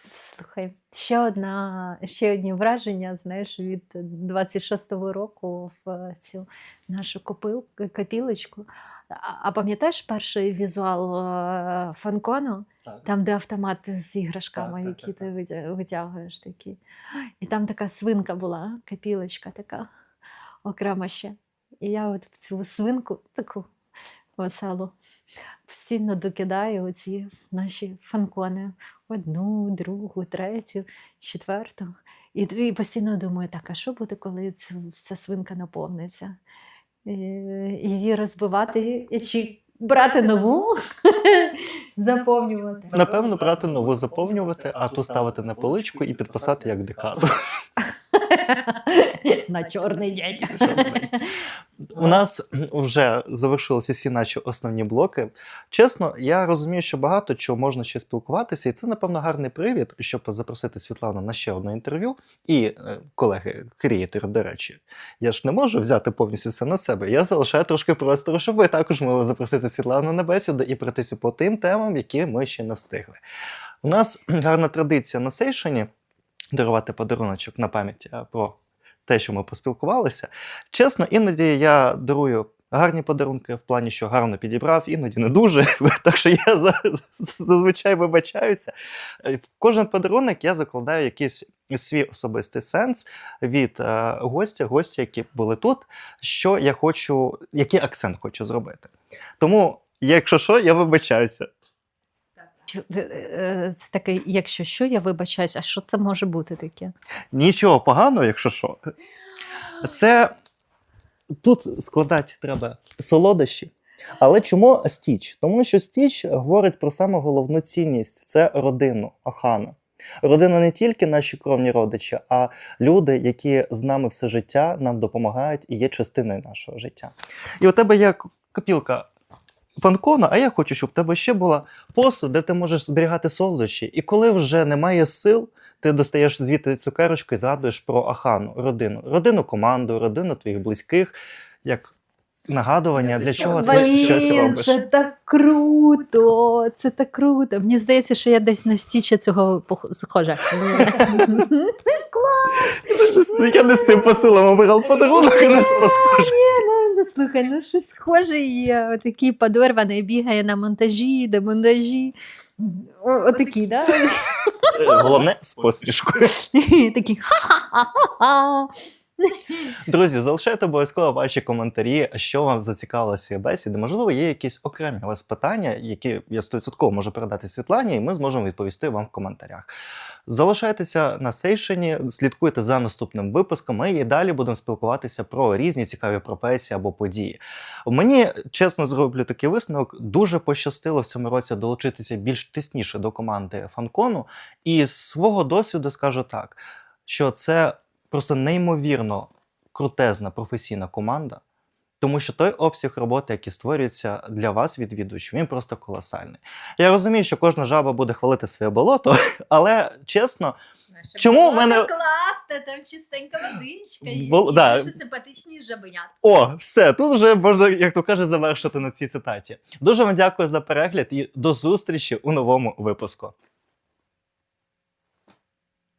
Слухай, ще одні враження, знаєш, від 26-го року в цю нашу копілочку. А пам'ятаєш перший візуал фанкону? Так. Там, де автомат з іграшками, Так, які так, ти витягуєш такі. І там така свинка була, копілочка така, окремо ще. І я от в цю свинку таку веселу постійно докидаю оці наші фанкони. Одну, другу, третю, четверту. І постійно думаю, так, а що буде, коли ця свинка наповниться? Її розбивати чи брати нову, заповнювати? Напевно, брати нову заповнювати, а ту ставити на поличку і підписати як декаду. На чорний день. У нас вже завершилися всі наші основні блоки. Чесно, я розумію, що багато чого можна ще спілкуватися, і це, напевно, гарний привід, щоб запросити Світлану на ще одне інтерв'ю. І, колеги, креатори, до речі, я ж не можу взяти повністю все на себе. Я залишаю трошки простору, щоб ви також могли запросити Світлану на бесіду і пройтися по тим темам, які ми ще не встигли. У нас гарна традиція на сейшені дарувати подаруночок на пам'ять про те, що ми поспілкувалися. Чесно, іноді я дарую гарні подарунки в плані, що гарно підібрав, іноді не дуже, так що я зазвичай вибачаюся. В кожен подарунок я закладаю якийсь свій особистий сенс від гостя, які були тут, що я хочу, який акцент хочу зробити. Тому, якщо що, я вибачаюся. Це таке, якщо що, я вибачаюсь, а що це може бути таке? Нічого поганого, якщо що. Це тут складати треба солодощі. Але чому Стіч? Тому що Стіч говорить про саму головну цінність – це родину, Охана. Родина не тільки наші кровні родичі, а люди, які з нами все життя, нам допомагають і є частиною нашого життя. І у тебе є копілка фанкона, а я хочу, щоб в тебе ще була посуд, де ти можеш зберігати солодощі. І коли вже немає сил, ти достаєш звідти цукерочку і згадуєш про Охану, родину. Родину, команду, родину твоїх близьких, як нагадування, для чого ти щось робиш. Це так круто! Це так круто! Мені здається, що я десь на Стіча цього схожа. Я не з цим посилом обирав подарунок, і не з посхожим. Слухай, ну щось схоже є. Отакий подорваний бігає на монтажі, демонтажі. Отакий, да? Головне, з посмішкою. Такий ха-ха-ха-ха. Друзі, залишайте обов'язково ваші коментарі, що вам зацікавило цієї бесіди. Можливо, є якісь окремі у вас питання, які я 100% можу передати Світлані, і ми зможемо відповісти вам в коментарях. Залишайтеся на сейшені, слідкуйте за наступним випуском, і далі будемо спілкуватися про різні цікаві професії або події. Мені, чесно, зроблю такий висновок, дуже пощастило в цьому році долучитися більш тісніше до команди Фанкону, і з свого досвіду скажу так, що це просто неймовірно крутезна професійна команда, тому що той обсяг роботи, який створюється для вас, відвідувачів, він просто колосальний. Я розумію, що кожна жаба буде хвалити своє болото, але чесно, чому в мене... Класно, там чистенька водичка, і Да. дуже симпатичні жабенят. О, все, тут вже можна, як то каже, завершити на цій цитаті. Дуже вам дякую за перегляд і до зустрічі у новому випуску.